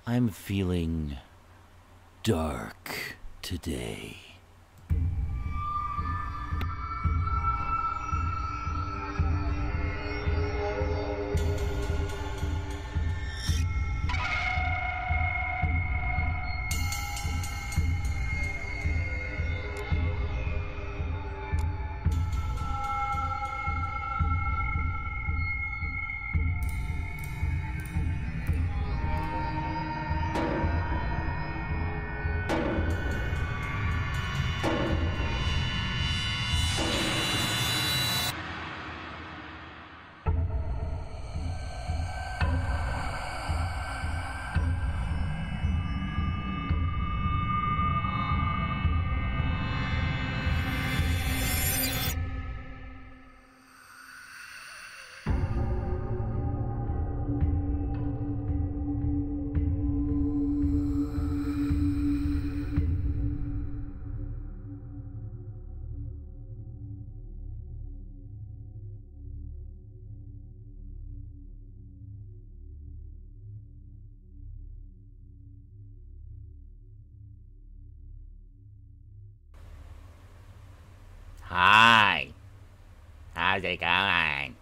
I'm feeling dark today. Hi. How's it going?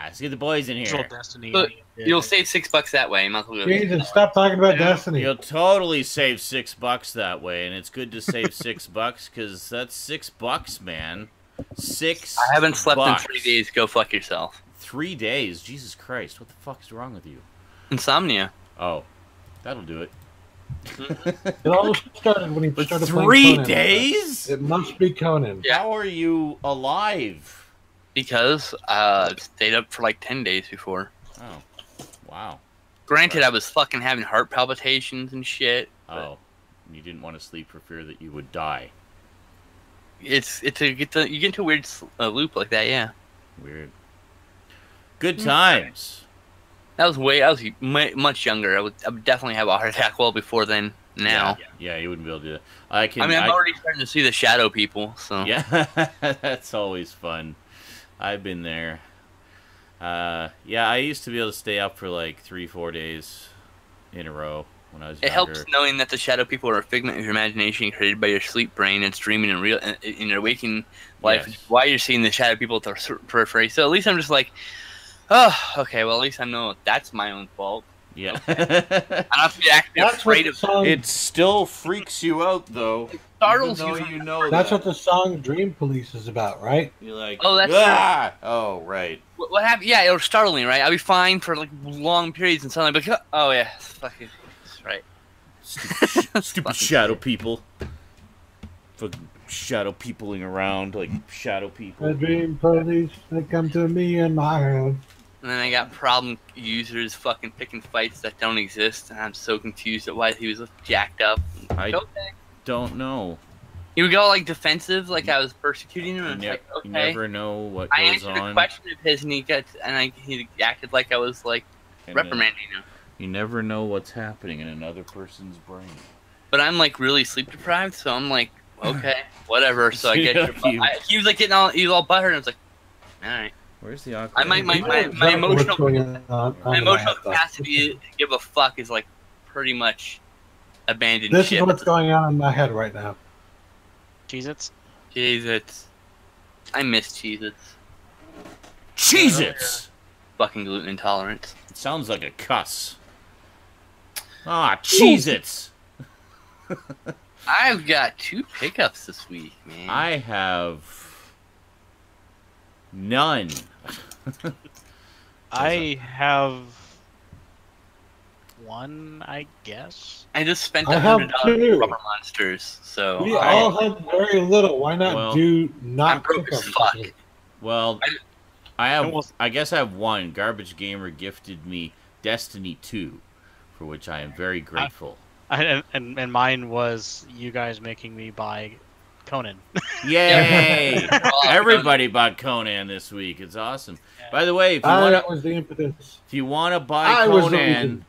Let's get the boys in here. Destiny. Look, you'll save $6 that way. Might as well go. Jesus, stop talking about Destiny. You'll totally save $6 that way, and it's good to save $6 because that's $6, man. $6. I haven't slept in 3 days. Go fuck yourself. 3 days? Jesus Christ! What the fuck is wrong with you? Insomnia. Oh, that'll do it. It all started when he started playing 3 Conan. days? It must be Conan. Yeah. How are you alive? Because I stayed up for like 10 days before. Oh, wow. Granted, I was fucking having heart palpitations and shit. Oh, you didn't want to sleep for fear that you would die. You get into a weird loop like that, yeah. Weird. Good times. I was much younger. I would definitely have a heart attack well before then. Now, Yeah, you wouldn't be able to do that. I'm already starting to see the shadow people. So Yeah, that's always fun. I've been there. Yeah, I used to be able to stay up for like 3-4 days in a row when I was younger. It helps knowing that the shadow people are a figment of your imagination created by your sleep brain and streaming in your waking life. Yes. Why you're seeing the shadow people to periphery. So at least I'm just like, oh, okay. Well, at least I know that's my own fault. Yeah. I don't have to be actually afraid of it. It still freaks you out, though. It startles even though you. you know That's that. what the song Dream Police is about, right? You're like, Oh, that's ah! Oh, right. What happened? Yeah, it was startling, right? I'll be fine for like long periods and suddenly, like, oh yeah, fucking, right. Stupid shadow people. Fucking shadow peopling around like shadow people. The Dream Police, they come to me in my head. And then I got problem users fucking picking fights that don't exist, and I'm so confused at why he was jacked up. I Okay. don't know. He would go like defensive, like I was persecuting him. And You, it's like, okay. you never know what I goes answered on. a question of his, and he acted like I was like and then reprimanding him. You never know what's happening in another person's brain. But I'm like really sleep deprived, so I'm like, okay, whatever. So I get he was like he was all butthurt, and I was like, all right. Where's the awkward? My emotional capacity to give a fuck is like pretty much abandoned. This ship. is what's going on in my head right now. Cheez-Its? Cheez-Its. I miss Cheez-Its. Cheez-Its! Fucking gluten intolerance. It sounds like a cuss. Ah, Cheez-Its! I've got 2 pickups this week, man. I have none. I have one, I guess. I just spent I have $100 two. on Rubber Monsters, so We all have very little. Why not Well, do I'm not broke pick as up fuck. this week? Well, I have. Almost- I guess I have one. Garbage Gamer gifted me Destiny 2, for which I am very grateful. And mine was you guys making me buy Conan. Yay! Everybody bought Conan this week. It's awesome. By the way, if That was the impetus. you want to buy I was the Conan,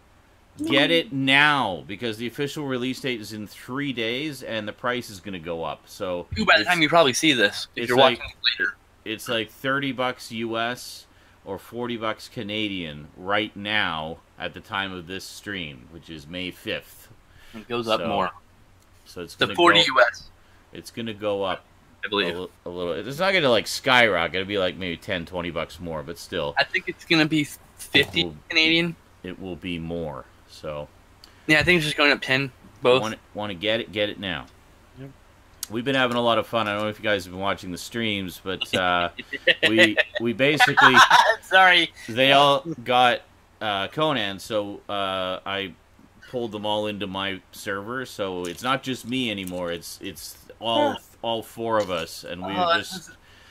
get it now because the official release date is in 3 days and the price is going to go up. So by the time you probably see this, if it's you're like- watching it later. it's like $30 US or $40 Canadian right now at the time of this stream, which is May 5th. It goes up more. So it's the going to 40 go, US. It's going to go up, I believe. a little. It's not going to like skyrocket. It'll be like maybe $10-20 more, but still. I think it's going to be 50 Canadian. It will be more. So. Yeah, I think it's just going up 10. Both. Want to get it? Get it now. Yep. We've been having a lot of fun. I don't know if you guys have been watching the streams, but we basically sorry. They all got Conan, so I pulled them all into my server. So it's not just me anymore. It's all four of us, and we've just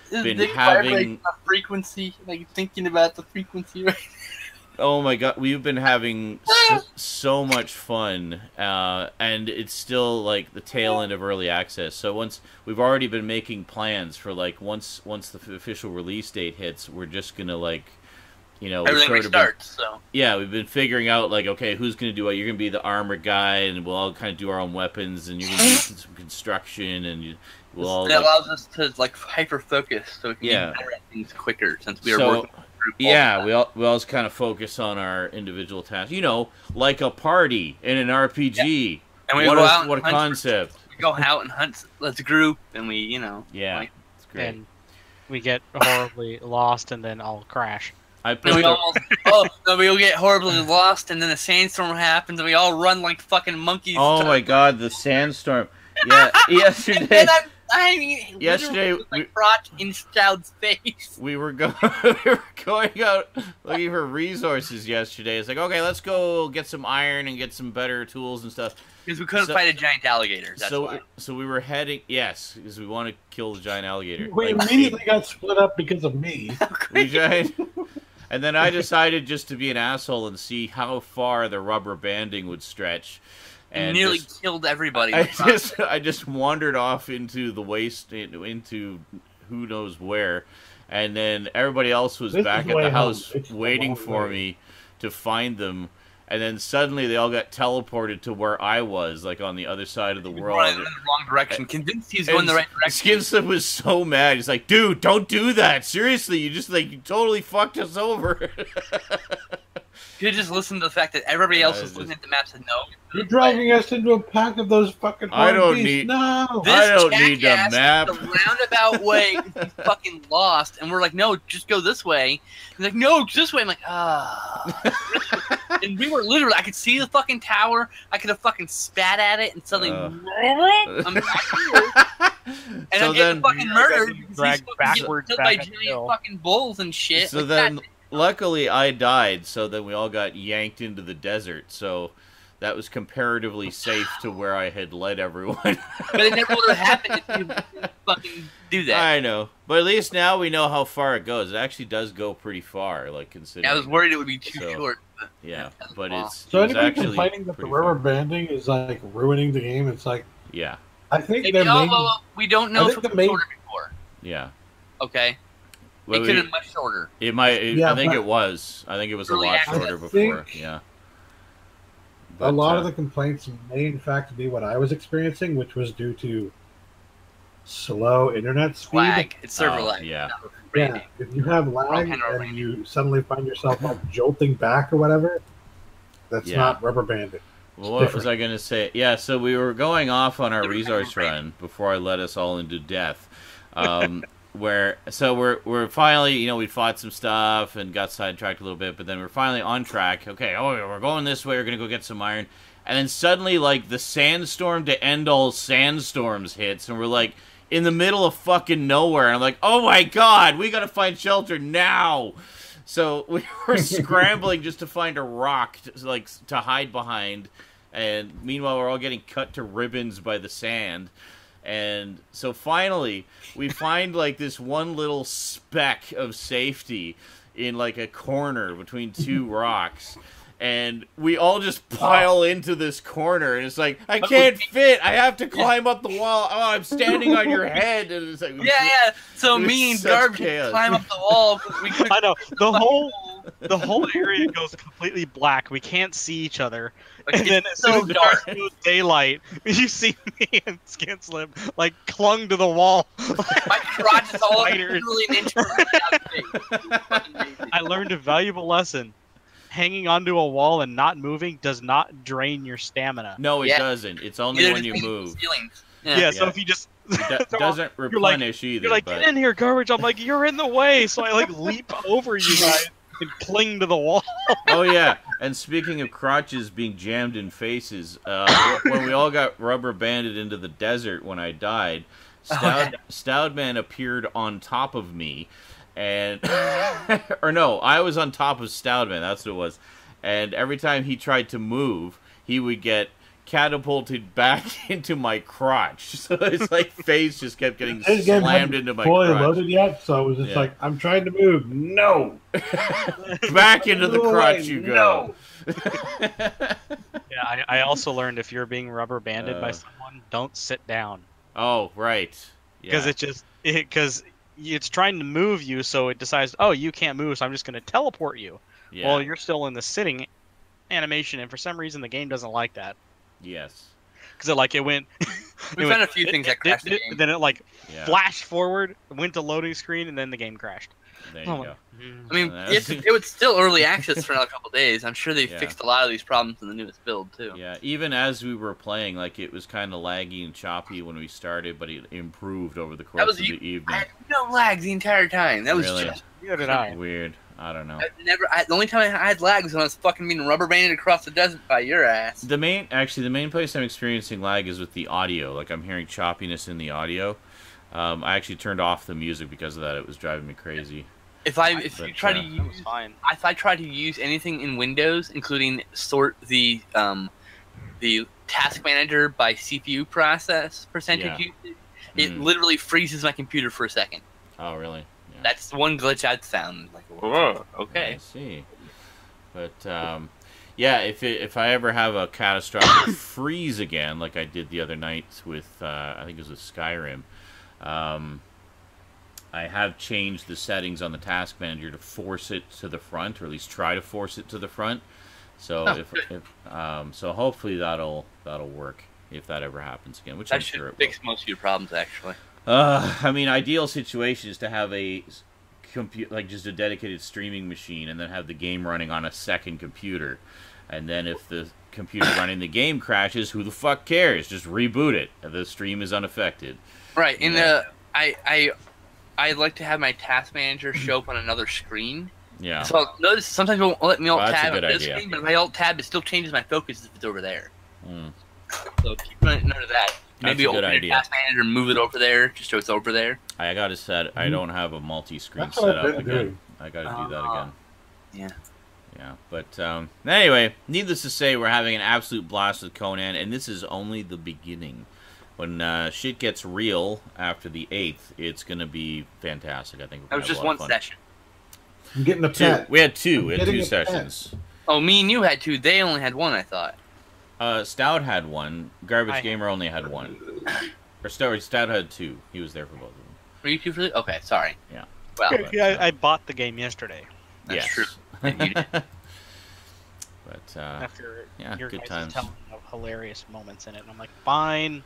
been having a frequency. Like thinking about the frequency right. Oh my god, we've been having so much fun, and it's still like the tail end of early access. So once we've already been making plans for like once the official release date hits, we're just gonna like, you know, everything restarts. So yeah, we've been figuring out like, okay, who's gonna do what? You're gonna be the armor guy, and we'll all kind of do our own weapons, and you're gonna do some construction, and we'll all. That allows us to like hyper focus, so we can get better at things quicker since we are working. Yeah, we always kind of focus on our individual tasks. You know, like a party in an RPG. Yeah. And we go out what a concept. We go out and hunt as a group, and we, you know. Yeah, like, it's great. And we get horribly lost, and then I'll crash. We'll get horribly lost, and then a sandstorm happens, and we all run like fucking monkeys. Oh my god, the sandstorm. Yeah, yesterday. Yesterday, we brought in Stroud's face. We were going out looking for resources yesterday. It's like, okay, let's go get some iron and get some better tools and stuff. Because we couldn't fight a giant alligator. That's why. So we were heading. Yes, because we want to kill the giant alligator. We immediately got split up because of me. And then I decided just to be an asshole and see how far the rubber banding would stretch. And nearly killed everybody. I just wandered off into the waste, into who knows where, and then everybody else was back at the house waiting for me to find them, and then suddenly they all got teleported to where I was, like on the other side of the world. Running in the wrong direction. Convinced he was going the right direction. Skinslip was so mad. He's like, "Dude, don't do that. Seriously, you totally fucked us over." You just listen to the fact that everybody else is looking at the maps and no. You're driving us into a pack of those fucking I don't beasts. need No. I don't need the map. The roundabout way, he's fucking lost, and we're like, no, just go this way. He's like, no, this way. I'm like, ah. And we were literally, I could see the fucking tower. I could have fucking spat at it, and suddenly, I'm back here. And so I'm getting fucking murdered because dragged he's backwards killed back by up the giant hill. fucking bulls and shit. So like then, that. luckily, I died, so then we all got yanked into the desert, so that was comparatively safe to where I had led everyone. But it never would have happened if you fucking do that. I know. But at least now we know how far it goes. It actually does go pretty far, like, considering... Yeah, I was worried it would be too short. Yeah, but it's So it was anybody actually complaining that the rubber banding is, like, ruining the game, it's like... Yeah. I think Maybe, they're making... well, we don't know if it was shorter before. Yeah. Okay. Well, it could have been much shorter. It might. Yeah, I think it was. I think it was a lot shorter before. Yeah. But, a lot of the complaints may, in fact, be what I was experiencing, which was due to slow internet speed. Lag. It's server lag. Yeah. Yeah. If you have lag and you suddenly find yourself like jolting back or whatever, that's not rubber banding. Well, what was I going to say? Yeah, so we were going off on our resource run before I led us all into death. We're finally, we fought some stuff and got sidetracked a little bit, but then we're finally on track. Okay, we're going this way. We're going to go get some iron. And then suddenly, like, the sandstorm to end all sandstorms hits, and we're, like, in the middle of fucking nowhere. And I'm like, oh my god, we got to find shelter now. So we were scrambling just to find a rock to hide behind. And meanwhile, we're all getting cut to ribbons by the sand. And so finally, we find, like, this one little speck of safety in, like, a corner between two rocks. And we all just pile into this corner. And it's like, I can't fit. I have to climb up the wall. Oh, I'm standing on your head. And it's like, So me and Garb climb up the wall. I know. The whole the whole area goes completely black. We can't see each other. Like, And then it's as soon so as it dark. goes daylight, you see me and Skin Slim like clung to the wall. My crotch is all Spiders. literally an inch from my face. It's fucking amazing. I learned a valuable lesson. Hanging onto a wall and not moving does not drain your stamina. No, it Yeah. doesn't. It's only Neither when does you hanging move. from ceilings. Yeah, so Yeah. if you just It doesn't replenish either. you're like, but... get in here, garbage. I'm like, you're in the way. So I like leap over you guys and cling to the wall. Oh yeah, and speaking of crotches being jammed in faces, when we all got rubber banded into the desert when I died, Stoudman appeared on top of me, and or no, I was on top of Stoudman. That's what it was. And every time he tried to move, he would get catapulted back into my crotch. So his like face just kept getting This game slammed hadn't into my fully crotch. loaded yet, so it was just Yeah. like, I'm trying to move. No. Back into the Move crotch away. you go. Yeah, I also learned if you're being rubber banded by someone, don't sit down. Oh, right. Because Yeah. it's trying to move you, so it decides, oh, you can't move, so I'm just going to teleport you. Yeah. Well, you're still in the sitting animation, and for some reason the game doesn't like that. Yes. Because it went. We found a few things that crashed the game. Then it like Yeah. flashed forward, went to loading screen, and then the game crashed. There you Oh, go. I mean, That's- it was still early access for another couple days. I'm sure they Yeah. fixed a lot of these problems in the newest build too. Yeah, even as we were playing, like it was kind of laggy and choppy when we started, but it improved over the course That was of the I evening. had no lags the entire time. That was Really? just Neither did I. Weird. I don't know. the only time I had lags was when I was fucking being rubber banded across the desert by your ass. The main place I'm experiencing lag is with the audio. Like I'm hearing choppiness in the audio. I actually turned off the music because of that. It was driving me crazy. If you try to That was use fine. if I try to use anything in Windows, including sort the task manager by CPU process percentage usage, it literally freezes my computer for a second. Oh, really? Yeah. That's one glitch I'd found. Like, whoa, okay. I see. But yeah, if I ever have a catastrophic freeze again, like I did the other night with I think it was with Skyrim, I have changed the settings on the task manager to force it to the front, or at least try to force it to the front. So so hopefully that'll work if that ever happens again, which I'm That sure should it will. fix most of your problems, actually. I mean, ideal situation is to have a like just a dedicated streaming machine, and then have the game running on a second computer. And then if the computer running the game crashes, who the fuck cares? Just reboot it. The stream is unaffected. Right. And Yeah. I'd like to have my task manager show up on another screen. Yeah. So I'll notice sometimes it won't let me alt Well, that's a tab on good this idea. screen, but if I alt tab, it still changes my focus if it's over there. Mm. So keep note of that. Maybe a good open your idea. task manager and move it over there, just so it's over there. I gotta set. I don't have a multi-screen That's what set I've up been again. doing. I gotta do that again. Yeah. Yeah, but anyway, needless to say, we're having an absolute blast with Conan, and this is only the beginning. When shit gets real after the 8th, it's gonna be fantastic. I think we're That gonna was have just a lot one of fun. session. I'm getting a Two. pet. We had two. We I'm had two getting a pet. sessions. Oh, me and you had two. They only had one, I thought. Stout had one. Garbage I- Gamer only had one. Or Stout had two. He was there for both of them. Were you two for the... Okay, sorry. Yeah. Well, But, Yeah, I bought the game yesterday that's yes. true. And you did. But after yeah, your good guys' times. telling of hilarious moments in it. And I'm like, fine.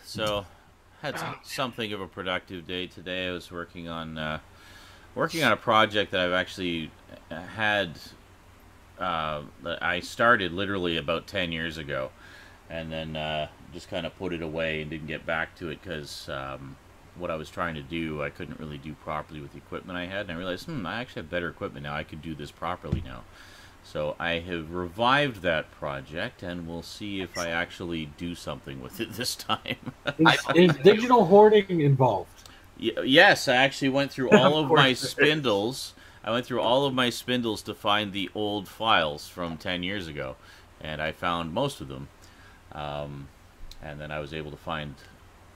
So had something of a productive day today. I was working on a project that I've actually had. That I started literally about 10 years ago, and then just kind of put it away and didn't get back to it because what I was trying to do I couldn't really do properly with the equipment I had, and I realized I actually have better equipment now. I could do this properly now. So I have revived that project, and we'll see if I actually do something with it this time. Is digital hoarding involved? Yes, I actually went through all of course my it is. spindles. I went through all of my spindles to find the old files from 10 years ago, and I found most of them. And then I was able to find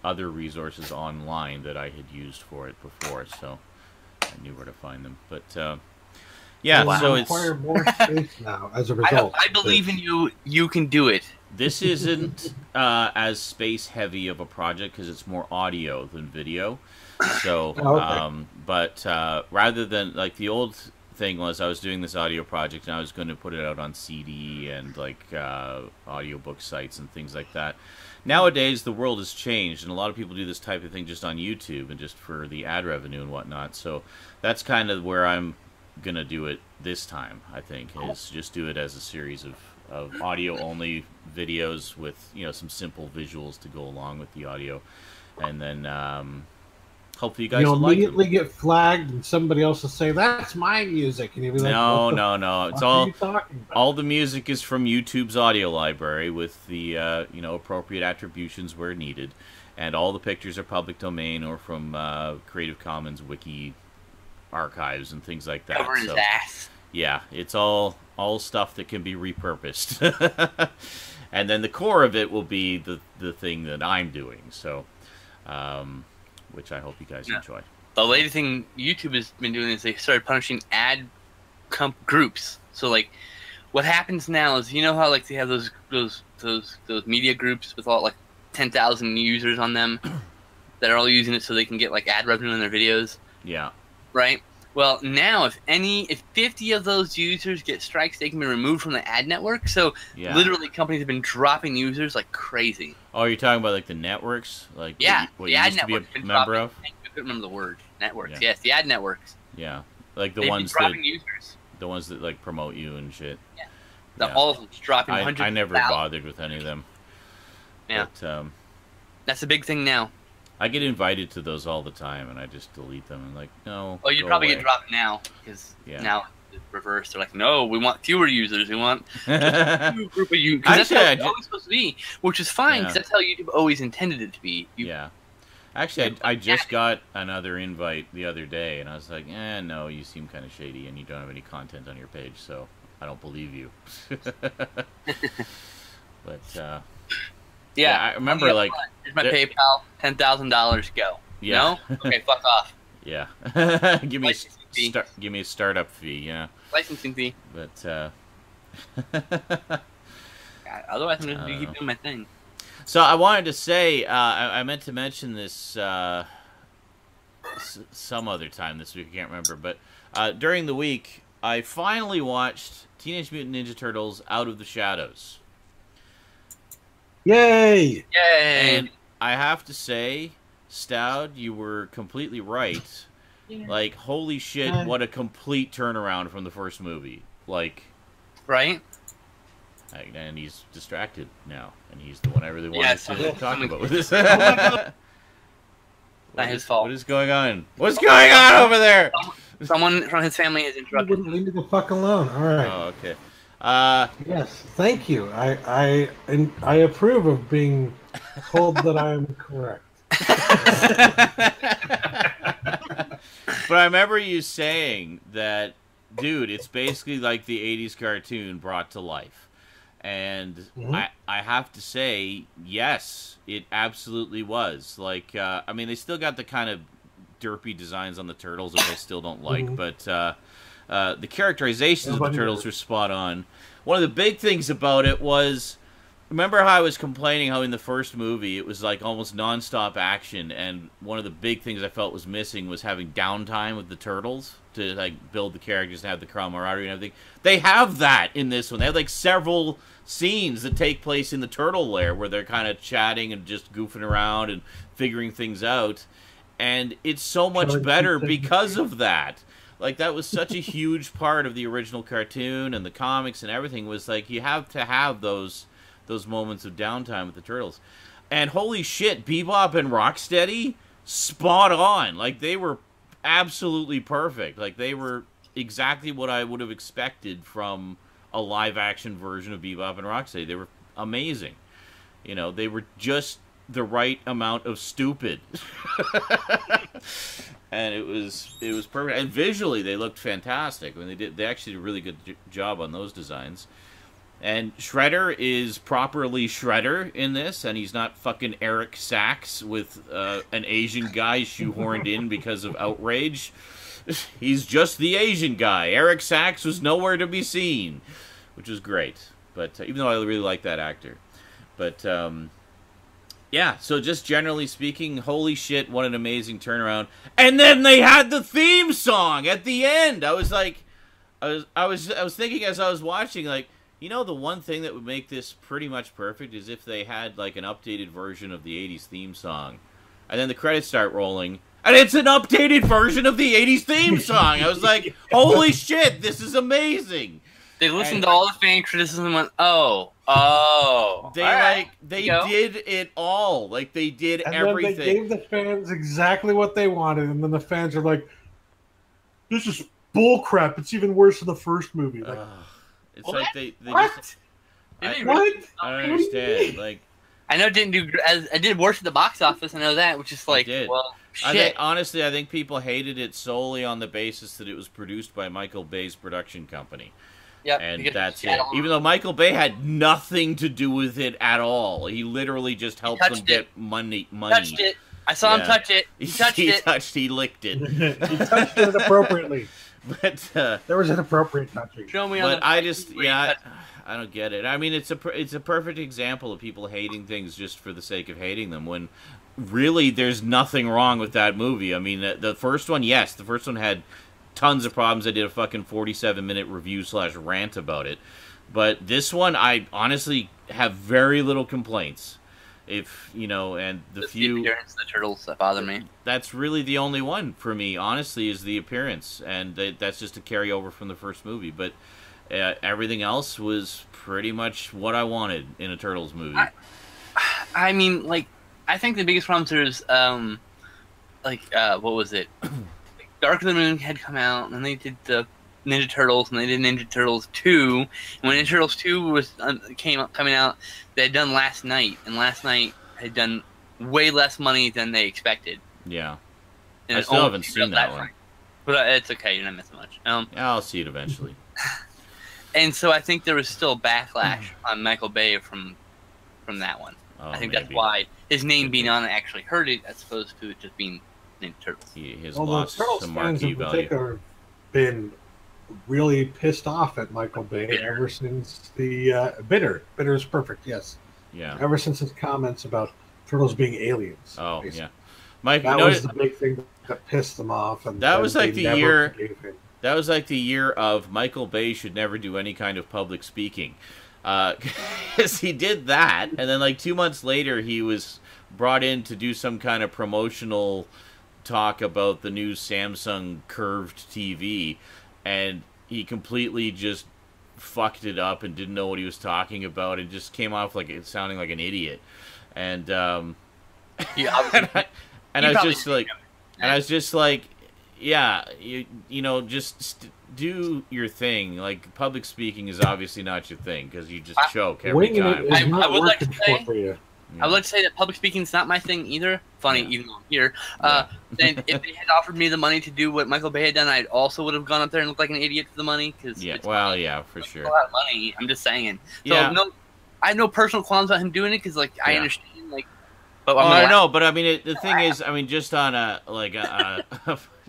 other resources online that I had used for it before, so I knew where to find them. But yeah, Wow. so You it's require more space now as a result. I believe in you. You can do it. This isn't as space heavy of a project because it's more audio than video. So, but rather than like the old thing was, I was doing this audio project and I was going to put it out on CD and like audiobook sites and things like that. Nowadays, the world has changed, and a lot of people do this type of thing just on YouTube and just for the ad revenue and whatnot. So that's kind of where I'm going to do it this time, I think, is just do it as a series of audio-only videos with, you know, some simple visuals to go along with the audio. And then hopefully you guys will like them. You'll immediately get flagged and somebody else will say, that's my music. And you'll be like, no. It's all the music is from YouTube's audio library with the, you know, appropriate attributions where needed. And all the pictures are public domain or from Creative Commons wiki archives and things like that. Cover his ass. Yeah, it's all stuff that can be repurposed. And then the core of it will be the thing that I'm doing. So, which I hope you guys enjoy. The latest thing YouTube has been doing is they started punishing ad groups. So like, what happens now is, you know how like they have those media groups with all like 10,000 users on them that are all using it so they can get like ad revenue in their videos. Yeah. Right. Well, now if 50 of those users get strikes, they can be removed from the ad network. So literally, companies have been dropping users like crazy. Oh, you're talking about like the networks, like the ad networks. I couldn't remember the word. Networks. Yeah. Yes, the ad networks. Yeah, like the ones that like promote you and shit. Yeah. All of them dropping hundreds. I never bothered with any of them. Yeah. But, that's a big thing now. I get invited to those all the time, and I just delete them. And like, no. Oh, you probably get dropped now because now it's reversed. They're like, no, we want fewer users. We want just a few group of users. That's how it's always supposed to be, which is fine because that's how YouTube always intended it to be. Actually, I just got another invite the other day, and I was like, no, you seem kind of shady, and you don't have any content on your page, so I don't believe you. But I remember like. Here's my PayPal, $10,000. Go. Yeah. No? Okay, fuck off. Yeah. give me a startup fee. Yeah. Licensing fee. But otherwise, I'm going to keep doing my thing. So I wanted to say, I meant to mention this some other time this week. I can't remember, but during the week, I finally watched Teenage Mutant Ninja Turtles: Out of the Shadows. Yay! And I have to say, Stout, you were completely right. Like, holy shit, what a complete turnaround from the first movie. Like... Right? And he's distracted now. And he's the one I really wanted to talk about with this. Not his fault. What is going on? What's going on over there? Someone from his family is interrupted. You wouldn't leave me the fuck alone. All right. Oh, okay. Yes, thank you. I approve of being told that I am correct. But I remember you saying that, dude, it's basically like the 80s cartoon brought to life. And I have to say, yes, it absolutely was. Like, I mean, they still got the kind of derpy designs on the turtles that I still don't like, but the characterizations of the turtles were spot on. One of the big things about it was, remember how I was complaining how in the first movie it was like almost non-stop action, and one of the big things I felt was missing was having downtime with the turtles to like build the characters and have the camaraderie and everything. They have that in this one. They have like several scenes that take place in the turtle lair where they're kind of chatting and just goofing around and figuring things out, and it's so much better because of that. Like, that was such a huge part of the original cartoon and the comics and everything, was like, you have to have those moments of downtime with the turtles. And holy shit, Bebop and Rocksteady, spot on. Like, they were absolutely perfect. Like, they were exactly what I would have expected from a live-action version of Bebop and Rocksteady. They were amazing. You know, they were just the right amount of stupid. And it was perfect. And visually, they looked fantastic. I mean, they actually did a really good job on those designs. And Shredder is properly Shredder in this, and he's not fucking Eric Sachs with an Asian guy shoehorned in because of outrage. He's just the Asian guy. Eric Sachs was nowhere to be seen, which is great. But even though I really like that actor. But yeah, so just generally speaking, holy shit, what an amazing turnaround. And then they had the theme song at the end. I was like, I was thinking as I was watching, like, you know, the one thing that would make this pretty much perfect is if they had like an updated version of the 80s theme song. And then the credits start rolling, and it's an updated version of the 80s theme song. I was like, holy shit, this is amazing. They listened to all the fan criticism and went, oh. They did it all. Like, they did everything. Then they gave the fans exactly what they wanted, and then the fans are like, this is bullcrap. It's even worse than the first movie. Like, it's what? like they what? just... What? I don't understand. Like, I know it didn't do as I did worse at the box office. I know that, which is like, well, shit. Honestly, I think people hated it solely on the basis that it was produced by Michael Bay's production company. Yep, and that's it. Even though Michael Bay had nothing to do with it at all, he literally just helped them get money. Touched it. I saw him touch it. He touched it. He licked it. He touched it appropriately. But there was an appropriate touching. Show me. But I don't get it. I mean, it's a perfect example of people hating things just for the sake of hating them, when really there's nothing wrong with that movie. I mean, the first one, yes, the first one had tons of problems. I did a fucking 47-minute review / rant about it. But this one, I honestly have very little complaints. If, you know, and the appearance of the turtles that bother me. That's really the only one for me, honestly, is the appearance. And that's just a carryover from the first movie. But everything else was pretty much what I wanted in a Turtles movie. I mean, like, I think the biggest problem is, what was it? Dark of the Moon had come out, and then they did the Ninja Turtles, and they did Ninja Turtles 2. And when Ninja Turtles 2 was coming out, they had done Last Night, and Last Night had done way less money than they expected. Yeah. And I still haven't seen that one. But it's okay, you're not missing much. Yeah, I'll see it eventually. And so I think there was still backlash on Michael Bay from that one. Oh, I think that's why his name being on it actually hurt it, as opposed to it just being Ninja Turtles. He has Although lost Turtles some fans marquee in value. particular have been really pissed off at Michael Bay ever since the Bitter. Bitter is perfect, yes. Yeah. Ever since his comments about Turtles being aliens. Oh, basically. yeah. Mike, that was the big thing that pissed them off. And that was like the year. forgave him. That was like the year of Michael Bay should never do any kind of public speaking. Because he did that, and then like 2 months later he was brought in to do some kind of promotional talk about the new Samsung curved TV, and he completely just fucked it up and didn't know what he was talking about, and just came off like sounding like an idiot. And Yeah, I was just like, yeah, you know, just do your thing. Like, public speaking is obviously not your thing, because you just choke every time. I would like to say, you. I would like to say that public speaking is not my thing either. Funny, even though I'm here. Then if they had offered me the money to do what Michael Bay had done, I also would have gone up there and looked like an idiot for the money. Cause yeah, it's for sure. a lot of money. I'm just saying. So Yeah. no, I have no personal qualms about him doing it, because like I understand, like. But I know, but I mean, the thing is, I mean, just on a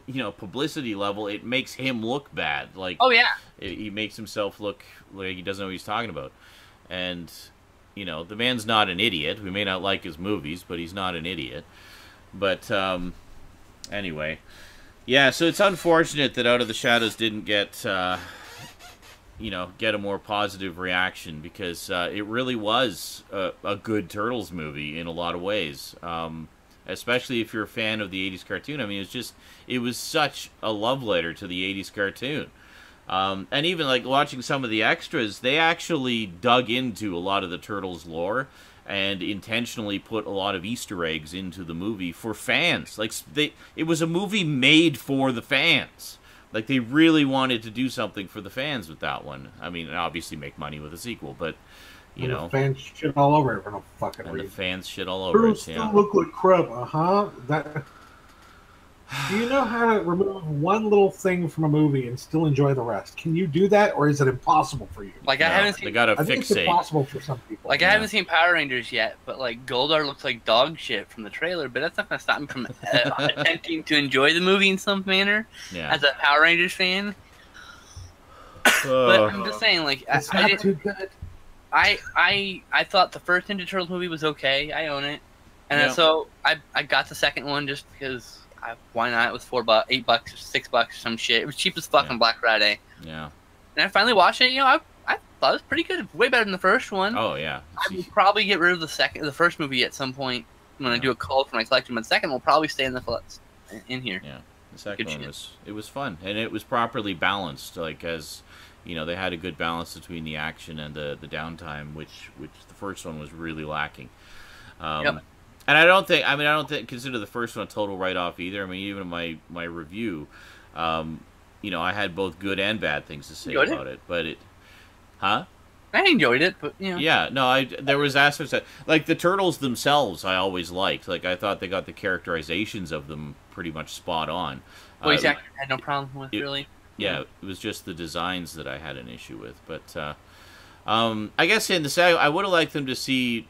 you know, publicity level, it makes him look bad. Like, oh yeah, he makes himself look like he doesn't know what he's talking about. And you know, the man's not an idiot. We may not like his movies, but he's not an idiot. But anyway, yeah. So it's unfortunate that Out of the Shadows didn't get you know, get a more positive reaction, because it really was a good Turtles movie in a lot of ways. Especially if you're a fan of the 80s cartoon. I mean, it was such a love letter to the 80s cartoon. And even, like, watching some of the extras, they actually dug into a lot of the Turtles lore and intentionally put a lot of Easter eggs into the movie for fans. Like, it was a movie made for the fans. Like, they really wanted to do something for the fans with that one. I mean, obviously make money with a sequel, but... You know, the fans shit all over it for no fucking and reason. the fans shit all over it. Still look like crap, That. Do you know how to remove one little thing from a movie and still enjoy the rest? Can you do that, or is it impossible for you? Like, I haven't seen. They gotta I think it's fixate. impossible for some people. Like, I haven't seen Power Rangers yet, but like Goldar looks like dog shit from the trailer. But that's not gonna stop me from attempting to enjoy the movie in some manner as a Power Rangers fan. But I'm just saying, like, it's not too good. I thought the first Ninja Turtles movie was okay. I own it, and Yeah. so I got the second one just because. Why not? It was $8, $6, some shit. It was cheap as fucking Black Friday. Yeah. And I finally watched it. You know, I thought it was pretty good. Way better than the first one. Oh yeah. I will probably get rid of the first movie at some point when I do a cull for my collection. But the second will probably stay in here. Yeah. The second one was fun, and it was properly balanced. Like, as you know, they had a good balance between the action and the downtime, which the first one was really lacking. Yep. And I don't consider the first one a total write-off either. I mean, even in my review, you know, I had both good and bad things to say about it. But I enjoyed it, but you know. Yeah, no, there was aspects that, like, the turtles themselves I always liked. Like, I thought they got the characterizations of them pretty much spot on. Voice actor had no problem with, really. Yeah, it was just the designs that I had an issue with. But I guess in the SAG, I would have liked them to see...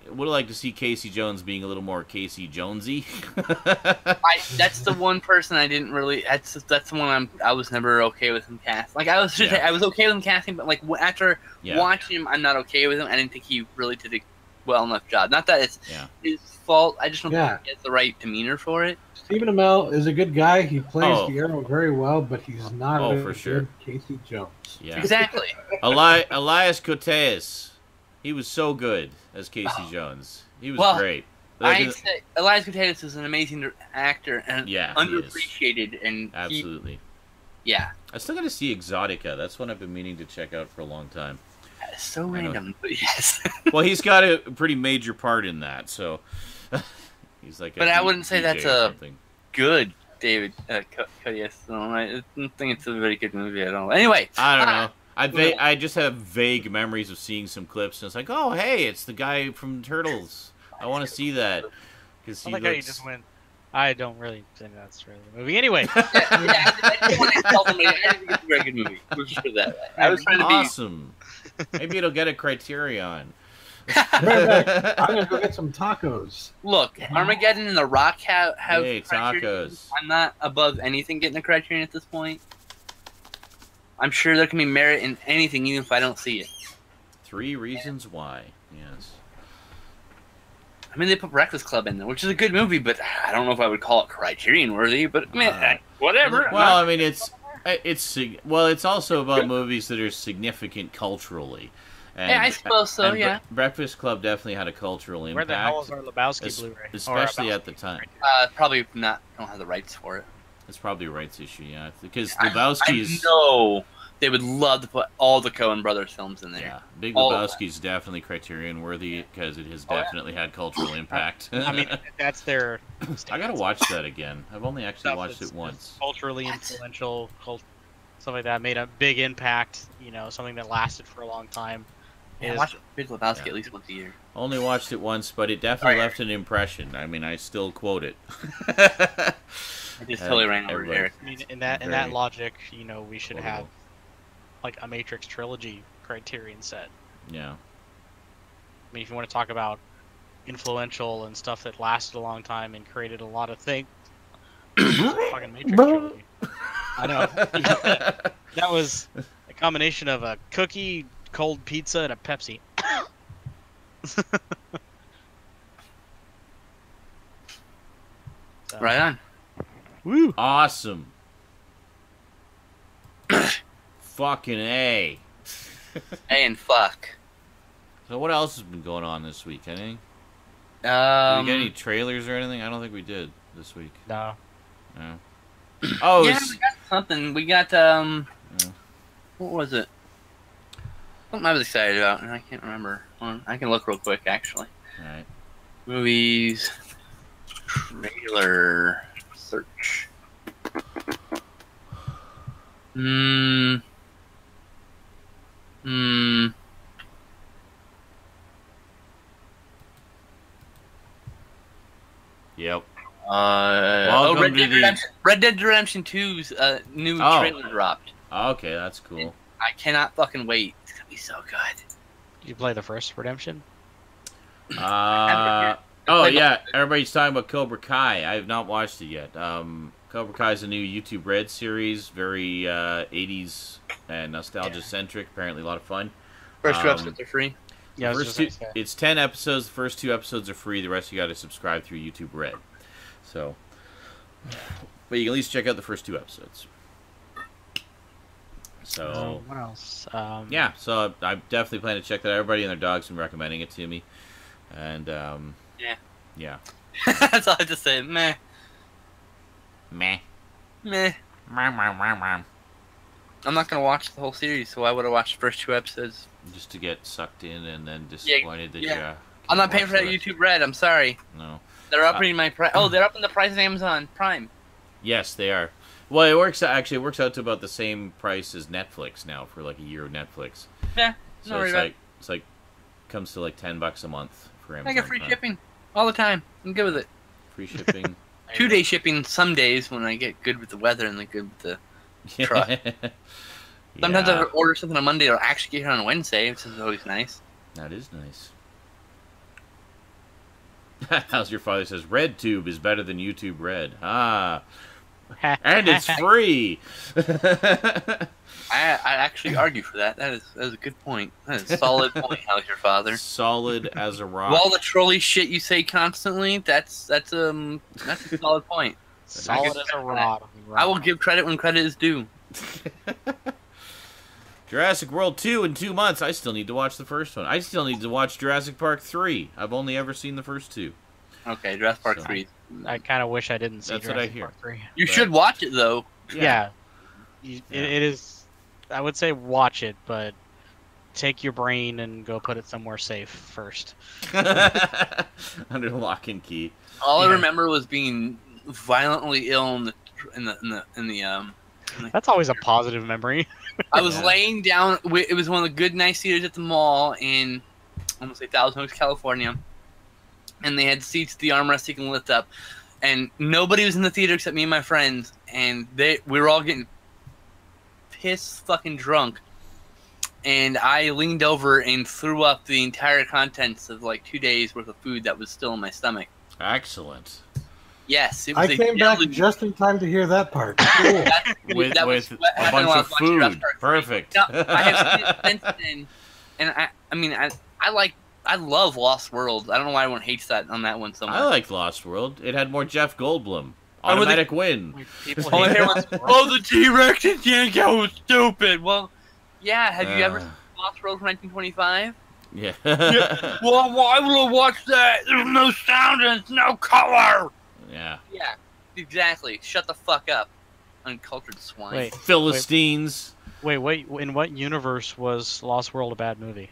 Would have liked to see Casey Jones being a little more Casey Jonesy. That's the one person I didn't really. That's the one I was never okay with him cast. Like I was okay with him casting, but like after watching him, I'm not okay with him. I didn't think he really did a well enough job. Not that it's his fault. I just don't think he has the right demeanor for it. Stephen Amell is a good guy. He plays the Arrow very well, but he's not a good Casey Jones. Yeah, exactly. Elias Koteas. He was so good as Casey Jones. He was great. I'd say Elias Koteas is an amazing actor and underappreciated. And absolutely. I still got to see Exotica. That's one I've been meaning to check out for a long time. That is so random, but yes. Well, he's got a pretty major part in that, so he's like. But I wouldn't say that's a good David Koteas. I don't think it's a very good movie at all. Anyway, I don't know. I just have vague memories of seeing some clips, and it's like, oh, hey, it's the guy from Turtles. I want to see that. I like how you just went, I don't really think that's really the movie. Anyway. I didn't want to tell somebody. I didn't think it's a very good movie. Let's just put it that way. I was trying to be... Awesome. Maybe it'll get a Criterion. I'm going to go get some tacos. Look, Armageddon and The Rock have tacos. I'm not above anything getting a Criterion at this point. I'm sure there can be merit in anything, even if I don't see it. 3 Reasons Why. Yes. I mean, they put Breakfast Club in there, which is a good movie, but I don't know if I would call it Criterion worthy. But man, whatever. Well, I mean, it's also about movies that are significant culturally. And, I suppose so. Yeah. Breakfast Club definitely had a cultural impact. Where the hell is our Lebowski Blu-ray? Especially at the time. Probably not. Don't have the rights for it. It's probably a rights issue, yeah. Because Lebowski's... I know they would love to put all the Coen Brothers films in there. Yeah, Big Lebowski's definitely Criterion-worthy because it has definitely had cultural impact. I mean, that's their... I gotta watch that again. I've only actually watched it once. Culturally influential, stuff like that, made a big impact, you know, something that lasted for a long time. I watch Big Lebowski at least once a year. Only watched it once, but it definitely left an impression. I mean, I still quote it. I just totally ran over Eric. I mean, in that logic, you know, we should have like a Matrix trilogy Criterion set. Yeah. I mean, if you want to talk about influential and stuff that lasted a long time and created a lot of things, fucking Matrix trilogy. I know. That was a combination of a cookie, cold pizza, and a Pepsi. Right on. Woo! Awesome. Fucking A. A and fuck. So what else has been going on this week? Anything? Did we get any trailers or anything? I don't think we did this week. No. No. Oh, yeah, we got something. We got what was it? Something I was excited about, and I can't remember. I can look real quick, actually. All right. Movies, trailer, search. Yep. Red Dead Redemption 2's new trailer dropped. Okay, that's cool. And I cannot fucking wait. It's gonna be so good. Did you play the first Redemption? Yeah. Everybody's talking about Cobra Kai. I have not watched it yet. Cobra Kai is a new YouTube Red series, very 80s and nostalgia-centric. Apparently a lot of fun. First 2 episodes are free. Yeah, It's 10 episodes. The first 2 episodes are free. The rest you got to subscribe through YouTube Red. So, but you can at least check out the first 2 episodes. So, what else? yeah, so I definitely plan to check that out. Everybody and their dogs been recommending it to me. And, yeah. That's all I have to say. Meh. Meh. Meh. I'm not going to watch the whole series, so why would I watch the first 2 episodes? Just to get sucked in and then disappointed that you... I'm not paying for that YouTube Red, I'm sorry. No. They're upping my price. Oh, they're upping the price of Amazon Prime. Yes, they are. Well, it works out to about the same price as Netflix now for like a year of Netflix. Yeah, so it's like comes to like $10 a month for Amazon. I get free shipping all the time. I'm good with it. Free shipping. 2-day shipping some days when I get good with the weather and good with the truck. Sometimes I order something on Monday, it'll actually get here on Wednesday, which is always nice. That is nice. How's your father says, RedTube is better than YouTube Red. Ah. And it's free. I actually argue for that. That is a good point. That is a solid point. How's your father? Solid as a rock. Of all the trolley shit you say constantly, that's a solid point. Solid as a rock. I will give credit when credit is due. Jurassic World 2 in 2 months. I still need to watch the first one. I still need to watch Jurassic Park 3. I've only ever seen the first 2. Okay, Jurassic Park 3. I kind of wish I didn't see That's Jurassic what I hear. Park 3. You should watch it, though. Yeah. It is... I would say watch it, but take your brain and go put it somewhere safe first. Under lock and key. All I remember was being violently ill in the That's always a positive memory. I was laying down. It was one of the good, nice theaters at the mall in, I'm gonna say Thousand Oaks, California, and they had seats, the armrest you can lift up, and nobody was in the theater except me and my friends, and we were all getting pissed fucking drunk, and I leaned over and threw up the entire contents of like 2 days worth of food that was still in my stomach. Excellent. Yes, it was I came back just in time to hear that part. Cool. with a bunch of food. Perfect. No, I have seen it since then, and I love Lost World. I don't know why everyone hates that on that one so much. I liked Lost World. It had more Jeff Goldblum. Automatic win. The T-Rex in Yanko was stupid. Well, yeah. Have you ever seen Lost World from 1925? Yeah. Well, why would I watch that? There's no sound and it's no color. Yeah. Yeah, exactly. Shut the fuck up, uncultured swine. Wait. Philistines. Wait, in what universe was Lost World a bad movie?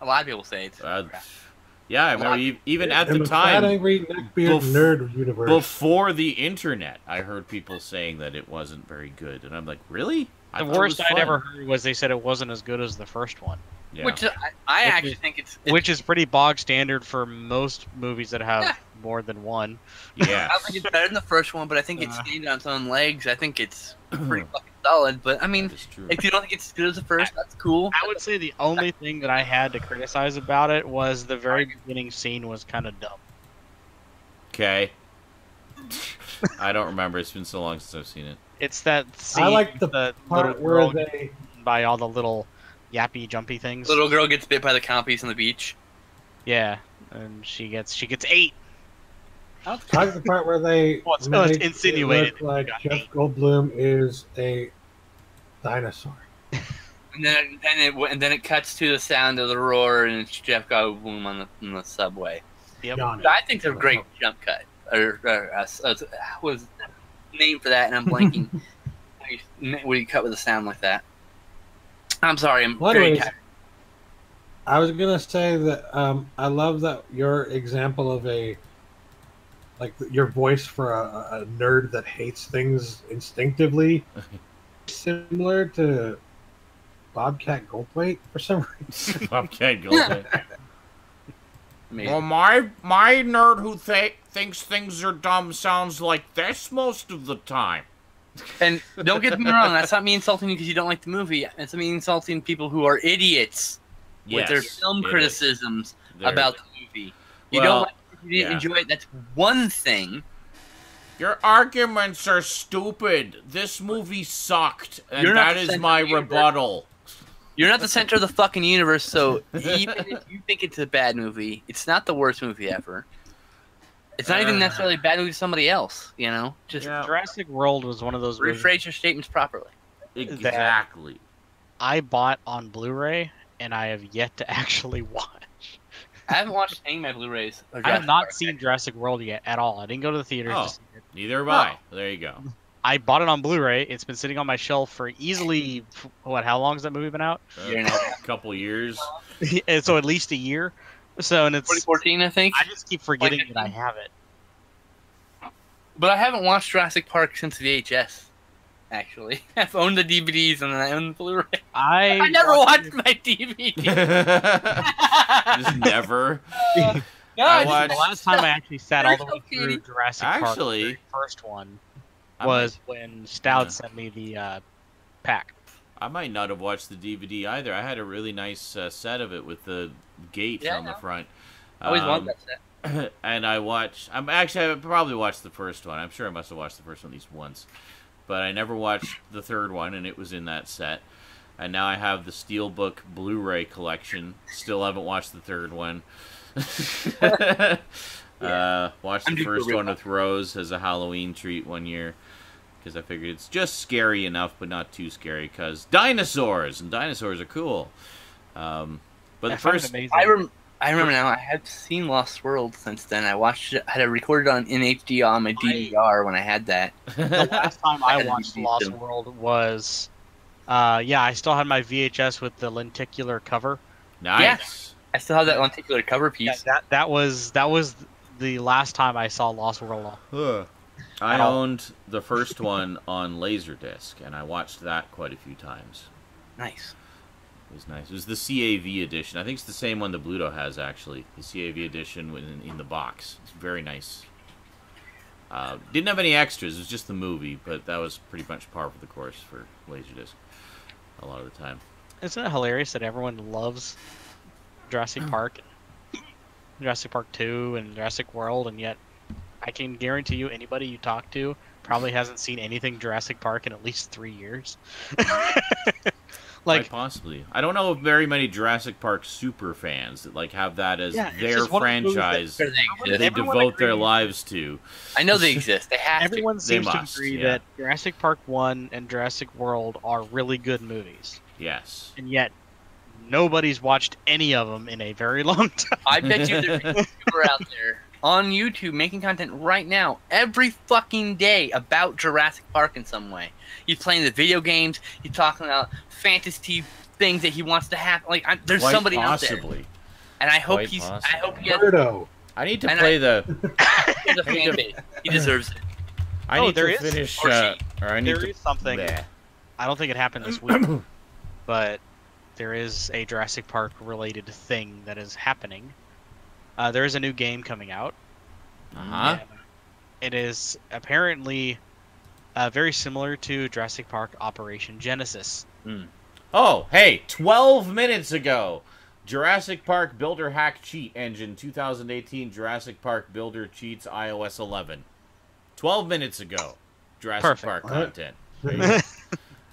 A lot of people say it's yeah, I remember even at In the Fat, time, angry, neckbeard nerd universe. before the internet, I heard people saying that it wasn't very good, and I'm like, really? The worst I'd ever heard was they said it wasn't as good as the first one. Yeah. Which I actually think it's which is pretty bog standard for most movies that have more than one. Yeah. I don't think it's better than the first one, but I think it's standing on its own legs. I think it's pretty fucking solid. But I mean, if you don't think it's as good as the first, that's cool. I would say the only thing that I had to criticize about it was the very beginning scene was kind of dumb. Okay. I don't remember. It's been so long since I've seen it. It's that scene. I like the part where they by all the little yappy jumpy things. Little girl gets bit by the compies on the beach. Yeah, and she gets 8. I like the part where they it's insinuated it look like Jeff Goldblum is a dinosaur. And then it cuts to the sound of the roar, and it's Jeff Goldblum on the subway. Yep. I think they're a great jump cut. What was the name for that? And I'm blanking. What do you cut with a sound like that? I'm sorry. I was gonna say that I love that your example of your voice for a nerd that hates things instinctively, similar to Bobcat Goldthwait for some reason. Bobcat Goldthwait. Well, my nerd who thinks things are dumb sounds like this most of the time. And don't get me wrong, that's not me insulting you because you don't like the movie. It's me insulting people who are idiots with their film criticisms about the movie. You don't like it, you didn't enjoy it, that's one thing. Your arguments are stupid. This movie sucked, and that is my rebuttal. You're not the center of the fucking universe, so even if you think it's a bad movie, it's not the worst movie ever. It's not even necessarily a bad movie to somebody else, you know? Just Jurassic World was one of those movies rephrase your statements properly. Exactly. I bought on Blu-ray, and I have yet to actually watch. I haven't watched any of my Blu-rays. I have not seen Jurassic World yet at all. I didn't go to the theaters to see it. Neither have I. There you go. I bought it on Blu-ray. It's been sitting on my shelf for easily, how long has that movie been out? A couple years. So at least a year. So, and it's 2014, I think. I just keep forgetting that I have it. But I haven't watched Jurassic Park since VHS. Actually, I've owned the DVDs and I own the Blu-ray. I never watched my DVD. Just never. No, the last time I actually sat all the way through Jurassic Park, the first one, was when Stout sent me the pack. I might not have watched the DVD either. I had a really nice set of it with the gate on the front. I always wanted that set. And I probably watched the first one. I'm sure I must have watched the first one at least once. But I never watched the third one, and it was in that set. And now I have the Steelbook Blu-ray collection. Still haven't watched the third one. Watched the first one with Rose as a Halloween treat one year. Because I figured it's just scary enough, but not too scary. Because dinosaurs! And dinosaurs are cool. But the first... I remember now, I had seen Lost World since then. I watched it, I had it recorded in HD on my DVR when I had that. The last time I watched Lost World was, I still had my VHS with the lenticular cover. Nice. Yeah, I still have that lenticular cover piece. Yeah, that was the last time I saw Lost World. I owned the first one on Laserdisc, and I watched that quite a few times. Nice. It was nice. It was the CAV edition. I think it's the same one that Bluto has, actually. The CAV edition in the box. It's very nice. Didn't have any extras. It was just the movie, but that was pretty much par for the course for Laserdisc a lot of the time. Isn't it hilarious that everyone loves Jurassic Park, Jurassic Park 2, and Jurassic World, and yet I can guarantee you anybody you talk to probably hasn't seen anything Jurassic Park in at least 3 years. Quite possibly. I don't know very many Jurassic Park super fans that have that as their franchise that they devote their lives to. I know they exist. They have Everyone seems to agree that Jurassic Park 1 and Jurassic World are really good movies. Yes. And yet, nobody's watched any of them in a very long time. I bet you there's a YouTuber out there on YouTube making content right now every fucking day about Jurassic Park in some way. He's playing the video games. He's talking about fantasy things that he wants to have. There's Quite somebody possibly. out there, and I hope Quite I hope he has. I need to play the. He has a fan base. He deserves it. I need to finish. There is something. Bleh. I don't think it happened this week, but there is a Jurassic Park related thing that is happening. There is a new game coming out. It is apparently very similar to Jurassic Park Operation Genesis. Oh, hey, 12 minutes ago, Jurassic Park Builder Hack Cheat Engine 2018 Jurassic Park Builder Cheats iOS 11. 12 minutes ago, Jurassic Park content.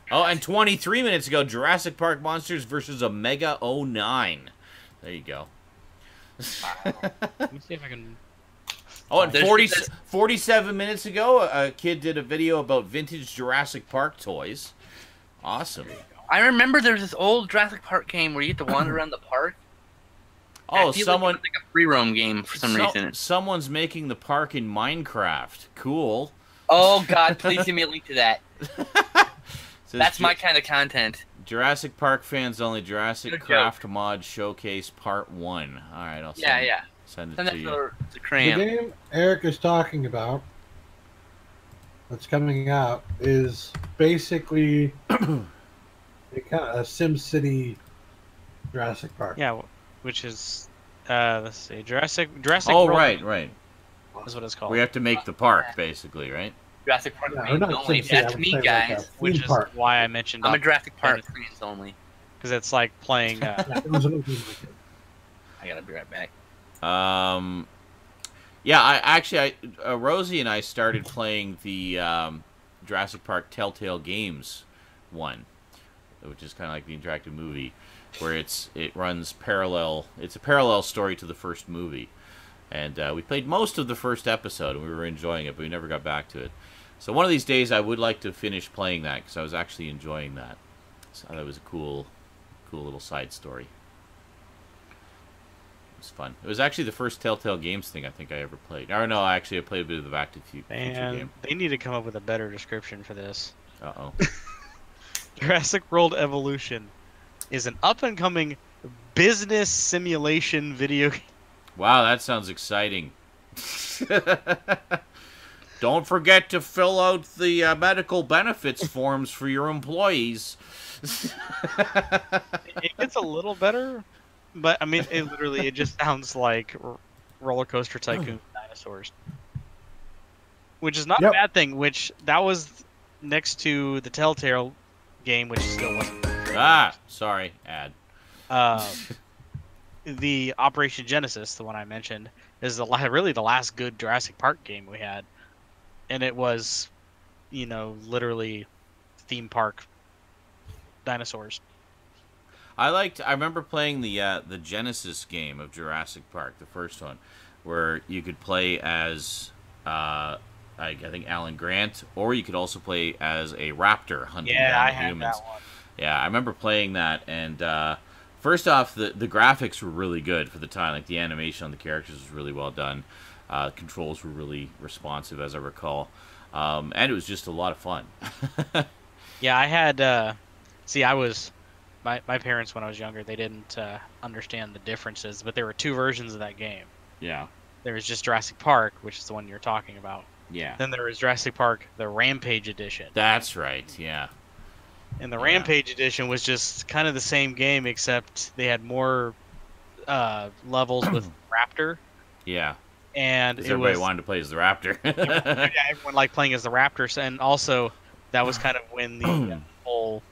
Oh, and 23 minutes ago, Jurassic Park Monsters vs. Omega 09. There you go. Let me see if I can... Oh, and 47 minutes ago, a kid did a video about vintage Jurassic Park toys. Awesome. I remember there was this old Jurassic Park game where you get to wander around the park. Oh, someone... Like a free roam game for some reason. Someone's making the park in Minecraft. Cool. Oh, God, please give me a link to that. That's my kind of content. Jurassic Park fans only. Jurassic Craft Mod Showcase Part 1. All right, I'll send it to you. The game Eric is talking about that's coming out is basically a SimCity Jurassic Park. Yeah, which is let's see, Jurassic. Oh, World right. That's what it's called. We have to make the park, basically, right? Jurassic Park fans only. That's me, guys. Which is why I mentioned. I'm a Jurassic Park fans only. Because it's like playing. I gotta be right back. Rosie and I started playing the Jurassic Park Telltale Games one, which is kind of like the interactive movie, where it runs parallel. It's a parallel story to the first movie, and we played most of the first episode, and we were enjoying it, but we never got back to it. So one of these days, I would like to finish playing that because I was actually enjoying that. So that was a cool little side story. It was fun. It was actually the first Telltale Games thing I think I ever played. Or no, actually I played a bit of the Back to the Future game. They need to come up with a better description for this. Uh-oh. Jurassic World Evolution is an up-and-coming business simulation video game. Wow, that sounds exciting. Don't forget to fill out the medical benefits forms for your employees. It gets a little better, but I mean, it just sounds like Roller Coaster Tycoon dinosaurs, which is not a bad thing. Which that was next to the Telltale game, which still wasn't. Sorry, ad. The Operation Genesis, the one I mentioned, is really the last good Jurassic Park game we had, and it was, literally theme park dinosaurs. I remember playing the Genesis game of Jurassic Park, the first one, where you could play as I think Alan Grant, or you could also play as a raptor hunting down the humans. That one. Yeah, I remember playing that, and first off, the graphics were really good for the time. Like, the animation on the characters was really well done. Controls were really responsive, as I recall. And it was just a lot of fun. Yeah, I had... My parents, when I was younger, they didn't understand the differences, but there were two versions of that game. Yeah. There was just Jurassic Park, which is the one you're talking about. Yeah. Then there was Jurassic Park, the Rampage Edition. That's right, yeah. And the Rampage Edition was just kind of the same game, except they had more levels with Raptor. Yeah. And everybody wanted to play as the Raptor. everyone liked playing as the Raptors, and also that was kind of when the whole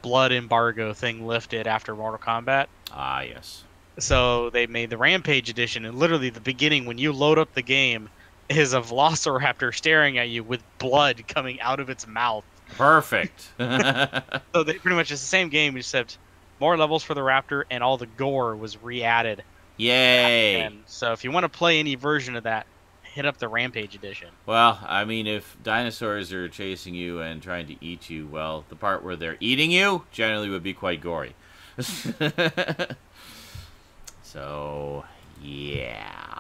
blood embargo thing lifted after Mortal Kombat. Ah, yes. So they made the Rampage Edition, and literally the beginning, when you load up the game, is a Velociraptor staring at you with blood coming out of its mouth. Perfect. So they pretty much it's the same game, except more levels for the Raptor, and all the gore was re-added. Yay! And so if you want to play any version of that, hit up the Rampage Edition. Well, I mean, if dinosaurs are chasing you and trying to eat you, well, the part where they're eating you generally would be quite gory. So, yeah.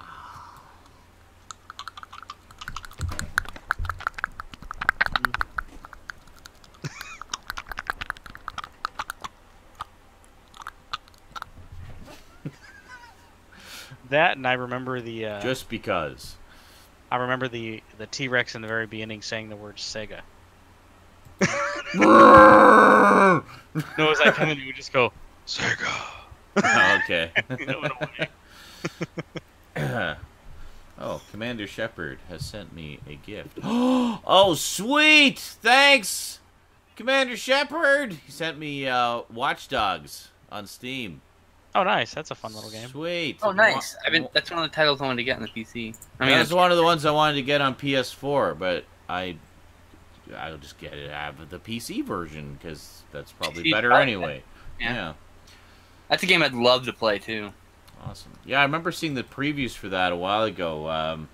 That, and I remember the... Just because. I remember the T-Rex in the very beginning saying the word Sega. No, as I come in, you would just go, Sega. Oh, okay. In a way. Oh, Commander Shepard has sent me a gift. Oh, sweet! Thanks, Commander Shepard. He sent me Watch Dogs on Steam. Oh, nice. That's a fun little game. Sweet. Oh, nice. That's one of the titles I wanted to get on the PC. I mean, that's one of the ones I wanted to get on PS4, but I'll just get it. I have the PC version because that's probably better anyway. Yeah. That's a game I'd love to play too. Awesome. Yeah, I remember seeing the previews for that a while ago, and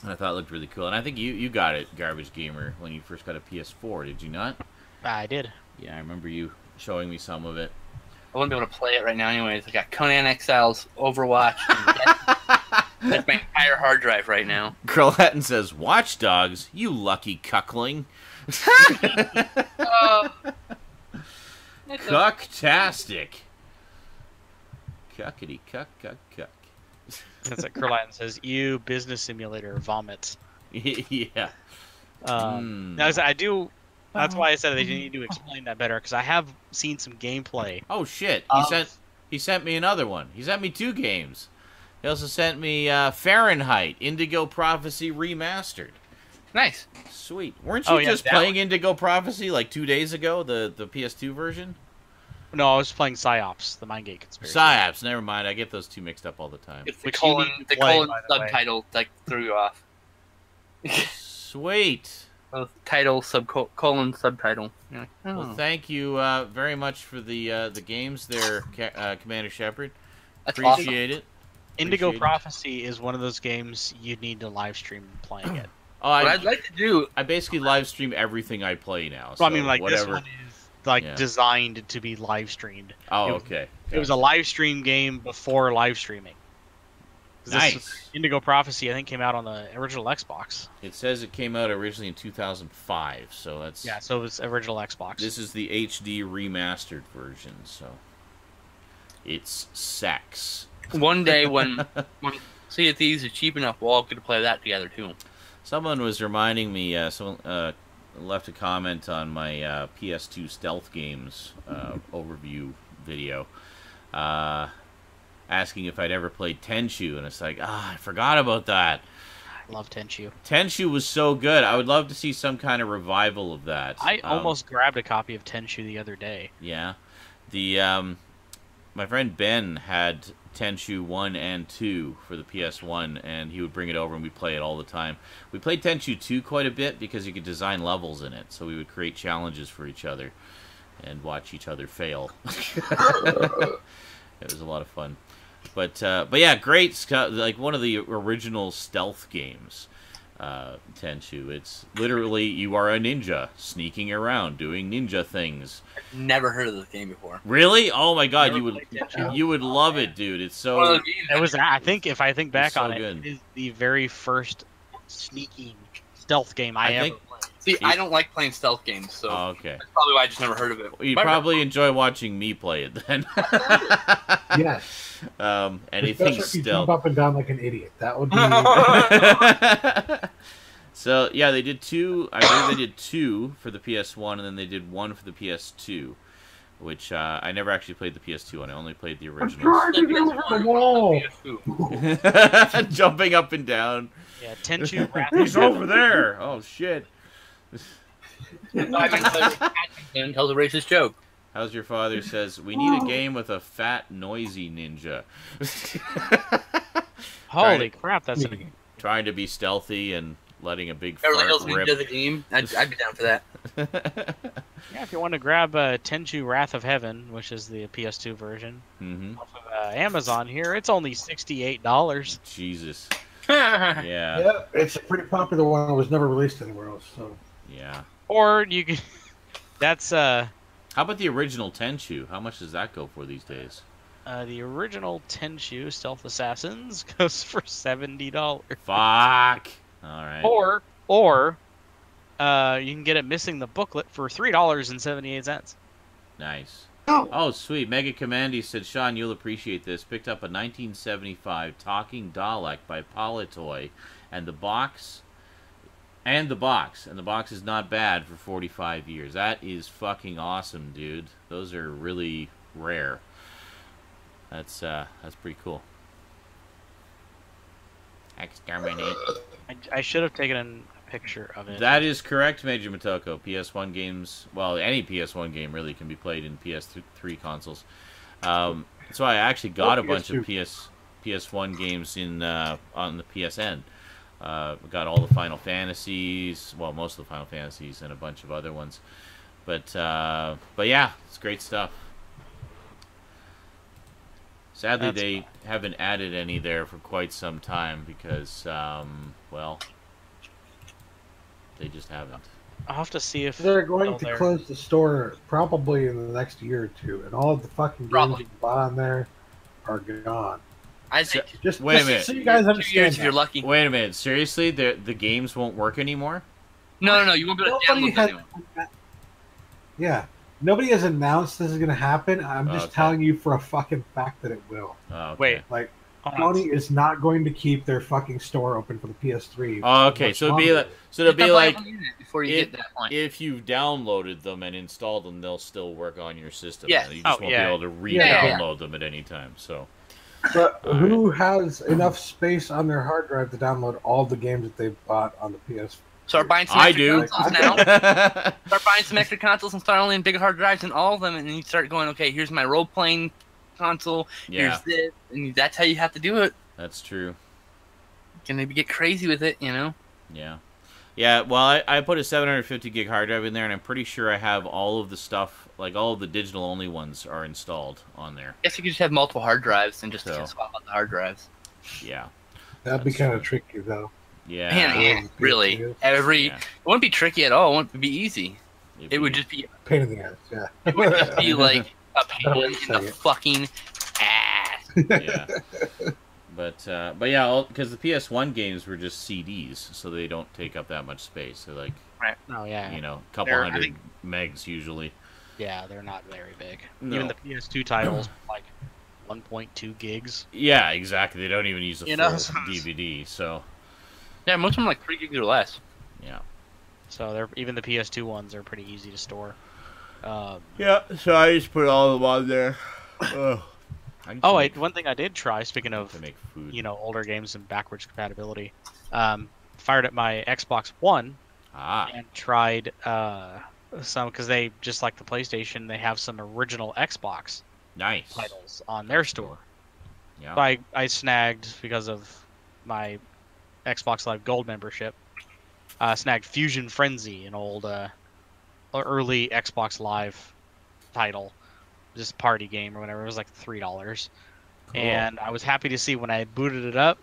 I thought it looked really cool. And I think you got it, Garbage Gamer, when you first got a PS4, did you not? I did. Yeah, I remember you showing me some of it. I wouldn't be able to play it right now anyways. I got Conan, Exiles, Overwatch. That's my entire hard drive right now. Curletton says, Watch Dogs, you lucky cuckling. Cucktastic. Cuckity cuck cuck cuck. That's like Curletton says, you business simulator vomits. Yeah. I do... That's why I said they need to explain that better, because I have seen some gameplay. Oh shit! He sent me another one. He sent me 2 games. He also sent me Fahrenheit: Indigo Prophecy Remastered. Nice. Sweet. Weren't you just playing Indigo Prophecy like 2 days ago? The PS2 version? No, I was playing Psyops, the Mindgate Conspiracy. Psyops. Never mind. I get those 2 mixed up all the time. It's the colon subtitle that threw you off. Sweet. Title, colon, subtitle. You're like, oh. Well, thank you very much for the games there, Commander Shepard. That's Appreciate it. Indigo Appreciate it. Prophecy is one of those games you need to live stream playing it. Oh, What I'd like to do. I basically live stream everything I play now. So, I mean, like, whatever. this one is like designed to be live streamed. Oh, okay. It was a live stream game before live streaming. Nice. Indigo Prophecy, I think, came out on the original Xbox. It says it came out originally in 2005, so that's... Yeah, so it was original Xbox. This is the HD remastered version, so... It's sex. One day when Sea of Thieves is cheap enough, we'll all get to play that together, too. Someone was reminding me, someone left a comment on my PS2 Stealth Games overview video, asking if I'd ever played Tenchu, and it's like, I forgot about that. I love Tenchu. Tenchu was so good. I would love to see some kind of revival of that. I almost grabbed a copy of Tenchu the other day. Yeah. The my friend Ben had Tenchu 1 and 2 for the PS1, and he would bring it over and we'd play it all the time. We played Tenchu 2 quite a bit because you could design levels in it, so we would create challenges for each other and watch each other fail. It was a lot of fun. But yeah, great, like one of the original stealth games, Tenchu. It's literally you are a ninja sneaking around doing ninja things. I've never heard of this game before. Really? Oh my God, Never you would love it, dude. It's so... One of those games It was, I think, if I think back so on it, good. it is the very first sneaking stealth game I ever think- played. See, I don't like playing stealth games, so Oh, okay. that's probably why I just never heard of it. Well, you'd probably enjoy watching me play it then. Yes. Anything Especially if you stealth. jump up and down like an idiot. That would be. So yeah, they did two. I believe they did two for the PS1, and then they did one for the PS2, which I never actually played the PS2 one. I only played the originals. trying to get over the wall. Jumping up and down. Yeah, Tenchu Wrath He's over there. Oh shit. And tells a racist joke. How's your father says, we need a game with a fat, noisy ninja. Holy crap, that's a... Trying to be stealthy and letting a big Beverly fart Hills rip. Ninja the game. I'd be down for that. Yeah, if you want to grab Tenchu Wrath of Heaven, which is the PS2 version, Mm-hmm. off of Amazon here, it's only $68. Jesus. yeah. Yeah. Yeah, it's a pretty popular one. It was never released anywhere else. So Yeah. Or you can... That's... How about the original Tenchu? How much does that go for these days? the original Tenchu Stealth Assassins goes for $70. Fuck. All right. Or you can get it missing the booklet for $3.78. Nice. Oh. Oh, sweet. Mega Commandy said, Sean, you'll appreciate this. Picked up a 1975 Talking Dalek by Politoy, and the box is not bad for 45 years. That is fucking awesome, dude. Those are really rare. That's pretty cool. Exterminate. I should have taken a picture of it. That is correct, Major Motoko. PS1 games, well, any PS1 game really can be played in PS3 consoles. That's why I actually got a bunch of PS1 games in on the PSN. Got all the Final Fantasies, well, most of the Final Fantasies, and a bunch of other ones. But yeah, it's great stuff. Sadly, they haven't added any there for quite some time because, well, they just haven't. I'll have to see if they're going to close the store probably in the next year or two, and all of the fucking games you bought on there are gone. I think just wait a minute. So you guys 2 understand years if that. you're lucky. Wait a minute. Seriously, the games won't work anymore? No. You won't be able to download them anyway. Yeah. Nobody has announced this is going to happen. I'm just telling you for a fucking fact that it will. Okay. Wait. Like, Sony is not going to keep their fucking store open for the PS3. Oh, okay, so it'll be like before you get to that point. If you've downloaded them and installed them, they'll still work on your system. Yes. You just won't be able to re-download them at any time. So, but who has enough space on their hard drive to download all the games that they've bought on the PS4? Start buying some extra consoles now. Start buying some extra consoles and start only in big hard drives and all of them, and then you start going, okay, here's my role-playing console, here's this, and that's how you have to do it. That's true. Can maybe get crazy with it, you know? Yeah. Yeah, well, I put a 750 gig hard drive in there, and I'm pretty sure I have all of the stuff, like all of the digital only ones are installed on there. I guess you could just have multiple hard drives and just So. swap out the hard drives. Yeah. That'd be kind of tricky, though. Yeah. Man, really. Yeah. It wouldn't be tricky at all. It wouldn't be easy. It would just be Pain in the ass, yeah. It would just be like a pain in the fucking ass. Yeah. But yeah, because the PS1 games were just CDs, so they don't take up that much space. They're like, Oh yeah. you know, a couple They're, hundred megs usually. Yeah, they're not very big. No. Even the PS2 titles, like 1.2 gigs. Yeah, exactly. They don't even use a full know? DVD, so Yeah, most of them are like 3 gigs or less. yeah. So they're even the PS2 ones are pretty easy to store. Yeah, so I just put all of them on there. One thing I did try, speaking of to make food. you know older games and backwards compatibility, fired up my Xbox One and tried some because they just like the PlayStation, they have some original Xbox Nice titles on their store. Yeah. So I snagged because of my Xbox Live Gold membership. Snagged Fusion Frenzy, an old early Xbox Live title, just party game or whatever. It was like $3, Cool. and I was happy to see when I booted it up,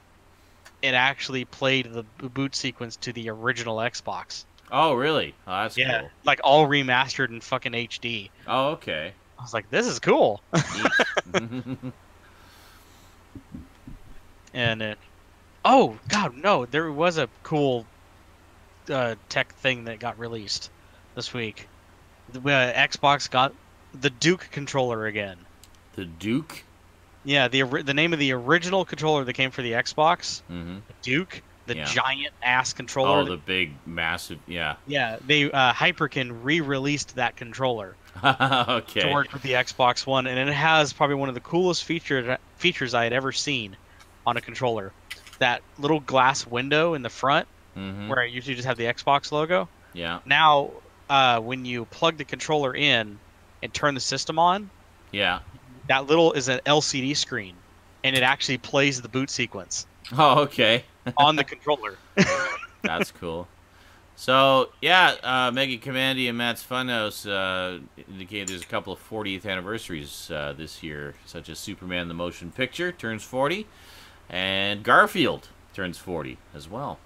it actually played the boot sequence to the original Xbox. Oh, really? Oh, that's cool. Like all remastered in fucking HD. Oh, okay. I was like, this is cool. And oh god, no, there was a cool tech thing that got released this week. Xbox got the Duke controller again. The Duke? Yeah, the name of the original controller that came for the Xbox, Duke, the giant ass controller. Oh, the big, massive, yeah. Yeah, they Hyperkin re-released that controller Okay. to work with the Xbox One, and it has probably one of the coolest features I had ever seen on a controller. That little glass window in the front, where I usually just have the Xbox logo. Yeah. Now, when you plug the controller in and turn the system on, that little is an LCD screen, and it actually plays the boot sequence. Oh, okay. On the controller. That's cool. So, yeah, Meggy Commandy and Matt's Funhouse indicate there's a couple of 40th anniversaries this year, such as Superman the Motion Picture turns 40, and Garfield turns 40 as well.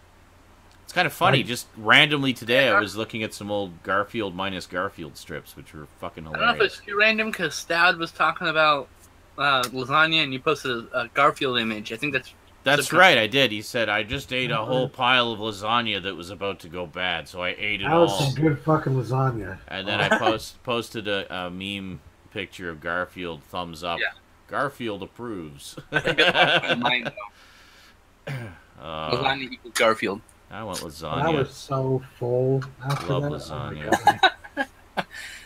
It's kind of funny. Just randomly today, I was looking at some old Garfield minus Garfield strips, which were fucking hilarious. I don't know if it's too random because Stoud was talking about lasagna and you posted a Garfield image. I think that's right, I did. He said, I just ate a whole pile of lasagna that was about to go bad, so I ate it all. That was some good fucking lasagna. And then I posted a meme picture of Garfield, thumbs up. Yeah. Garfield approves. I think that's mine, though. Lasagna equals Garfield. I want lasagna. I was so full after Love that. lasagna.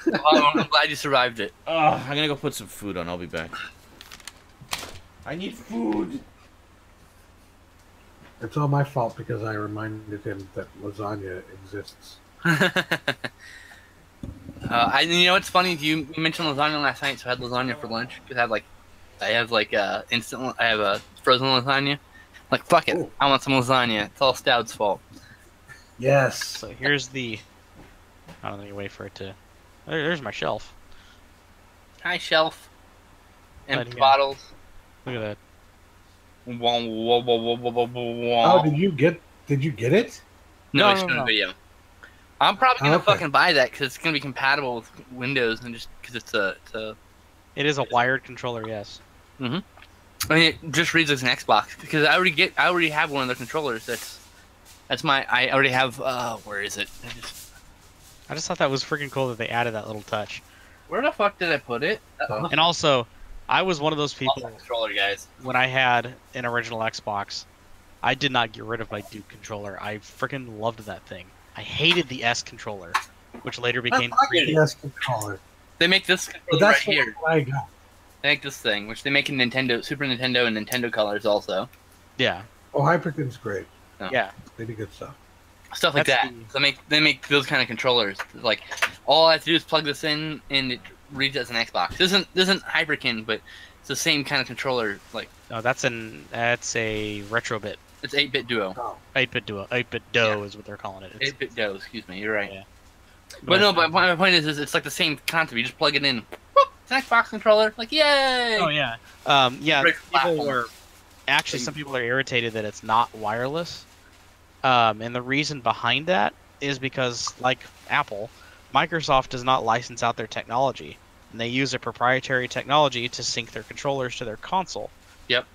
Well, I'm glad you survived it. I'm gonna go put some food on. I'll be back. I need food. It's all my fault because I reminded him that lasagna exists. You know what's funny? You mentioned lasagna last night, so I had lasagna for lunch. Cause I have a frozen lasagna. Like fuck it, I want some lasagna. It's all Stoud's fault. Yes. So here's the. I don't know. You wait for it to. There's my shelf. Hi, shelf. Empty Again. bottles. Look at that. Oh, did you get it? No, No, it's no, in the no. video. I'm probably gonna Okay. fucking buy that because it's gonna be compatible with Windows and just because it's a. It is a wired controller, yes. I mean, it just reads as an Xbox because I already have one of the controllers. I already have. Where is it? I just thought that was freaking cool that they added that little touch. Where the fuck did I put it? Uh-oh. And also, I was one of those people Also controller, guys. when I had an original Xbox. I did not get rid of my Duke controller. I freaking loved that thing. I hated the S controller, which later became the 3D. Yes, controller. They make this But controller right that's here. what I got. They make this thing, which they make in Nintendo, Super Nintendo, and Nintendo colors also. Yeah, Oh, Hyperkin's great. yeah. They do good stuff. Stuff like That's that. So they make those kind of controllers. Like all I have to do is plug this in, and it reads as an Xbox. This isn't Hyperkin, but it's the same kind of controller. Like No, that's a retro bit. It's 8-bit Duo. Oh. 8-bit Duo. 8-bit Doe is what they're calling it. It's, 8-bit Duo. Excuse me. You're right. Yeah. But no. But my point is it's like the same concept. You just plug it in. Whoop, it's an Xbox controller. Like yay! oh yeah. Yeah. Great People platform. are actually some people are irritated that it's not wireless. And the reason behind that is because, like Apple, Microsoft does not license out their technology, and they use a proprietary technology to sync their controllers to their console. Yep.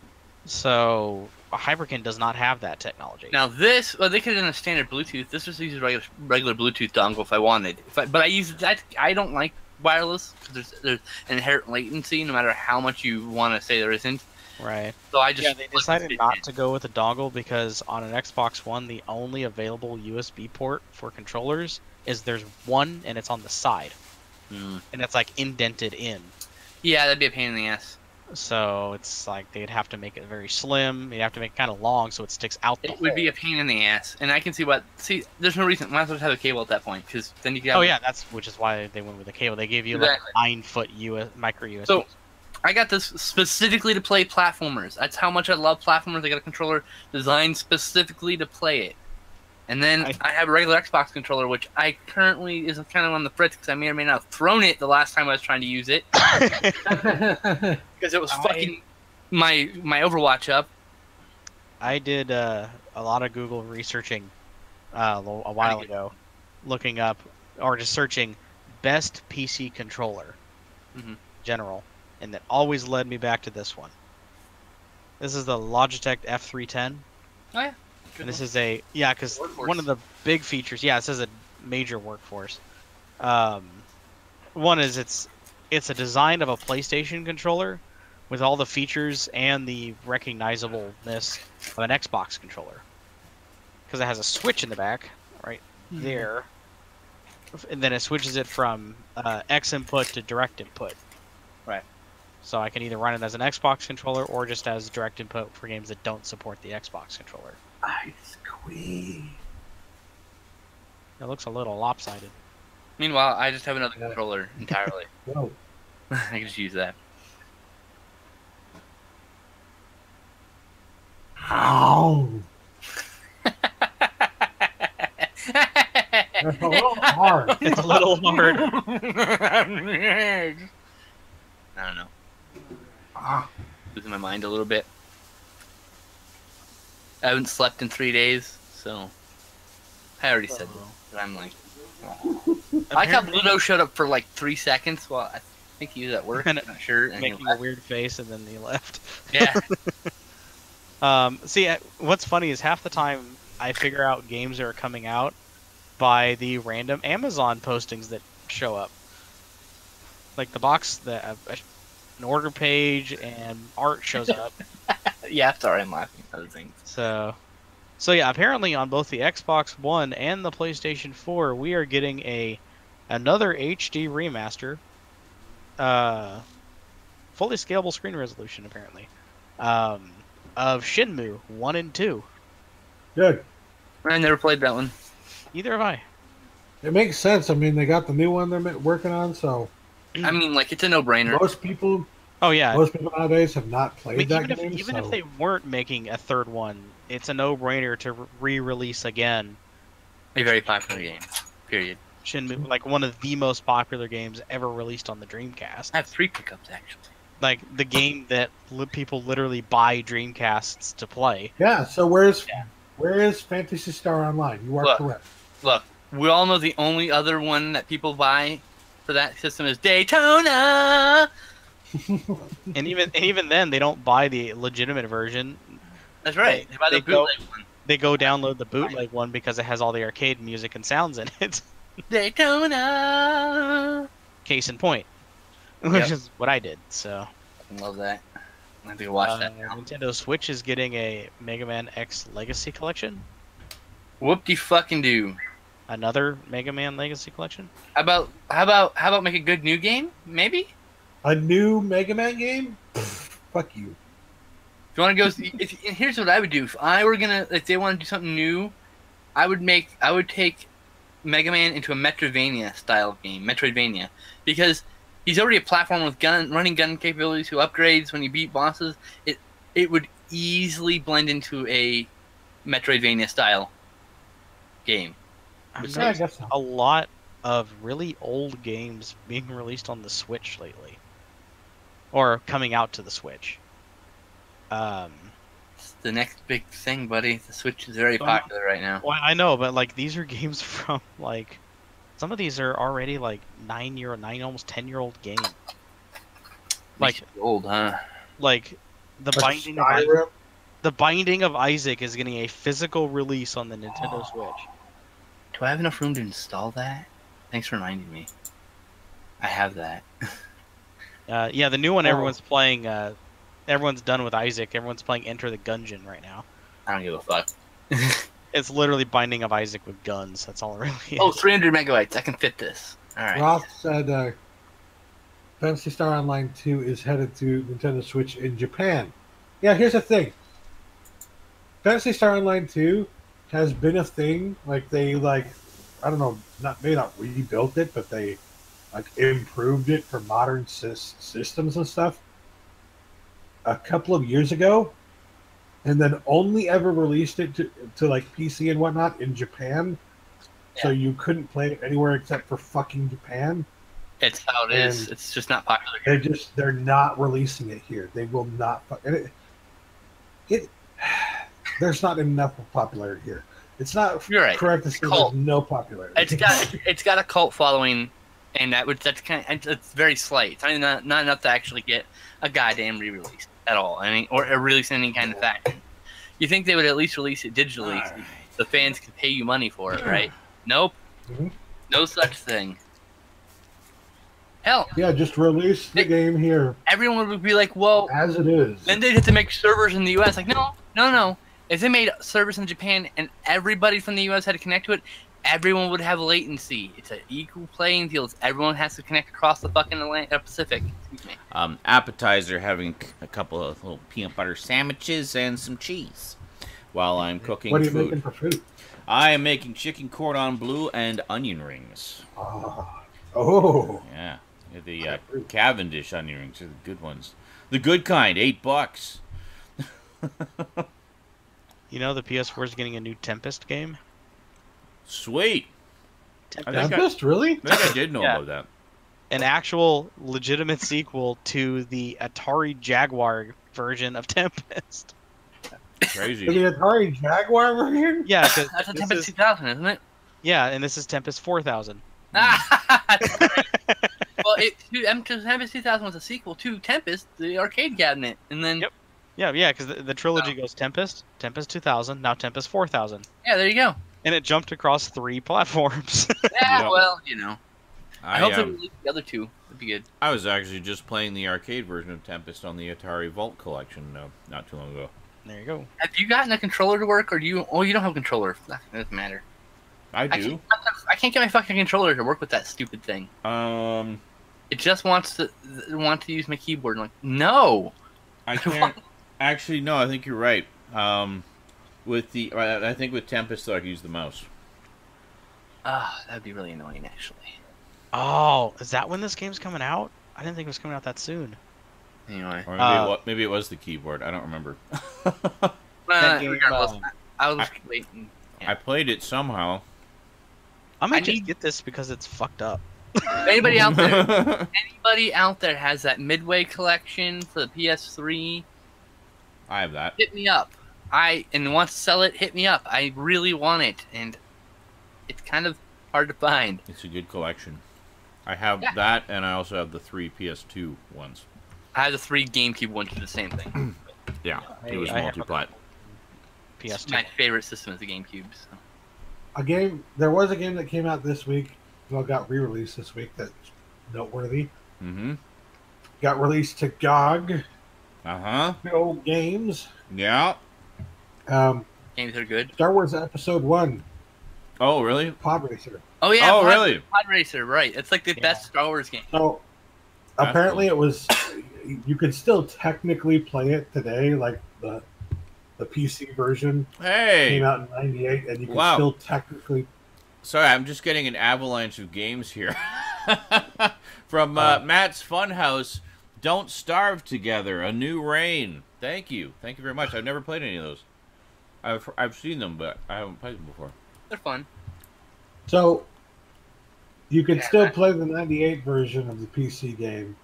So Hyperkin does not have that technology. Now this, well, they could have done a standard Bluetooth. This was using regular Bluetooth dongle if I wanted. But I use that. I don't like wireless because there's an inherent latency no matter how much you want to say there isn't. Right. So I just They decided not to go with a dongle because on an Xbox One, the only available USB port for controllers is there's one, and it's on the side, and it's like indented in. Yeah, that'd be a pain in the ass. So it's like they'd have to make it very slim. You'd have to make it kind of long so it sticks out. It would be a pain in the ass, and I can see what. See, there's no reason. Might as well have a cable at that point, because then you can. Oh yeah, which is why they went with the cable. They gave you like a 9-foot micro USB. So I got this specifically to play platformers. That's how much I love platformers. I got a controller designed specifically to play it. And then I have a regular Xbox controller, which I currently is kind of on the fritz because I may or may not have thrown it the last time I was trying to use it. Because it was fucking my Overwatch up. I did a lot of Google researching a while ago, looking up or just searching best PC controller general, and that always led me back to this one. This is the Logitech F310. Oh yeah. And this is because one of the big features, it says a major workforce. One is it's a design of a PlayStation controller with all the features and the recognizableness of an Xbox controller. Because it has a switch in the back, right there. And then it switches it from X input to direct input. Right. So I can either run it as an Xbox controller or just as direct input for games that don't support the Xbox controller. Ice Queen. It looks a little lopsided. Meanwhile, I just have another controller entirely. Whoa. I can just use that. Ow. That's a little hard. It's a little hard. I don't know. Losing my mind a little bit. I haven't slept in 3 days, so I already said this, but I'm like, I like how Bluto showed up for like 3 seconds. Well, I think he was at work. I'm not sure. And making a weird face, and then he left. Yeah. See, what's funny is half the time I figure out games that are coming out by the random Amazon postings that show up. Like the box, an order page and art shows up. Yeah, sorry, I'm laughing at other things. So yeah, apparently on both the Xbox One and the PlayStation 4, we are getting another HD remaster, fully scalable screen resolution apparently, of Shenmue 1 and 2. Good. I never played that one. Neither have I. It makes sense. I mean, they got the new one they're working on, so I mean, like, it's a no-brainer. most people nowadays have not played that game. Even if they weren't making a third one, it's a no-brainer to re-release again. A very popular game. Period. Shenmue, like one of the most popular games ever released on the Dreamcast. I have 3 pickups, actually. Like the game that people literally buy Dreamcasts to play. Yeah. So where is Phantasy Star Online? You are correct. Look, we all know the only other one that people buy for that system is Daytona. and even then, they don't buy the legitimate version. That's right. They buy the bootleg one. They go download the bootleg one because it has all the arcade music and sounds in it. Daytona. Case in point, which is what I did. So I love that. I have to go watch that now. Nintendo Switch is getting a Mega Man X Legacy Collection. Whoop-de-fucking-do. Another Mega Man Legacy Collection. How about make a good new game? Maybe. A new Mega Man game? Fuck you. If you want to go, here's what I would do. If they want to do something new, I would take Mega Man into a Metroidvania style game, Metroidvania, because he's already a platform with running gun capabilities, who upgrades when you beat bosses. It would easily blend into a Metroidvania style game. I'm Yeah, I noticing guess so. a lot of really old games being released on the Switch lately, or coming out to the Switch. It's the next big thing, buddy. The Switch is very popular right now. Well, I know, but like these are games from like some of these are already like 9 almost 10-year-old games. Like Makes you old, huh? like the Like binding of Skyrim? the Binding of Isaac is getting a physical release on the Nintendo Switch. Do I have enough room to install that? Thanks for reminding me. I have that. Yeah, the new one Oh. everyone's playing. Everyone's done with Isaac. Everyone's playing Enter the Gungeon right now. I don't give a fuck. It's literally Binding of Isaac with guns. That's all it really is. Oh, 300 megabytes. I can fit this. All right. Roth said Phantasy Star Online 2 is headed to Nintendo Switch in Japan. Yeah, here's the thing. Phantasy Star Online 2 has been a thing. Like, they, like, I don't know, may not rebuilt it, but they, like, improved it for modern systems and stuff a couple of years ago, and then only ever released it to like, PC and whatnot in Japan. So you couldn't play it anywhere except for fucking Japan. It's how it is. And It's just not popular here. They're not releasing it here. They will not. And there's not enough of popularity here. It's not You're right. correct to say Cult. there's no popularity. It's got a cult following, and that's kind of, it's very slight. It's not enough to actually get a goddamn re-release at all. I mean, or release any kind of faction. You think they would at least release it digitally? So the fans could pay you money for it, right? Nope. Mhm. No such thing. Hell, Yeah, just release the game here everyone would be like, well, as it is. then they'd have to make servers in the U.S. Like, no. If they made servers in Japan and everybody from the U.S. had to connect to it, everyone would have latency. It's an equal playing field. Everyone has to connect across the fucking Pacific. Excuse me. Appetizer, having a couple of little peanut butter sandwiches and some cheese while I'm cooking What are you food. making for food? I am making chicken cordon bleu and onion rings. Oh. Yeah, the Cavendish onion rings are the good ones. The good kind, $8. You know the PS4 is getting a new Tempest game. Sweet. Tempest, really? I think I did know Yeah. about that. An actual legitimate sequel to the Atari Jaguar version of Tempest. Crazy. The Atari Jaguar version? Yeah, 'cause That's a this Tempest is- 2000, isn't it? yeah, and this is Tempest 4000. Well, Tempest 2000 was a sequel to Tempest, the arcade cabinet, and then Yep. Yeah, because the trilogy goes Tempest, Tempest 2000, now Tempest 4000, yeah, there you go. and it jumped across 3 platforms. Yeah, Yep. well, you know, I hope they I release the other two. That'd be good. was actually just playing the arcade version of Tempest on the Atari Vault collection not too long ago. There you go. Have you gotten a controller to work, or do you? Oh, you don't have a controller. It doesn't matter. I do. I can't get my fucking controller to work with that stupid thing. It just wants to use my keyboard. I'm like, no. I can't. Actually, no. I think you're right. With the, I think with Tempest, though, I can use the mouse. That'd be really annoying, actually. Oh, is that when this game's coming out? I didn't think it was coming out that soon. Anyway, Or maybe it was the keyboard. I don't remember. That game, regardless, I was waiting. I played it somehow. I might I just need- get this because it's fucked up. Anybody out there has that Midway collection for the PS3? I have that. Hit me up. And wants to sell it. Hit me up. I really want it, and it's kind of hard to find. It's a good collection. I have Yeah. that, and I also have the 3 PS2 ones. I have the 3 GameCube ones do the same thing. Yeah, it was I have multi-plat. PS2. My favorite system is the GameCube. So. There was a game that came out this week, well, got re-released this week, that's noteworthy. Mm-hmm. Got released to GOG, Uh-huh. Go Games. Yeah. Games are good. Star Wars Episode 1, Oh, really? Pod Racer. Oh yeah. Oh, really? Pod Racer, right? It's like the best Star Wars game. So, That's apparently cool. it was, you could still technically play it today, like the PC version Hey! came out in 98, and you can Wow. still technically. Sorry, I'm just getting an avalanche of games here. From Matt's Funhouse, Don't Starve Together, A New Reign. Thank you. Thank you very much. I've never played any of those. I've seen them, but I haven't played them before. They're fun. So you can still play the '98 version of the PC game,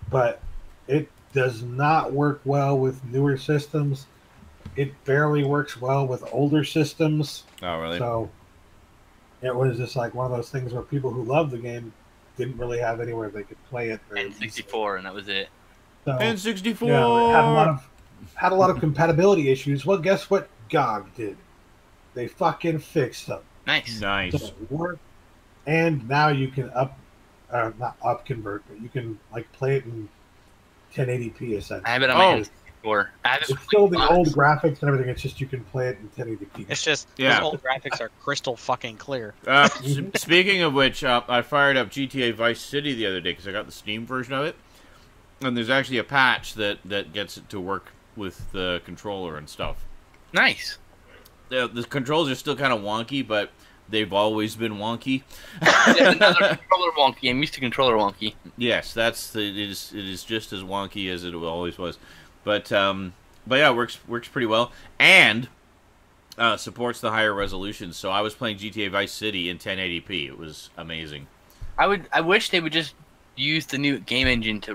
but it does not work well with newer systems. It barely works well with older systems. Oh, really? So it was just like one of those things where people who love the game didn't really have anywhere they could play it. N64, and that was it. So, N64. Yeah, it had a lot of compatibility issues. Well, guess what GOG did? They fucking fixed them. Nice. Nice. So it worked. And now you can not up convert, but you can like play it in 1080p essentially. I have it on my N64. It's still the old graphics and everything. It's just you can play it in 1080p. It's just those old graphics are crystal fucking clear. Speaking of which, I fired up GTA Vice City the other day because I got the Steam version of it, and there's actually a patch that gets it to work with the controller and stuff. Nice. The controls are still kind of wonky, but they've always been wonky. Yeah, another controller wonky. I'm used to controller wonky. Yes, it is just as wonky as it always was, but yeah, it works pretty well, and supports the higher resolutions. So I was playing GTA Vice City in 1080p. It was amazing. I wish they would just use the new game engine to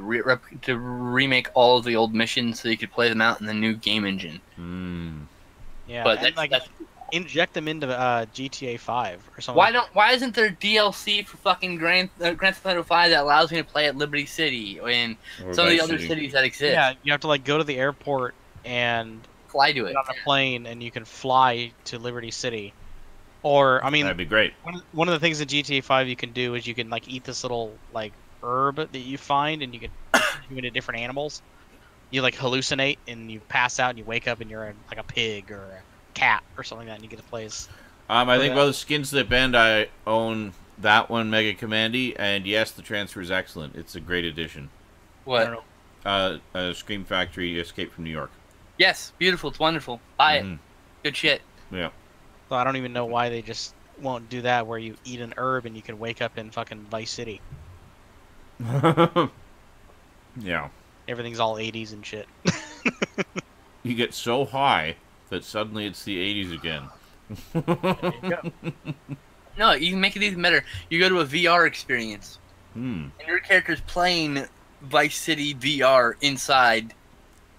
remake all of the old missions so you could play them out in the new game engine. Yeah, but that's inject them into GTA 5 or something. Why isn't there DLC for fucking Grand Theft Auto 5 that allows me to play at Liberty City and some of the other cities that exist? Yeah, you have to like go to the airport and fly to it. Get on a plane, and you can fly to Liberty City. Or that'd be great. One of the things in GTA 5 you can do is you can like eat this little like herb that you find, and you can do it into different animals. You like hallucinate, and you pass out, and you wake up, and you're like a pig or a cat or something like that, and you get to play as... I think about the Skins That Bend, I own that one, Mega Commandy, and yes, the transfer is excellent. It's a great addition. What? Scream Factory Escape from New York. Yes, beautiful. It's wonderful. Buy it. Good shit. Yeah. So I don't even know why they just won't do that, where you eat an herb and you can wake up in fucking Vice City. Yeah. Everything's all 80s and shit. You get so high that suddenly it's the 80s again. There you go. No, you can make it even better. You go to a VR experience, and your character's playing Vice City VR inside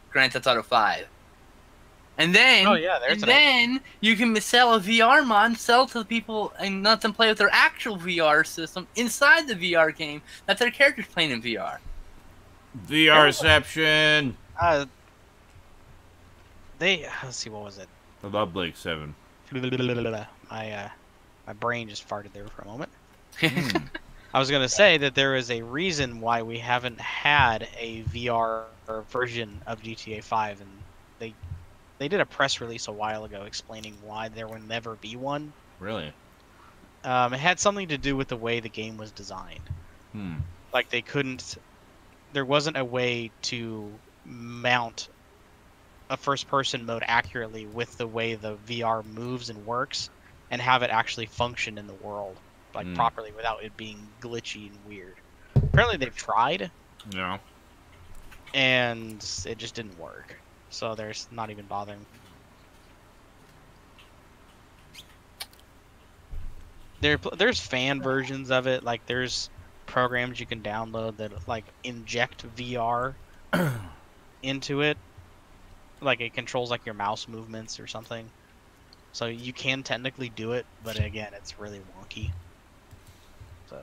Grand Theft Auto 5. And then, you can sell a VR mod, sell to the people, and let them play with their actual VR system inside the VR game that their character's playing in VR. VRception. Let's see, what was it? I love Blake 7. My brain just farted there for a moment. I was gonna say that there is a reason why we haven't had a VR version of GTA 5, and they did a press release a while ago explaining why there will never be one. Really? It had something to do with the way the game was designed. Like there wasn't a way to mount a first-person mode accurately with the way the VR moves and works, and have it actually function in the world like properly without it being glitchy and weird. Apparently they've tried. Yeah. And it just didn't work. So there's not even bothering. There's fan versions of it. Like there's programs you can download that like inject VR into it. Like it controls like your mouse movements or something. So you can technically do it, but again, it's really wonky. So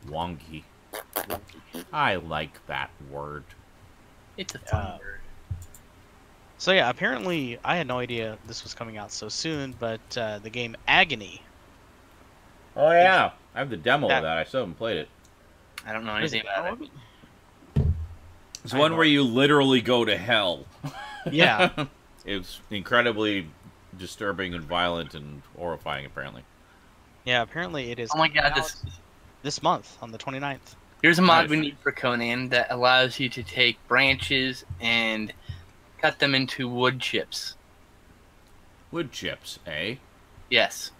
wonky. I like that word. It's a fun word. So yeah, apparently I had no idea this was coming out so soon, but the game Agony. Oh yeah, I have the demo of that. I still haven't played it. I don't know anything about it. It's one where you literally go to hell. Yeah. It's incredibly disturbing and violent and horrifying, apparently. Yeah, apparently it is. Oh my god, this month on the 29th. Here's a mod we need for Conan that allows you to take branches and cut them into wood chips. Wood chips, eh? Yes.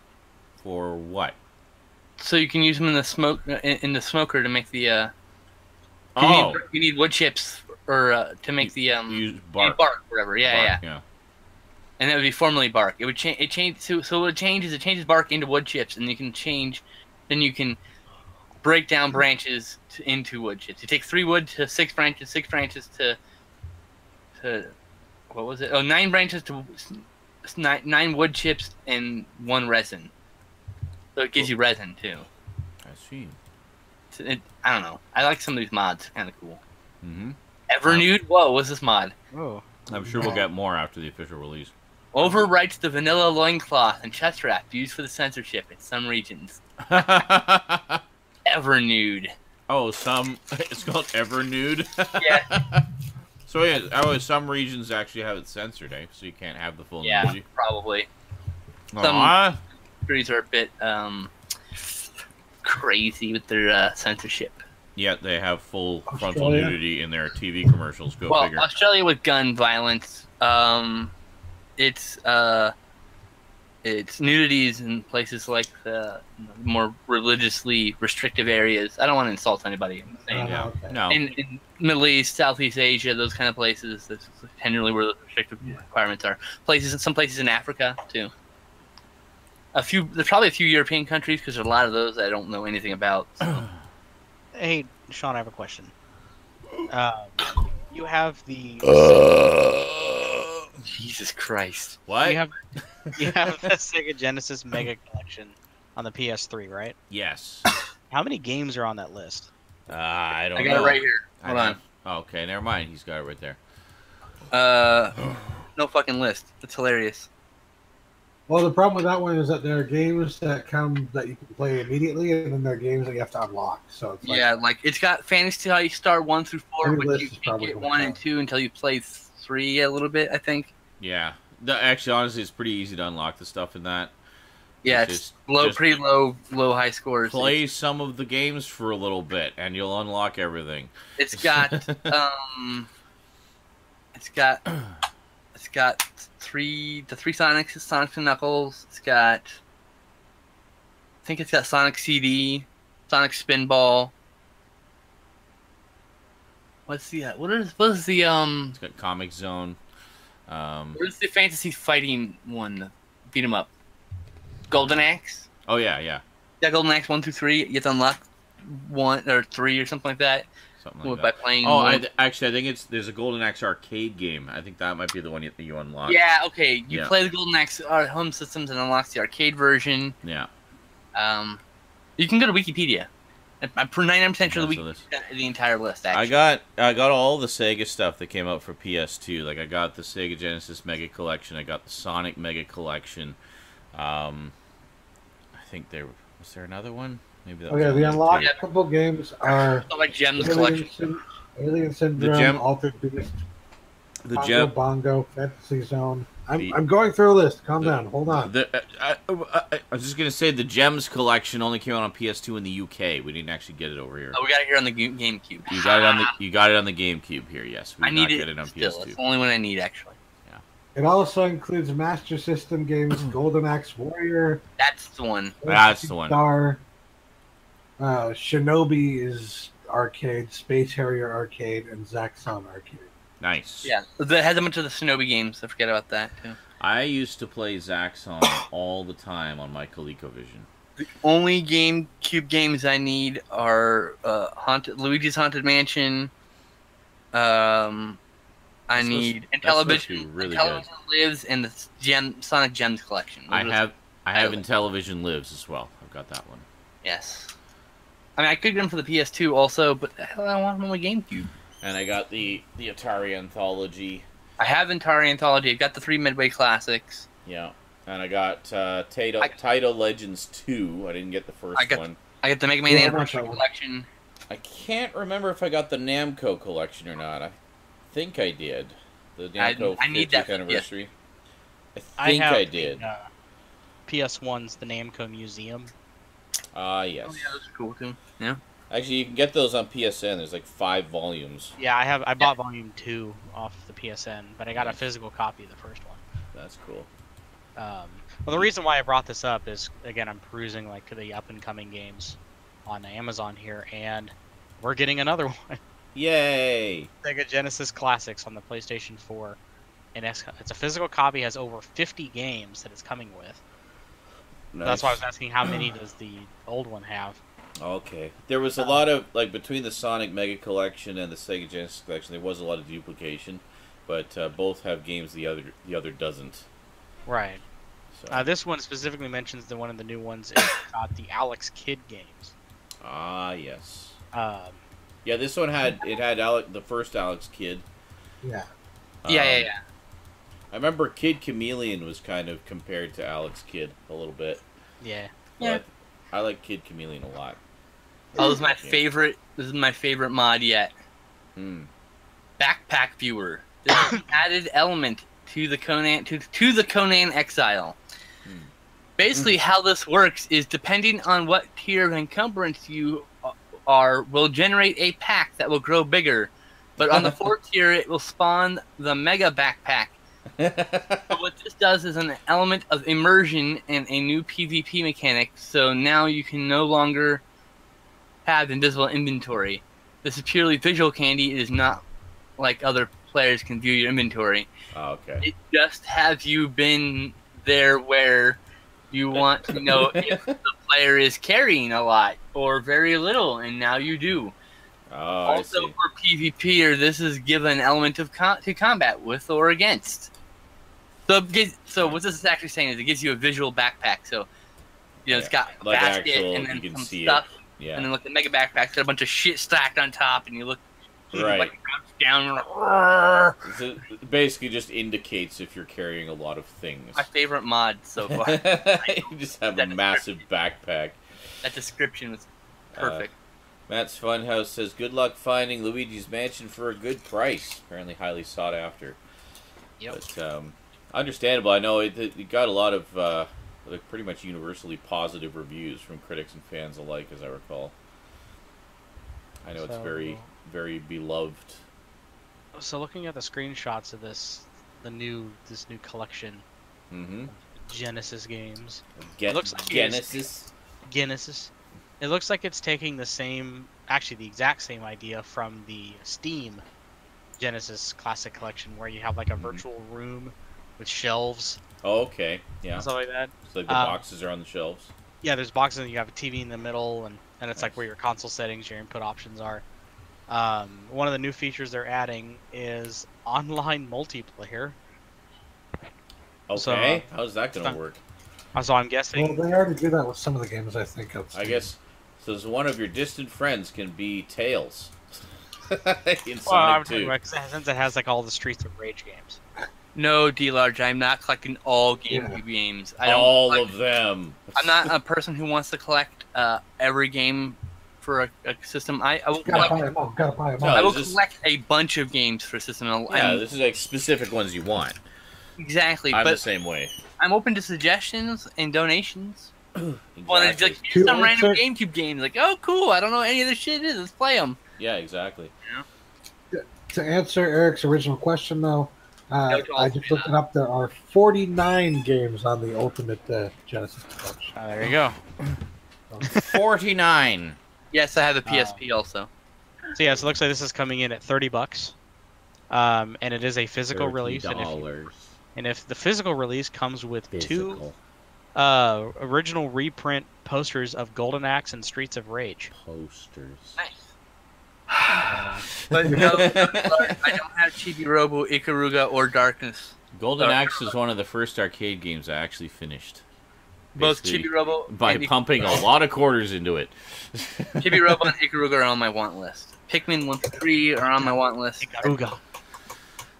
For what? So you can use them in the smoker to make the. You need wood chips or to make the use bark. Bark, whatever. Yeah, bark, yeah. and that would be formerly bark. It would change. It change. So what it changes. It changes bark into wood chips, and you can change. Then you can break down branches into wood chips. You take 3 wood to 6 branches. 6 branches to what was it? Oh, 9 branches to 9 wood chips and 1 resin. So it gives you resin too. I see. I don't know. I like some of these mods. Kind of cool. Mm-hmm. Evernude? Whoa, what's this mod? Oh. I'm sure we'll get more after the official release. Overwrites the vanilla loincloth and chest wrap used for the censorship in some regions. Evernude. Oh, it's called Evernude? Yeah. So yeah, some regions actually have it censored, eh? So you can't have the full nudity. Probably. Aww. Some countries are a bit crazy with their censorship. Yeah, they have full frontal Australia? nudity in their TV commercials. Go Well, figure. Australia with gun violence, it's nudities in places like the more religiously restrictive areas. I don't want to insult anybody. I'm saying Yeah. Okay. No. in Middle East, Southeast Asia, those kind of places. That's generally where the restrictive requirements are. Some places in Africa too. There's probably a few European countries because there's a lot of those I don't know anything about. So. Hey, Sean, I have a question. You have the Jesus Christ! What? you have the Sega Genesis Mega Collection on the PS3, right? Yes. How many games are on that list? I don't I know. got it right here. Hold on. Oh, okay, never mind. He's got it right there. No fucking list. That's hilarious. Well, the problem with that one is that there are games that you can play immediately, and then there are games that you have to unlock. So it's like, Yeah, like it's got Fantasy Star 1 through 4, Every but list you is can't probably get gonna 1 and count. 2 until you play 3 a little bit, I think. Yeah. Actually, honestly, it's pretty easy to unlock the stuff in that. Yeah, Just- it's just pretty low high scores. Play some of the games for a little bit, and you'll unlock everything. It's got it's got the 3 Sonics, Sonic and Knuckles. It's got, I think it's got Sonic CD, Sonic Spinball. What is the It's got Comic Zone. what is the fantasy fighting one? Beat 'em up. Golden Axe. Oh yeah, yeah, Yeah, Golden Axe 1 through 3. You have to unlock 1 or 3 or something like that. something like By that. playing. Oh, one. actually, I think there's a Golden Axe arcade game. I think that might be the one that you unlock. Yeah, okay. You Yeah. play the Golden Axe home systems and unlocks the arcade version. Yeah. You can go to Wikipedia. I'm 99% sure Yeah, the so Wiki the entire list. Actually, I got all the Sega stuff that came out for PS2. Like I got the Sega Genesis Mega Collection. I got the Sonic Mega Collection. I think was there another one? Maybe that was okay, the only two. unlockable games are Not like Gems collection. Alien Syndrome, Gem- Altered Beast, The Bongo Gem. Bongo, Fantasy Zone. The- I'm going through a list. Calm down. Hold on. I was just gonna say the Gems collection only came out on PS2 in the UK. We didn't actually get it over here. Oh, we got it here on the GameCube. You got it on the GameCube here. Yes, we I did need not it get it on still. PS2. It's the only one I need actually. It also includes Master System games, Golden Axe Warrior, That's the one. That's the one. Star, Shinobi is arcade, Space Harrier arcade, and Zaxxon arcade. Nice. Yeah, it has a bunch of the Shinobi games. I forget about that too. I used to play Zaxxon all the time on my ColecoVision. The only GameCube games I need are Luigi's Haunted Mansion. I need supposed to be Intellivision. really Intellivision Lives and the Sonic Gems collection. I Those have are- Intellivision Lives as well. I've got that one. Yes. I mean, I could get them for the PS2 also, but the hell, I want them on my GameCube. And I got the Atari Anthology. I have Atari Anthology. I got the 3 Midway Classics. Yeah. And I got Taito Legends 2. I didn't get the first one. I got the Mega Man Yeah, I want Anniversary that one. Collection. I can't remember if I got the Namco collection or not. I think I did. The Namco I need 50th that for anniversary. I think have I did. The, PS1's the Namco Museum. Yes. Oh yeah, those are cool too. Yeah. Actually, you can get those on PSN. There's like 5 volumes. Yeah, I bought Volume 2 off the PSN, but I got a physical copy of the first one. That's cool. Well, the reason why I brought this up is, again, I'm perusing like the up-and-coming games on Amazon here, and we're getting another one. Yay! Sega Genesis Classics on the PlayStation 4. and it's a physical copy. Has over 50 games that it's coming with. Nice. That's why I was asking how many does the old one have. Okay. There was a lot of, like, between the Sonic Mega Collection and the Sega Genesis Collection, there was a lot of duplication, but both have games the other doesn't. Right. So. This one specifically mentions that one of the new ones is got the Alex Kidd games. Ah, yes. Yeah, this one had the first Alex Kidd. Yeah. Yeah. I remember Kid Chameleon was kind of compared to Alex Kidd a little bit. Yeah. But I like Kid Chameleon a lot. Oh, this is my favorite. This is my favorite mod yet. Backpack viewer. This is an added element to the Conan the Conan Exile. Basically, how this works is depending on what tier of encumbrance you are, will generate a pack that will grow bigger. But on the 4th tier, it will spawn the Mega Backpack. So what this does is an element of immersion and a new PvP mechanic. So now you can no longer have invisible inventory. This is purely visual candy. It is not like other players can view your inventory. Oh, okay. It just has you been there where you want to know if the player is carrying a lot or very little, and now you do. Oh, Also, for PvP, this is given an element of to combat with or against. So what this is actually saying is it gives you a visual backpack. So, it's got a like basket actual, and then you can some see stuff. it. Yeah. And then look, the Mega Backpack's got a bunch of shit stacked on top, and you look Right. like it drops down. And like, So it basically just indicates if you're carrying a lot of things. my favorite mod so far. You just have a massive backpack. That description was perfect. Matt's Funhouse says, good luck finding Luigi's Mansion for a good price. Apparently highly sought after. Yep. But, understandable. I know it got a lot of like pretty much universally positive reviews from critics and fans alike, as I recall. I know it's very, very beloved. So looking at the screenshots of this new collection, Genesis games, it looks like Genesis. It looks like it's taking the exact same idea from the Steam Genesis Classic Collection, where you have like a virtual room with shelves. Oh, okay. Yeah. And stuff like that. So like the boxes are on the shelves. Yeah, there's boxes and you have a TV in the middle, and it's like where your console settings, your input options are. One of the new features they're adding is online multiplayer. Okay, So, how's that going to work? So I'm guessing. Well, they already do that with some of the games, I think. I guess, so one of your distant friends can be Tails. In Sonic 2. Since it has like all the Streets of Rage games. No, D-Large, I'm not collecting all GameCube games. I don't all collect, of them. I'm not a person who wants to collect every game for a system. I will collect, Gotta buy them all. I will collect a bunch of games for a system. Yeah, this is like specific ones you want. Exactly, I'm but the same way. I'm open to suggestions and donations. Exactly. Want to like here's some random GameCube games? Like, oh, cool! I don't know what any of this shit is. Let's play them. Yeah, exactly. To answer Eric's original question, though, I just looked it up. There are 49 games on the Ultimate Genesis Collection. There you go. 49. Yes, I have the PSP also. So yeah, so it looks like this is coming in at $30, and it is a physical release. And if the physical release comes with two original reprint posters of Golden Axe and Streets of Rage. Posters. Nice. But no, I don't have Chibi Robo, Ikaruga, or Darkness. Golden Axe is one of the first arcade games I actually finished. Both Chibi Robo by pumping a lot of quarters into it. Chibi Robo and Ikaruga are on my want list. Pikmin 1 through 3 are on my want list. Ikaruga.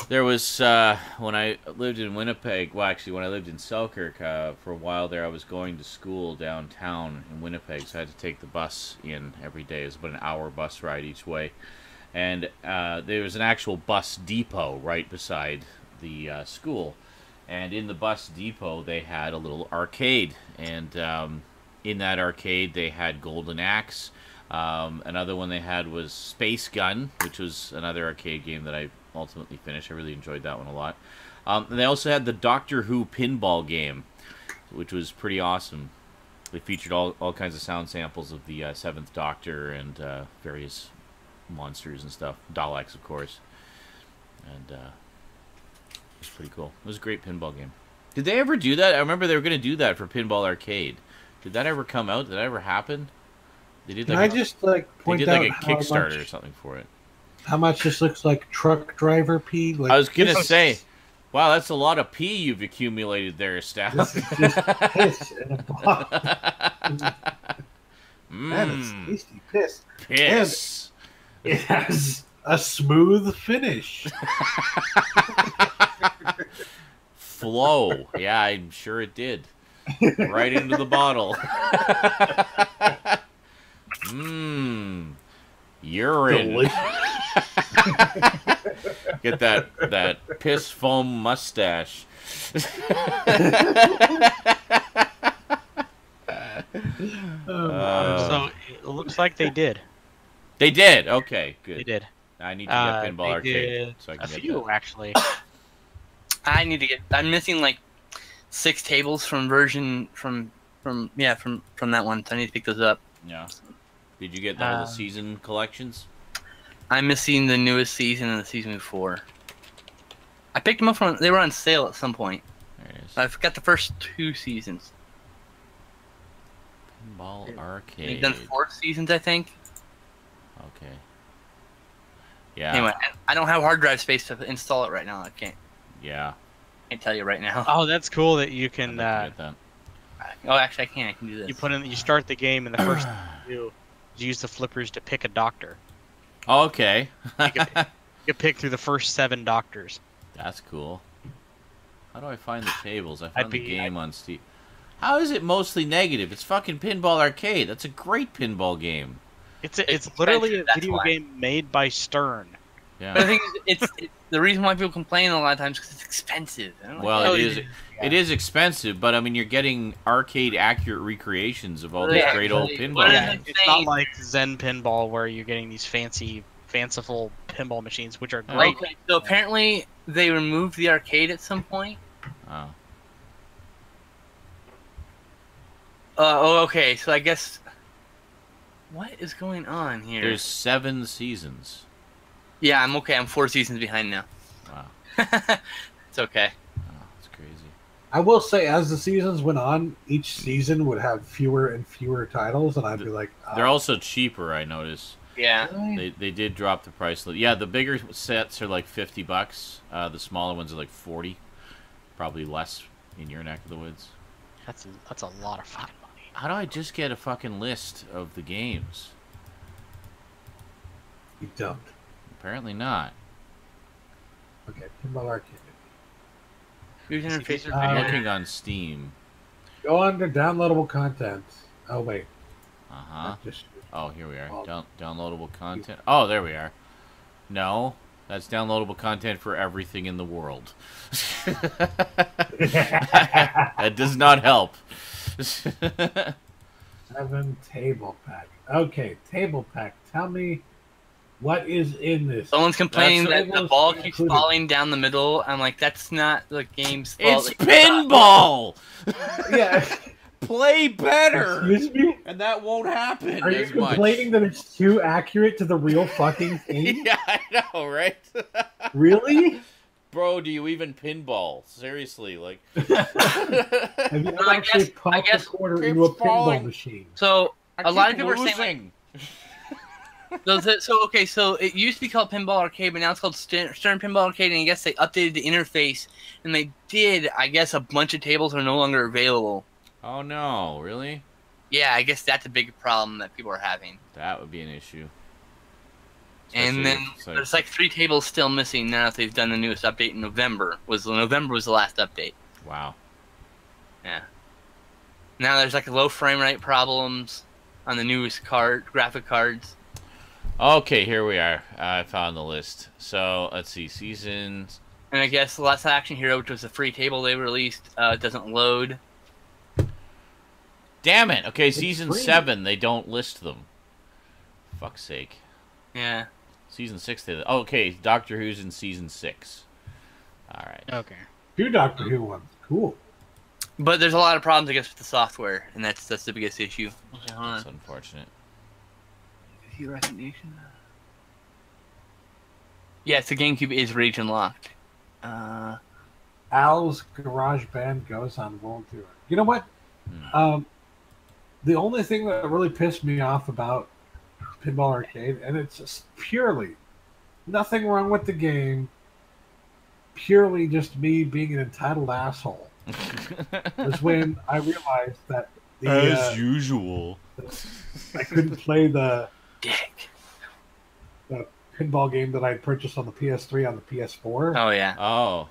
There was, when I lived in Winnipeg, well, actually, when I lived in Selkirk, for a while there, I was going to school downtown in Winnipeg, so I had to take the bus in every day. It was about an hour bus ride each way. And there was an actual bus depot right beside the school. And in the bus depot, they had a little arcade. And in that arcade, they had Golden Axe. Another one they had was Space Gun, which was another arcade game that I ultimately finished. I really enjoyed that one a lot. And they also had the Doctor Who pinball game, which was pretty awesome. They featured all kinds of sound samples of the Seventh Doctor and various monsters and stuff. Daleks, of course. And It's pretty cool. It was a great pinball game. Did they ever do that? I remember they were going to do that for Pinball Arcade. Did that ever come out? Did that ever happen? They did. Can like I just like they point did out like a how Kickstarter or much, something for it. how much this looks like truck driver pee? Like, I was gonna this- say, wow, that's a lot of pee you've accumulated there, Staff. This is just piss in a bottle. Man, it's tasty piss. Piss. It has a smooth finish. Flow. Yeah, I'm sure it did. Right into the bottle. Urine. Delicious. Get that piss foam mustache. So it looks like they did. They did. Okay, good. They did. I need to get Pinball They Arcade did so I can a get few that. actually. I need to get. I'm missing like 6 tables from version from that one. So I need to pick those up. Yeah. Did you get all the season collections? I'm missing the newest season and the season before. I picked them up from. They were on sale at some point. There it is. I've got the first 2 seasons. Pinball Arcade. They've done 4 seasons, I think. Okay. Yeah. Anyway, I don't have hard drive space to install it right now. I can't Yeah. tell you right now. Oh, that's cool that you I'd can. like to get that. Oh, actually, I can. I can do this. You start the game, and the first thing you do is use the flippers to pick a doctor. Okay. You can pick through the first 7 doctors. That's cool. How do I find the tables? I found the be- game on Steam. How is it mostly negative? It's fucking Pinball Arcade. That's a great pinball game. It's It's literally a expensive, that's video why. game made by Stern. But the Yeah. thing is, it's the reason why people complain a lot of times because it's expensive. I don't know. Well, Oh, it is. yeah. It is expensive, but I mean, you're getting arcade accurate recreations of all these Yeah, great old actually, pinball what Yeah, is games. it? it's not like Zen Pinball where you're getting these fanciful pinball machines, which are great. Okay, so apparently they removed the arcade at some point. Oh. Okay. So I guess what is going on here? There's 7 seasons. Yeah, I'm okay. I'm 4 seasons behind now. Wow. It's okay. Oh, that's crazy. I will say, as the seasons went on, each season would have fewer and fewer titles, and I'd be like, They're also cheaper, I notice. Yeah. really? They did drop the price. Yeah, the bigger sets are like $50. The smaller ones are like 40. Probably less in your neck of the woods. That's a lot of fucking money. How do I just get a fucking list of the games? You don't. Apparently not. Okay, Pinball Arcade. User interface. these are I'm Yeah. looking on Steam. Go under downloadable content. Oh, wait. Uh-huh. Not just Oh, here we are. Well- Downloadable content. Oh, there we are. No, that's downloadable content for everything in the world. That does not help. 7 table pack. Okay, table pack. Tell me what is in this. Someone's complaining That's- that the ball keeps included. falling down the middle. I'm like, that's not the game's fault. It's pinball! Yeah. Play better! Excuse me? And that won't happen Are you as much. complaining that it's too accurate to the real fucking thing? Yeah, I know, right? Really? Bro, do you even pinball? Seriously, like... Have you ever I actually guess- popped I guess a quarter into a keeps pinball falling. machine? So I a lot of keep people are saying, losing. so it used to be called Pinball Arcade, but now it's called Stern Pinball Arcade, and I guess they updated the interface, and they did. I guess a bunch of tables are no longer available. Oh no, really? Yeah, I guess that's a big problem that people are having. That would be an issue. And Especially then if it's there's like 3 tables still missing now that they've done the newest update in November. November was the last update. Wow. Yeah. Now there's like low frame rate problems on the newest graphic cards. Okay, here we are. I found the list. So, let's see. Seasons. And I guess Last Action Hero, which was a free table they released, doesn't load. Damn it! Okay, season free. 7, they don't list them. Fuck's sake. Yeah. Season 6, they... Oh, okay, Doctor Who's in season 6. Alright. Okay. 2 Doctor Who ones. Cool. But there's a lot of problems, I guess, with the software, and that's the biggest issue. Okay, hold That's on. unfortunate. View recognition. Yes, the GameCube is region locked. Al's Garage Band goes on World Tour. You know what? The only thing that really pissed me off about Pinball Arcade, and it's just purely nothing wrong with the game, purely just me being an entitled asshole, was when I realized that as usual, I couldn't play the Dick. pinball game that I purchased on the PS3 on the PS4. Oh yeah. Oh.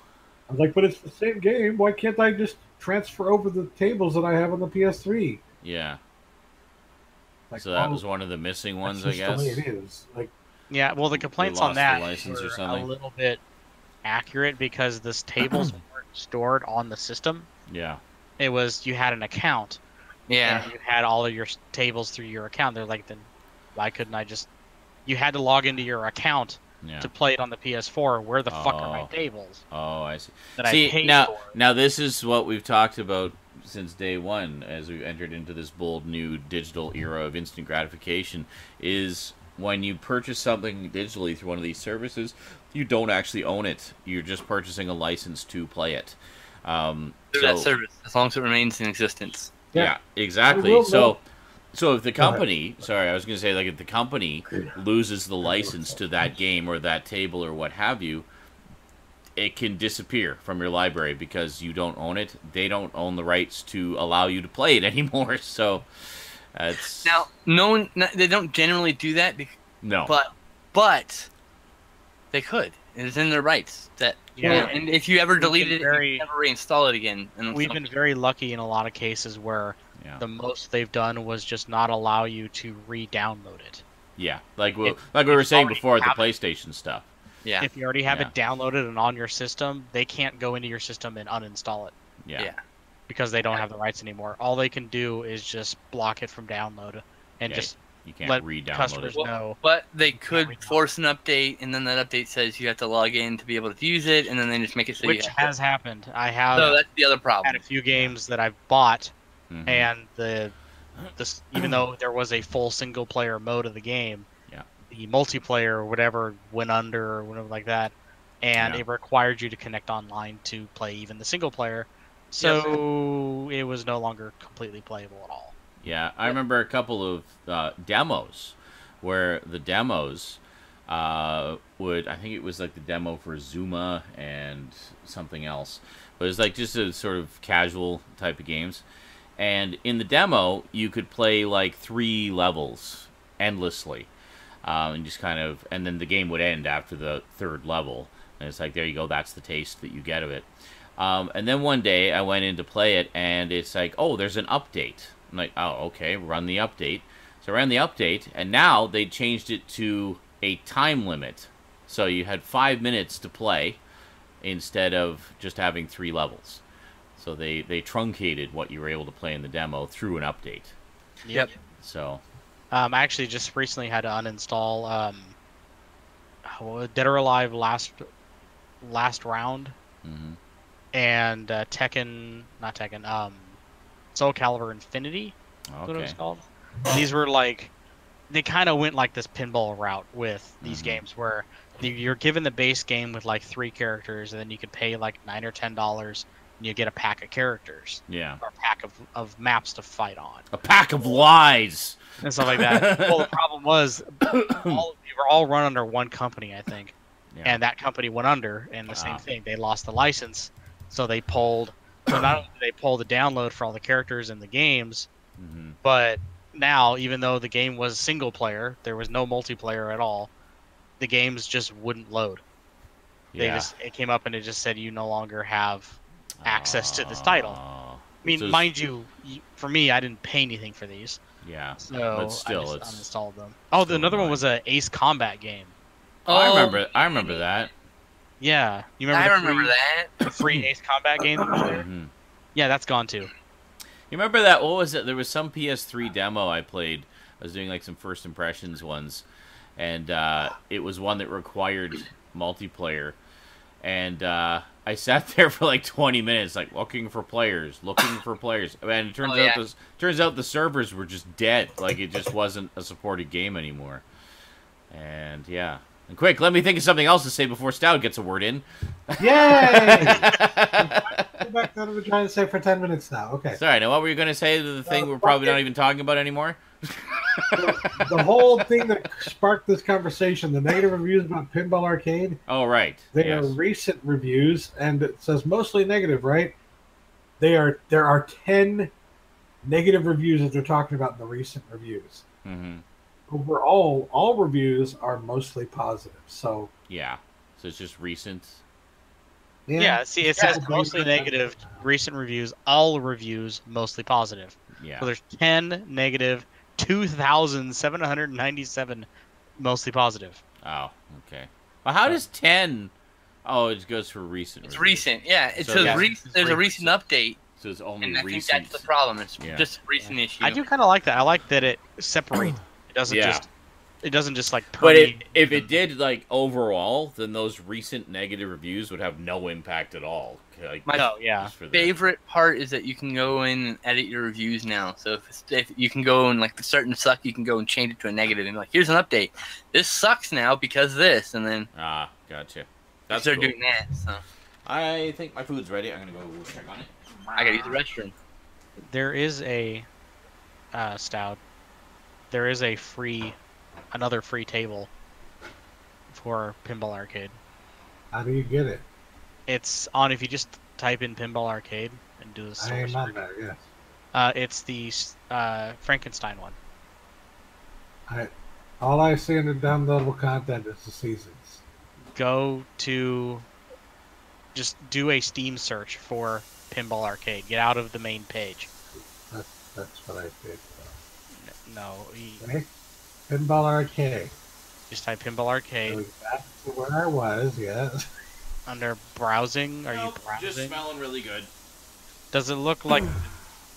I was like, but it's the same game. Why can't I just transfer over the tables that I have on the PS3? Yeah. Like, So that was one of the missing ones, I that's guess. just the way it is. Like, Yeah, well, the complaints They on lost that the license or were something. a little bit accurate because this tables weren't stored on the system. Yeah. It was you had an account, Yeah. and you had all of your tables through your account. They're like, then why couldn't I just? You had to log into your account Yeah. to play it on the PS4. Where the fuck are my Oh. tables Oh, I see. that I See, paid now, for? now this is what we've talked about since day one, as we entered into this bold new digital era of instant gratification, is when you purchase something digitally through one of these services, you don't actually own it. You're just purchasing a license to play it. Through that service, as long as it remains in existence. Yeah, exactly. will, So if the company, sorry, I was going to say, like, if the company loses the license to that game or that table or what have you, it can disappear from your library because you don't own it. They don't own the rights to allow you to play it anymore. So it's Now, they don't generally do that, no. but they could. It's in their rights that. Yeah. And if you ever delete it, very- you can never reinstall it again. And We've been very lucky in a lot of cases where Yeah. the most they've done was just not allow you to re-download it. Yeah, like we If were saying already before, the have it. PlayStation stuff. Yeah. If you already have Yeah. it downloaded and on your system, they can't go into your system and uninstall it Yeah. Yeah. because they don't have the rights anymore. All they can do is just block it from download and Yeah, just You can't let re-download customers it. know. But they could read force an update, and then that update says you have to log in to be able to use it, and then they just make it so Which you have has happened. I have So that's the other had problem. a few games that I've bought, Mhm. and even though there was a full single player mode of the game, Yeah. the multiplayer or whatever went under or whatever like that, and Yeah. it required you to connect online to play even the single player. So it was no longer completely playable at all. Yeah, I remember a couple of demos where the demos I think it was like the demo for Zuma and something else, but it was like just a sort of casual type of games. And in the demo, you could play like 3 levels endlessly, and just kind of, and then the game would end after the 3rd level. And it's like, there you go, that's the taste that you get of it. And then one day I went in to play it, and it's like, oh, there's an update. I'm like, oh, okay, run the update. So I ran the update, and now they changed it to a time limit. So you had 5 minutes to play instead of just having 3 levels. So they truncated what you were able to play in the demo through an update. Yep. So I actually just recently had to uninstall Dead or Alive last round mhm. and not Tekken, Soul Calibur Infinity. That's what it was Okay. called. These were like, they kind of went like this pinball route with these Mhm. games where you're given the base game with like 3 characters, and then you could pay like $9 or $10, and you get a pack of characters Yeah. or a pack of maps to fight on A pack of lies. and stuff like that. Well, the problem was we were all run under one company, I think, Yeah. and that company went under, and the same Wow. thing, they lost the license, so they pulled. So not only did they pull the download for all the characters in the games, Mhm. but now, even though the game was single player, there was no multiplayer at all. The games just wouldn't load. Yeah. It came up and it just said you no longer have access to this title. Oh. I mean, So it's- mind you, for me, I didn't pay anything for these, Yeah. so But still, I it's just uninstalled them. Oh, still another one annoying. was a Ace Combat game. I remember that. Yeah, you I remember? remember that. The free Ace Combat game that was there? Mhm. Yeah, that's gone too. You remember that? What was it? There was some PS3 demo I played. I was doing like some first impressions ones, and it was one that required multiplayer. And I sat there for like 20 minutes, like looking for players. And it turns out the servers were just dead. Like it just wasn't a supported game anymore. And yeah, And quick, let me think of something else to say before Stout gets a word in. Yay! Go back to what we're trying to say for 10 minutes now. Okay. Sorry, now what were you going to say? The thing we're probably not even talking about anymore? The whole thing that sparked this conversation, the negative reviews about Pinball Arcade. Oh, right. They are recent reviews, and it says mostly negative, right? There are 10 negative reviews that they're talking about in the recent reviews. Mm-hmm. Overall, all reviews are mostly positive. So yeah, so it's just recent. Yeah, see, it says mostly negative, recent reviews, all reviews mostly positive. Yeah. So there's 10 negative, 2,797 mostly positive. Oh, okay. Well, how does 10... Oh, it goes for recent. It's reviews. recent, yeah. It So says yeah, there's a recent update. So it's only And I recent. think that's the problem. It's just a recent issue. I do kind of like that. I like that it separates. It doesn't Yeah. just. It doesn't just like. But permeate if it did, like, overall, then those recent negative reviews would have no impact at all. Like, My just for the- favorite part is that you can go in and edit your reviews now. So if you can go and, like, the starting to suck, you can go and change it to a negative and be like, here's an update. This sucks now because of this. And then gotcha. that's start doing that. So I think my food's ready. I'm going to go check on it. I got to use the restroom. There is a Stout. There is another free table for Pinball Arcade. how do you get it? It's on if you just type in Pinball Arcade and do the I am on there. Yes. It's the Frankenstein one. All I see in the downloadable content is the seasons. Go to, just do a Steam search for Pinball Arcade. Get out of the main page. That's what I did. No, Okay. Pinball Arcade. just type Pinball Arcade. Going back to where I was, yes. Under browsing, are you Nope, browsing? just smelling really good. Does it look like?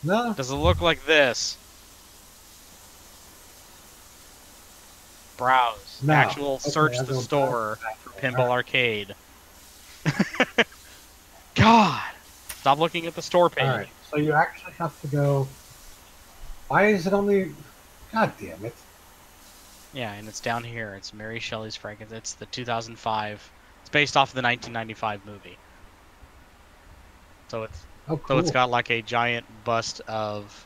No. Does it look like this? Browse. No. Actual Okay, search I'll the go store back. for Pinball Arcade. God! Stop looking at the store page. All right. So you actually have to go. Why is it only? God damn it! Yeah, and it's down here. It's Mary Shelley's Frankenstein. It's the 2005. It's based off of the 1995 movie. So it's Oh, cool. so it's got like a giant bust of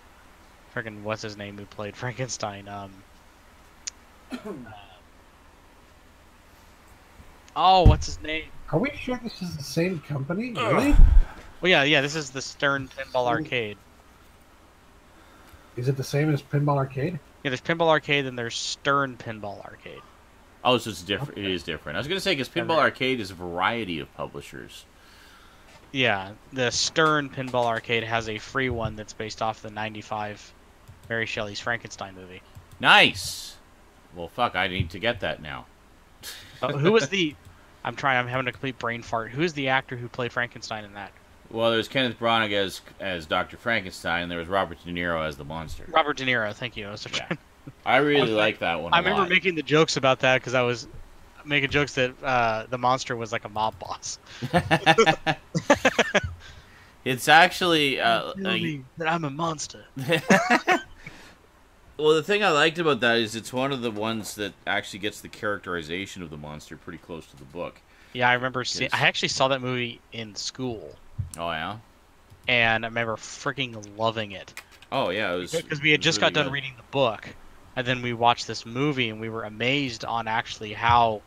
freaking what's his name who played Frankenstein. Oh, what's his name? Are we sure this is the same company? Really? Well, yeah. This is the Stern Pinball Arcade. Is it the same as Pinball Arcade? Yeah, there's Pinball Arcade, and there's Stern Pinball Arcade. Oh, so it's different. It is different. I was going to say, because Pinball Arcade is a variety of publishers. Yeah, the Stern Pinball Arcade has a free one that's based off the 95 Mary Shelley's Frankenstein movie. Nice! Well, fuck, I need to get that now. Who was the... I'm having a complete brain fart. Who's the actor who played Frankenstein in that? Well, there's Kenneth Branagh as Dr. Frankenstein, and there was Robert De Niro as the monster. Robert De Niro, thank you. I really like that one I remember making the jokes about that because I was making jokes that the monster was like a mob boss. It's actually... Tell me that I'm a monster. Well, the thing I liked about that is it's one of the ones that actually gets the characterization of the monster pretty close to the book. Yeah, I remember seeing... I actually saw that movie in school. Oh, yeah? And I remember freaking loving it. Oh, yeah, it was... Because we had just got done reading the book, and then we watched this movie, and we were amazed on actually how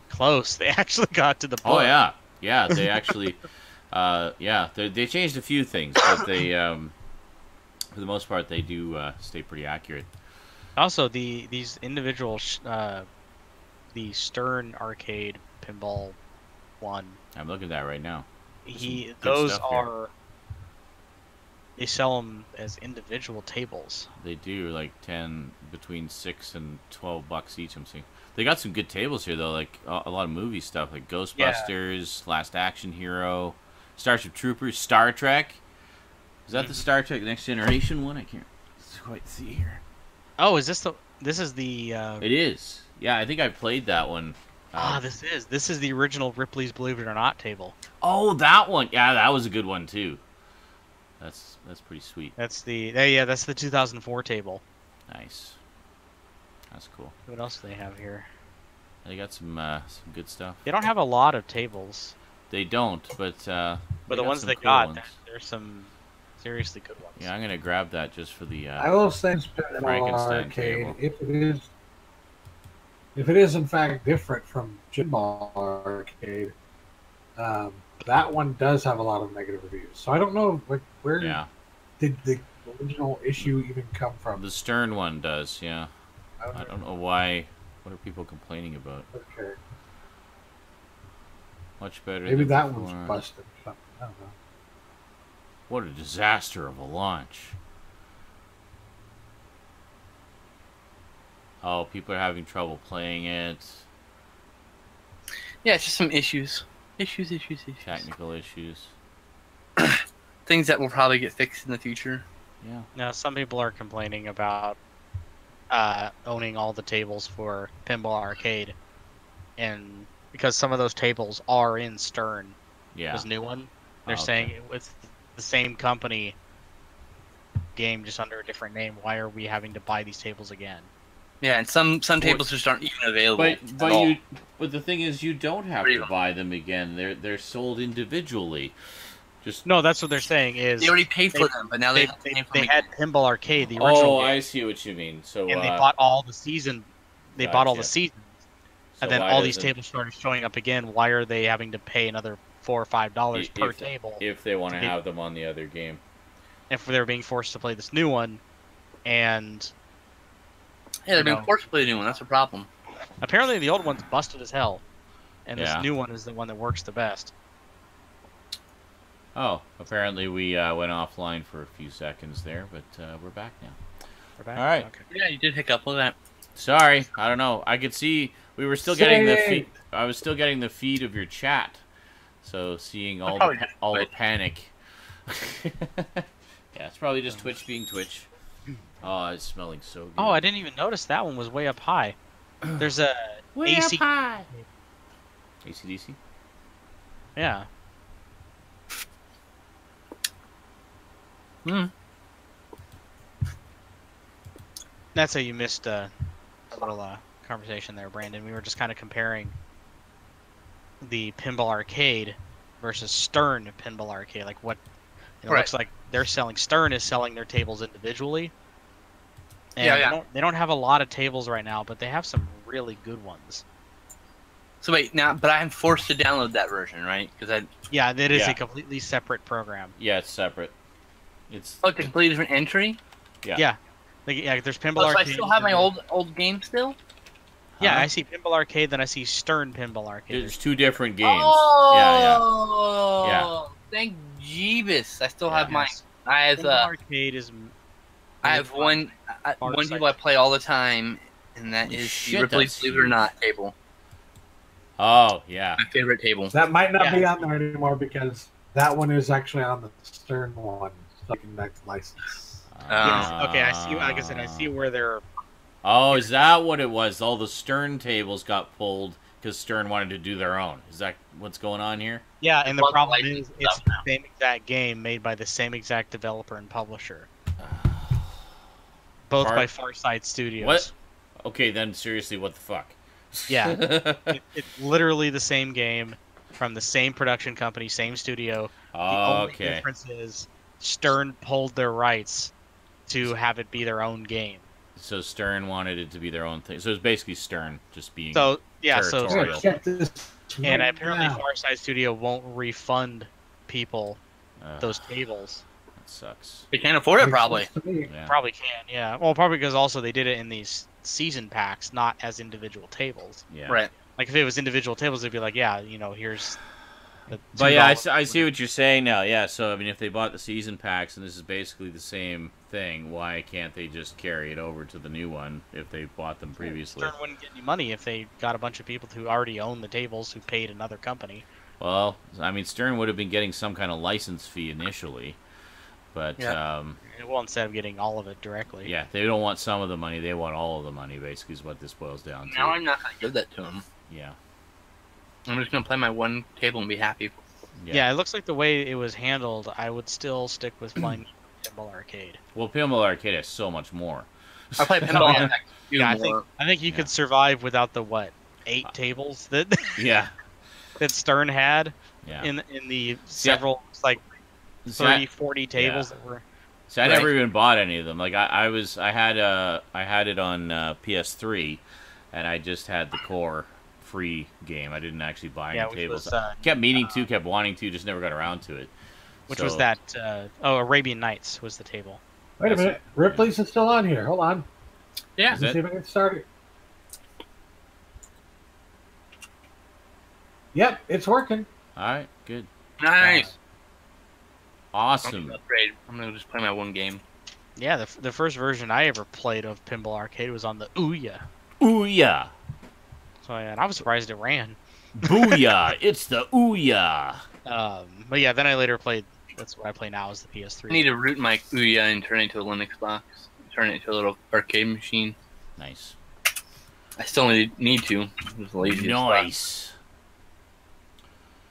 close they actually got to the book. Oh, yeah. Yeah, they actually... they changed a few things, but they... for the most part, they do stay pretty accurate. Also, these individual... the Stern Arcade Pinball one... I'm looking at that right now. Those are... They sell them as individual tables. They do, like between $6 and $12 each. I'm seeing. They got some good tables here though, like a lot of movie stuff, like Ghostbusters, Last Action Hero, Starship Troopers, Star Trek. Is that the Star Trek Next Generation one? I can't quite see here. Oh, is this the? This is the. It is. Yeah, I think I played that one. This is the original Ripley's Believe It or Not table. Oh, that one. Yeah, that was a good one too. That's pretty sweet. That's the that's the 2004 table. Nice. That's cool. What else do they have here? They got some good stuff. They don't have a lot of tables. They don't, but the ones some they cool got, ones. there's some seriously good ones. Yeah, I'm gonna grab that just for the. I will say Pinball Frankenstein Arcade, table. if it is in fact different from Pinball Arcade, that one does have a lot of negative reviews. So I don't know where did the original issue even come from. The Stern one does, yeah. I don't know why. What are people complaining about? Okay. Much better. Maybe than that before. one's busted. I don't know. What a disaster of a launch. Oh, people are having trouble playing it. Yeah, it's just some issues. Issues. Technical issues. Things that will probably get fixed in the future. Yeah. Now, some people are complaining about owning all the tables for Pinball Arcade, and because some of those tables are in Stern, this new one, they're saying with the same company game, just under a different name. Why are we having to buy these tables again? Yeah, and some tables just aren't even available. But the thing is, you don't have to buy them again. They're sold individually. No, that's what they're saying. Is they already paid for them, but now they had Pinball Arcade, the original. Oh, game, I see what you mean. So and they bought all the season. They bought all the seasons, and then all these tables started showing up again. Why are they having to pay another $4 or $5 per table if they want to have them on the other game? If they're being forced to play this new one, and they're being forced to play the new one. That's a problem. Apparently, the old one's busted as hell, and this Yeah. new one is the one that works the best. Oh, apparently we went offline for a few seconds there, but we're back now. We're back. All right. Okay. Yeah, you did hiccup. Look at that. Sorry, I don't know. I could see we were still getting the feed. I was still getting the feed of your chat, so seeing all the panic. Yeah, it's probably just Twitch being Twitch. Oh, it's smelling so good. Oh, I didn't even notice that one was way up high. There's a AC. Up high. AC/DC? Yeah. That's how you missed a little conversation there, Brandon. We were just kind of comparing the Pinball Arcade versus Stern Pinball Arcade. Like what it looks like they're selling. Stern is selling their tables individually. And they don't have a lot of tables right now, but they have some really good ones. So wait, but I'm forced to download that version, right? Yeah, that is a completely separate program. Yeah, it's separate. It's a completely different entry. Yeah. There's Pinball Arcade. So I still have my old game still. Yeah, I see Pinball Arcade, then I see Stern Pinball Arcade. There's two different games. Oh, yeah. Thank Jeebus! I still have mine. I have Pinball Arcade is. I have one table I play all the time, and that is the Ripley Believe It or Not table. Oh yeah, my favorite table. That might not be on there anymore because that one is actually on the Stern one, so you can license. Okay, I see. Like I said, I see where they're. Oh, is that what it was? All the Stern tables got pulled because Stern wanted to do their own. Is that what's going on here? Yeah, and the problem is it's the same exact game made by the same exact developer and publisher. Both by Farside Studios. What? Okay, then seriously, what the fuck? Yeah, it's literally the same game from the same production company, same studio. The only difference is Stern pulled their rights to have it be their own game. So Stern wanted it to be their own thing. So it's basically Stern just being territorial. So and apparently Farside Studio won't refund people those tables. That sucks. They can't afford it, probably. Yeah. Probably can, yeah. Well, probably because also they did it in these season packs, not as individual tables. Yeah. Right. Like if it was individual tables, they'd be like, yeah, here's. But yeah, I see what you're saying now. Yeah, so I mean, if they bought the season packs and this is basically the same thing, why can't they just carry it over to the new one if they bought them previously? Stern wouldn't get any money if they got a bunch of people who already own the tables who paid another company. Well, I mean, Stern would have been getting some kind of license fee initially, but well, instead of getting all of it directly. Yeah, they don't want some of the money; they want all of the money. Basically, is what this boils down to. Now I'm not gonna give that to them. Yeah. I'm just gonna play my one table and be happy. Yeah, it looks like the way it was handled, I would still stick with playing Pinball Arcade. Well, Pinball Arcade has so much more. I play Pinball Arcade. I think you could survive without the what? 8 tables that Yeah. that Stern had Yeah. in the several like 30, 40 tables that were. See, I never even bought any of them. Like I had it on PS3, and I just had the core free game. I didn't actually buy any tables. Kept wanting to, just never got around to it. Which was that? Arabian Nights was the table. Wait a minute, Ripley's is still on here. Hold on. Yeah. Let's see if I can start it. Yep, it's working. All right, good. Nice. Awesome. I'm gonna just play my one game. Yeah, the first version I ever played of Pinball Arcade was on the Ouya. Ouya. So yeah, and I was surprised it ran. Booyah! It's the Ouya. But yeah, then I later played. That's what I play now is the PS3. I need to root my Ouya and turn it into a Linux box. Turn it into a little arcade machine. Nice. I still need to. Just lazy. Nice.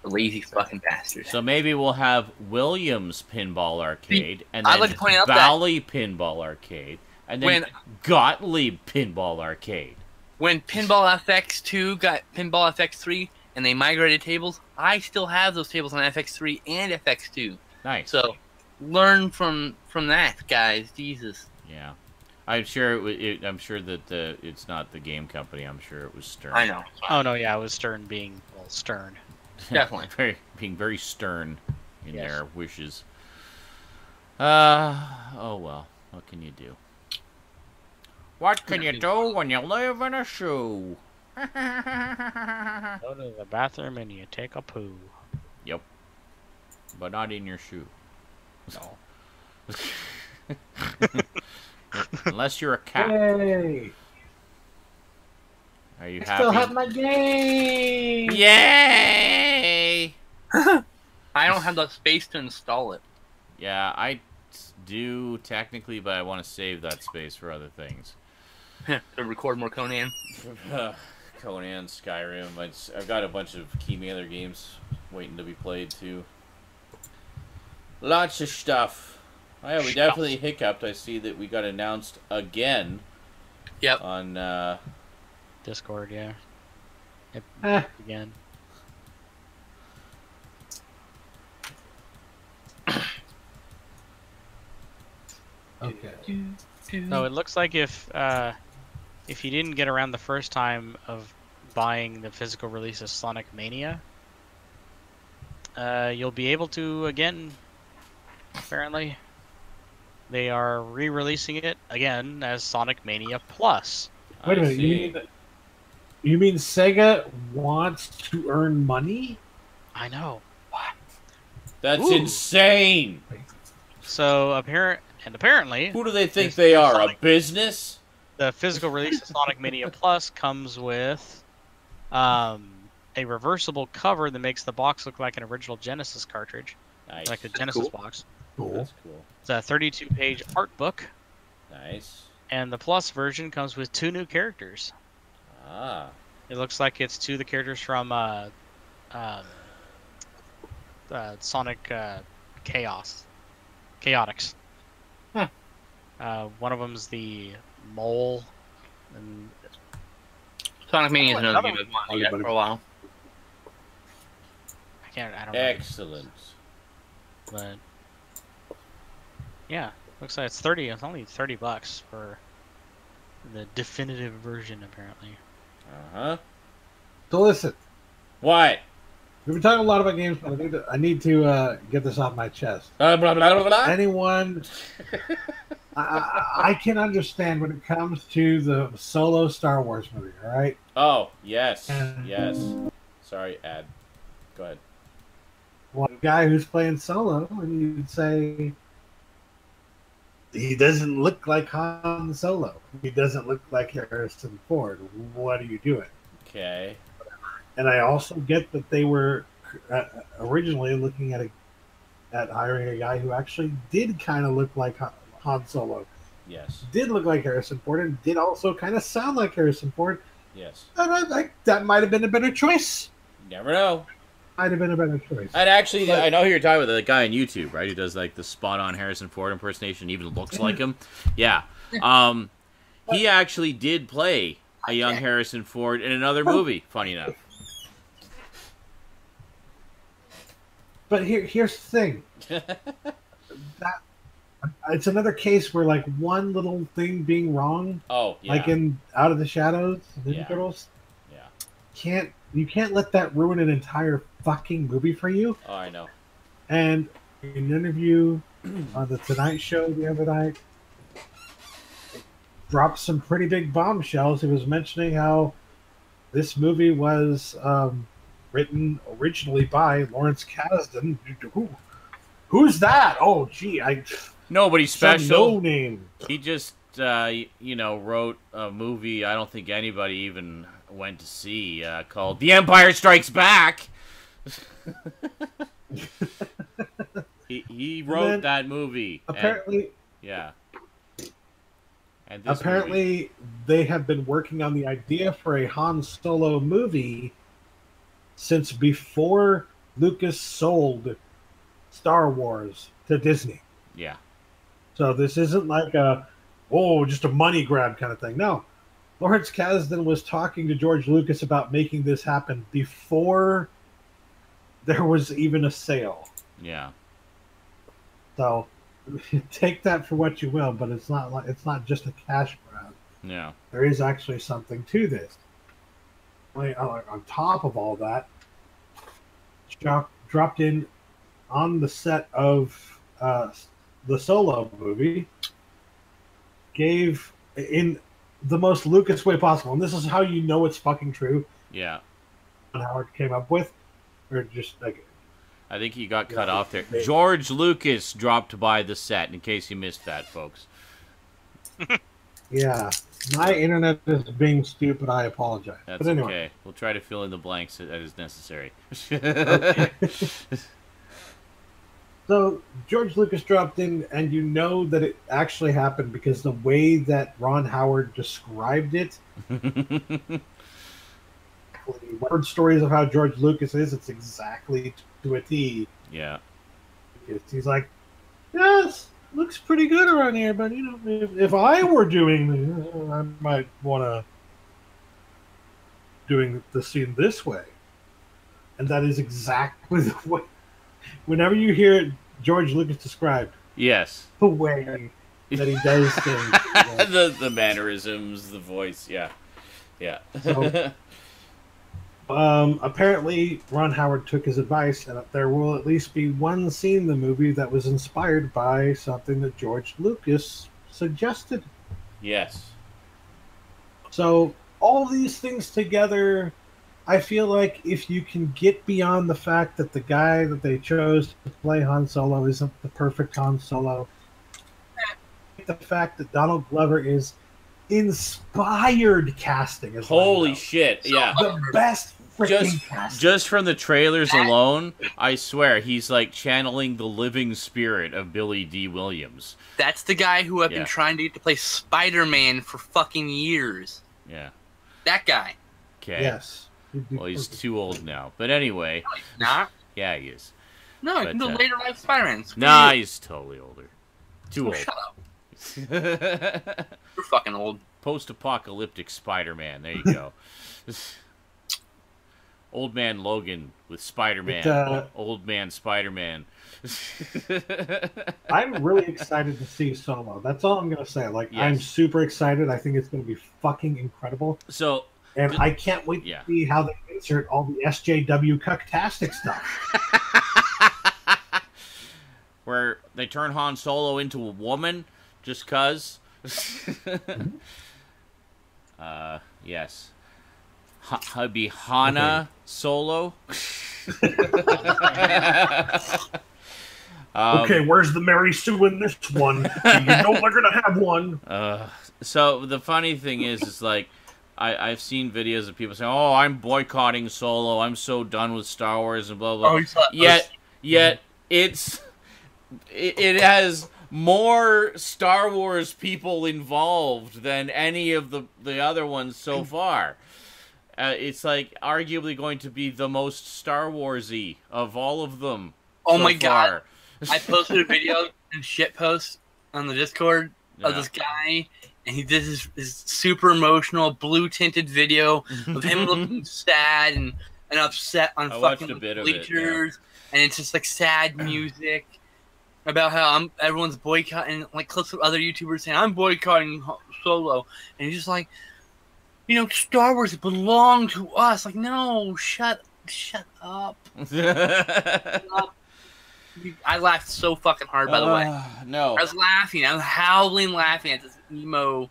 Lazy fucking bastard. So maybe we'll have Williams Pinball Arcade, and I'd then like to point out Valley Pinball Arcade, and then Gottlieb Pinball Arcade. When Pinball FX2 got Pinball FX3 and they migrated tables, I still have those tables on FX3 and FX2. Nice. So learn from that, guys. Jesus. Yeah, I'm sure I'm sure that it's not the game company. I'm sure it was Stern. I know. Oh no, yeah, it was Stern being Stern. Definitely. being very stern in their wishes. Oh well, what can you do? What can you do when you live in a shoe? Go to the bathroom and you take a poo. Yep. But not in your shoe. No. Unless you're a cat. Yay! Are you I happy? still have my game! Yay! I don't have the space to install it. Yeah, I do technically, but I want to save that space for other things. To record more Conan. Conan, Skyrim. I've got a bunch of Kimi other games waiting to be played too. Lots of stuff. Oh, yeah, we definitely hiccuped. I see that we got announced again. Yep. On Discord, yeah. Again. Okay. So it looks like if you didn't get around the first time of buying the physical release of Sonic Mania, you'll be able to again. Apparently, they are re-releasing it again as Sonic Mania Plus. Wait a minute, you mean Sega wants to earn money? I know. That's insane. So apparently, Who do they think they are? A business? the physical release of Sonic Mania Plus comes with a reversible cover that makes the box look like an original Genesis cartridge, Nice. like a Genesis box. Cool. That's cool. It's a 32-page art book, Nice. and the Plus version comes with 2 new characters. Ah. It looks like it's 2 of the characters from Sonic Chaotix. Huh. One of them's the mole, and Sonic Mania is another game I've wanted to get for a while. I don't know. Excellent. But yeah, looks like it's 30. It's only $30 for the definitive version, apparently. Uh-huh. So listen, What? we've been talking a lot about games, but I need to get this off my chest. Blah, blah, blah, blah. Anyone, I can understand when it comes to the solo Star Wars movie, all right? Oh, yes. Yes. Sorry, Ad. Go ahead. One guy who's playing solo, and you'd say, he doesn't look like Han Solo. He doesn't look like Harrison Ford. What are you doing? Okay. And I also get that they were originally looking at hiring a guy who actually did kind of look like Han Solo. Yes. Did look like Harrison Ford, and did also kind of sound like Harrison Ford. Yes. And that might have been a better choice. You never know. Might have been a better choice. And actually, I know who you're talking about, the guy on YouTube, right? Who does like the spot-on Harrison Ford impersonation, even looks like him. Yeah. He actually did play a young Harrison Ford in another movie. Funny enough. But here's the thing. That it's another case where like one little thing being wrong. Oh, yeah. Like in Out of the Shadows, Ninja Turtles. Yeah. You can't let that ruin an entire fucking movie for you. Oh, I know. And in an interview on the Tonight Show the other night, dropped some pretty big bombshells. He was mentioning how this movie was written originally by Lawrence Kasdan. Who's that? Oh, gee, Nobody special. No name. He just, wrote a movie I don't think anybody even went to see called The Empire Strikes Back. he wrote that movie. Apparently, yeah. And apparently, they have been working on the idea for a Han Solo movie since before Lucas sold Star Wars to Disney. Yeah. So this isn't like just a money grab kind of thing. No. Lawrence Kasdan was talking to George Lucas about making this happen before there was even a sale. Yeah. So take that for what you will, but it's not just a cash grab. Yeah. There is actually something to this. On top of all that, dropped in on the set of the Solo movie, gave in the most Lucas way possible, and this is how you know it's fucking true. Yeah. And Howard came up with, or just like. I think he got cut off there. George Lucas dropped by the set, in case you missed that, folks. Yeah. My internet is being stupid. I apologize. That's but anyway. Okay. We'll try to fill in the blanks as necessary. Okay. So George Lucas dropped in, and you know that it actually happened because the way that Ron Howard described it. Heard stories of how George Lucas is. It's exactly to a T. Yeah. He's like, yes, looks pretty good around here, but if I were doing this, I might want to doing the scene this way. And that is exactly the way. Whenever you hear George Lucas described, yes, the way that he does things, the mannerisms, the voice, yeah. So, apparently, Ron Howard took his advice, and there will at least be one scene in the movie that was inspired by something that George Lucas suggested. Yes. So, all these things together, I feel like if you can get beyond the fact that the guy that they chose to play Han Solo isn't the perfect Han Solo, the fact that Donald Glover is inspired casting. Holy shit, yeah. The best freaking casting. Just from the trailers alone, I swear, he's like channeling the living spirit of Billy D. Williams. That's the guy who I've been trying to get to play Spider-Man for fucking years. Yeah. That guy. Okay. Yes. Well, he's too old now. But anyway. No, he's not. Yeah, he is. No, he can do later life Spider-Man. Nah, he's totally older. Too old. Shut up. You're fucking old. Post-apocalyptic Spider-Man. There you go. Old man Logan with Spider-Man. Old man Spider-Man. I'm really excited to see Solo. That's all I'm going to say. Like, yes. I'm super excited. I think it's going to be fucking incredible. So... And I can't wait to see how they insert all the SJW cucktastic stuff. Where they turn Han Solo into a woman just cuz. Yes. Hubby Hana Solo. Okay, where's the Mary Sue in this one? You know they're going to have one. So the funny thing is like, I've seen videos of people saying, "Oh, I'm boycotting Solo. I'm so done with Star Wars and blah blah." Yet it has more Star Wars people involved than any of the other ones so far. It's like arguably going to be the most Star Warsy of all of them. Oh my god! I posted a video and shitpost on the Discord of this guy and he did his super emotional blue tinted video of him looking sad and upset on fucking bleachers, and it's just like sad music about how everyone's boycotting, like clips of other YouTubers saying I'm boycotting Solo, and he's just like, you know, Star Wars belong to us. Like, no, shut up. I laughed so fucking hard, by the way. No. I was laughing. I was howling laughing at this emo,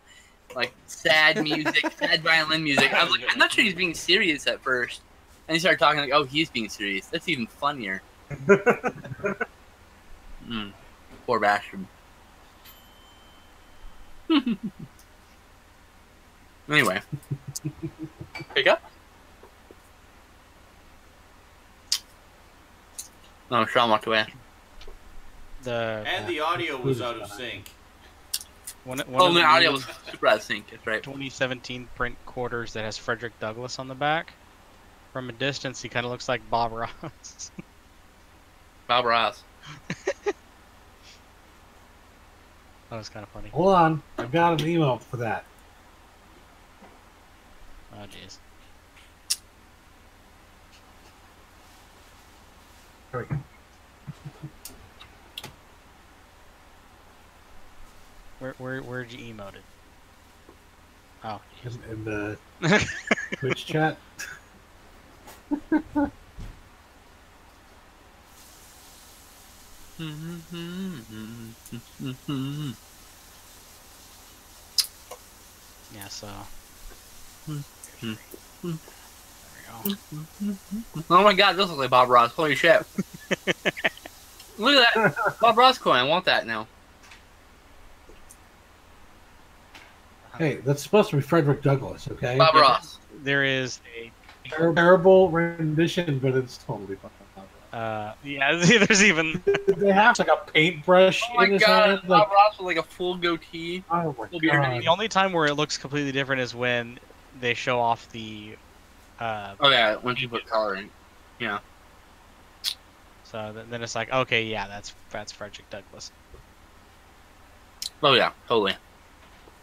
like, sad music, sad violin music. I was like, I'm not sure he's being serious at first. And he started talking like, oh, he's being serious. That's even funnier. Poor bastard. Anyway. Pick up? Oh, Sean walked away. And the audio was out of sync. The audio was super out of sync. That's right. 2017 print quarters that has Frederick Douglass on the back. From a distance, he kind of looks like Bob Ross. Bob Ross. That was kind of funny. Hold on, I've got an email for that. Oh, jeez. There we go. Where'd you emote it? Oh, In the Twitch chat. Yeah, so. There we go. Oh my god, this looks like Bob Ross. Holy shit. Look at that. Bob Ross coin. I want that now. Hey, that's supposed to be Frederick Douglass, okay? Bob Ross. There is a terrible rendition, but it's totally fine. yeah, there's even They have like a paintbrush Oh my in his god, hand. Bob Like, Ross with like a full goatee. oh my Full beard. god. the only time where it looks completely different is when they show off the. Oh yeah, when you put color in. Yeah. So then it's like, okay, yeah, that's Frederick Douglass. Oh yeah, totally.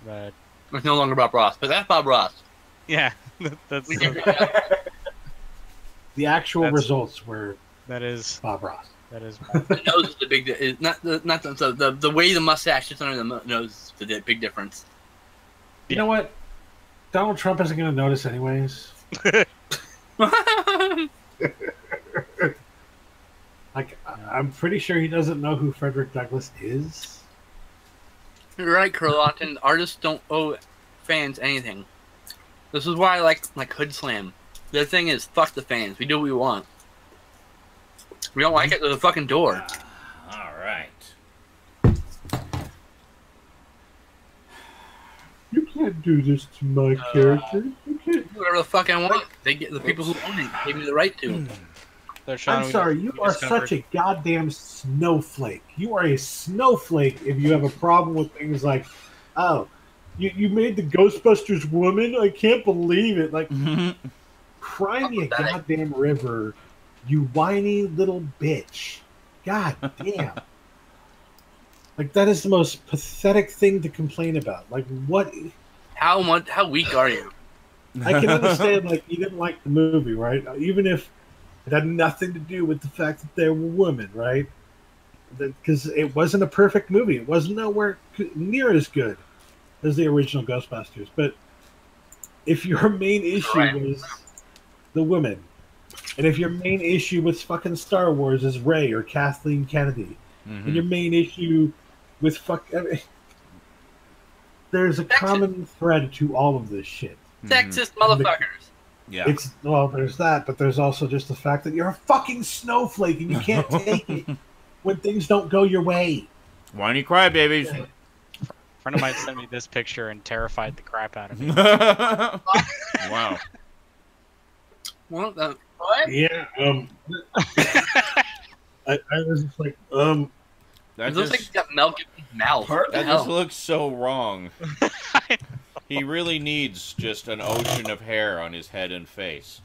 But It's no longer Bob Ross, but that's Bob Ross. yeah, that's The actual results were that is Bob Ross. that is. The nose is the big. Is not the way the mustache is under the nose is the big difference. You know what? Donald Trump isn't going to notice anyways. Like, I'm pretty sure he doesn't know who Frederick Douglass is. You're right, Curlotton. Artists don't owe fans anything. This is why I like Hood Slam. The thing is, fuck the fans. We do what we want. We don't like it, there's a fucking door. All right. You can't do this to my character. You can't. Do whatever the fuck I want. They get the people who own it gave me the right to. I'm sorry, you are such a goddamn snowflake. You are a snowflake if you have a problem with things like, oh, you made the Ghostbusters woman? I can't believe it. Like, cry me a goddamn river, you whiny little bitch. God damn. Like, that is the most pathetic thing to complain about. Like, what? How weak are you? I can understand, like, you didn't like the movie, right? Even if it had nothing to do with the fact that they were women, right? Because it wasn't a perfect movie. It wasn't nowhere near as good as the original Ghostbusters. But if your main issue was the women, and if your main issue with fucking Star Wars is Rey or Kathleen Kennedy, and your main issue with there's a common thread to all of this shit. Sexist motherfuckers. Yeah. There's that, but there's also just the fact that you're a fucking snowflake and you can't take it when things don't go your way. Whiny crybabies. A friend of mine sent me this picture and terrified the crap out of me. Wow. What? Yeah. I was just like, It looks like he's got milk in his mouth. That just looks so wrong. He really needs just an ocean of hair on his head and face.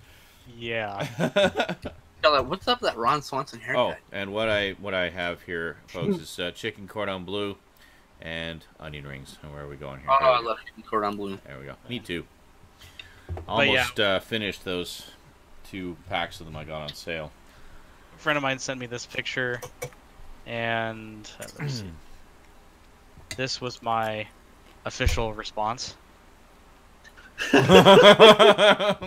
Yeah. What's up with that Ron Swanson haircut? Oh, and what I have here, folks, is chicken cordon bleu. And onion rings. And where are we going here? Oh, I love cordon bleu. There we go. Me too. But yeah. Almost finished those 2 packs of them I got on sale. A friend of mine sent me this picture, and let's see. This was my official response. Clap,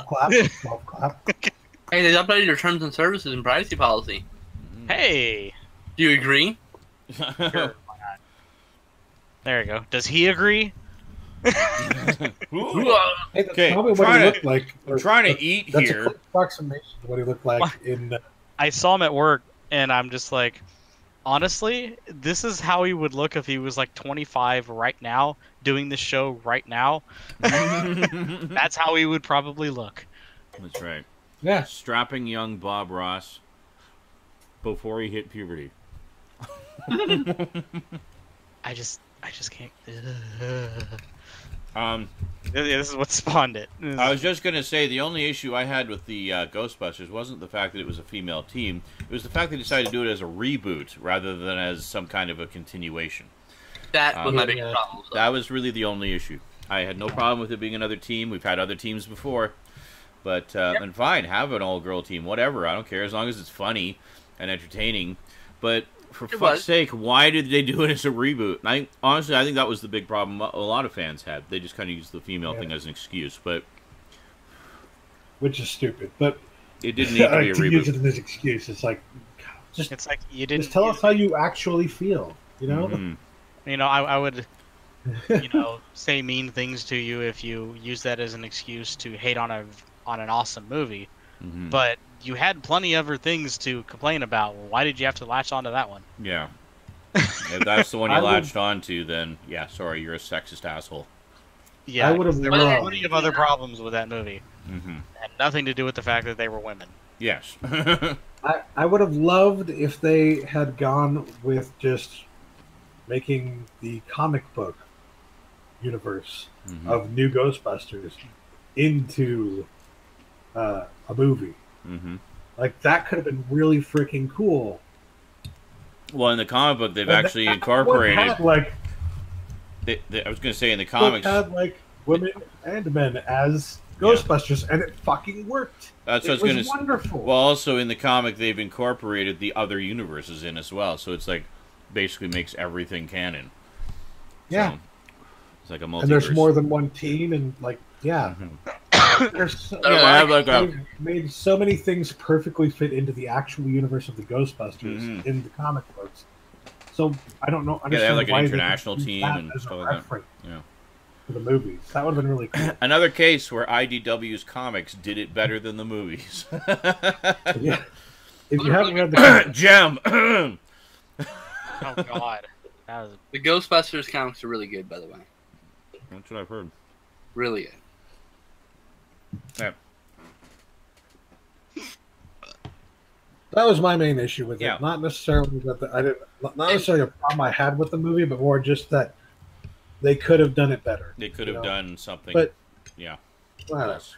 clap, clap. Hey, they updated your terms and services and privacy policy. Hey! Do you agree? Sure, why not? There you go. Does he agree? Hey, that's Okay, probably what he looked like. I'm trying to eat That's a here. quick approximation of what he looked like in. I saw him at work, and I'm just like, honestly, this is how he would look if he was like 25 right now, doing this show right now. That's how he would probably look. That's right. Yeah. Strapping young Bob Ross before he hit puberty. I just can't. This is what spawned it. I was just going to say, the only issue I had with the Ghostbusters wasn't the fact that it was a female team. It was the fact they decided to do it as a reboot rather than as some kind of a continuation. That was my biggest problem. So. That was really the only issue. I had no problem with it being another team. We've had other teams before. But, and fine, have an all-girl team, whatever. I don't care, as long as it's funny and entertaining. But for fuck's sake, why did they do it as a reboot? And honestly, I think that was the big problem a lot of fans had. They just kind of used the female thing as an excuse, but which is stupid. But it didn't need to be a reboot. Use it as an excuse. It's like, it's like you didn't just tell us how you actually feel. You know. Mm-hmm. You know, I would, say mean things to you if you use that as an excuse to hate on an awesome movie. Mm-hmm. But you had plenty of other things to complain about. Why did you have to latch onto that one? Yeah. If that's the one you latched onto, then yeah, sorry, you're a sexist asshole. Yeah, I would have there were plenty of other problems with that movie. Mm-hmm. It had nothing to do with the fact that they were women. Yes. I would have loved if they had gone with just making the comic book universe of New Ghostbusters into a movie. Mm-hmm. Like, that could have been really freaking cool. Well, in the comic book, they've actually incorporated. Had, like, I was going to say in the comics, had like women and men as Ghostbusters, and it fucking worked. That's what I was going to say. Wonderful. Well, also in the comic, they've incorporated the other universes in as well, so it's like basically makes everything canon. Yeah, so, it's like a multiverse. And there's more than one team, and like there's they've made so many things perfectly fit into the actual universe of the Ghostbusters in the comic books. So I don't know. They have like an international team and stuff like that. Yeah. For the movies, that would have been really cool. Another case where IDW's comics did it better than the movies. Yeah. If you haven't read the Gem. Oh God, the Ghostbusters comics are really good, by the way. That's what I've heard. Really good. Yeah. That was my main issue with it. Yeah. Not necessarily that not necessarily a problem I had with the movie, but more just that they could have done it better. They could have done something. But yeah. Yes.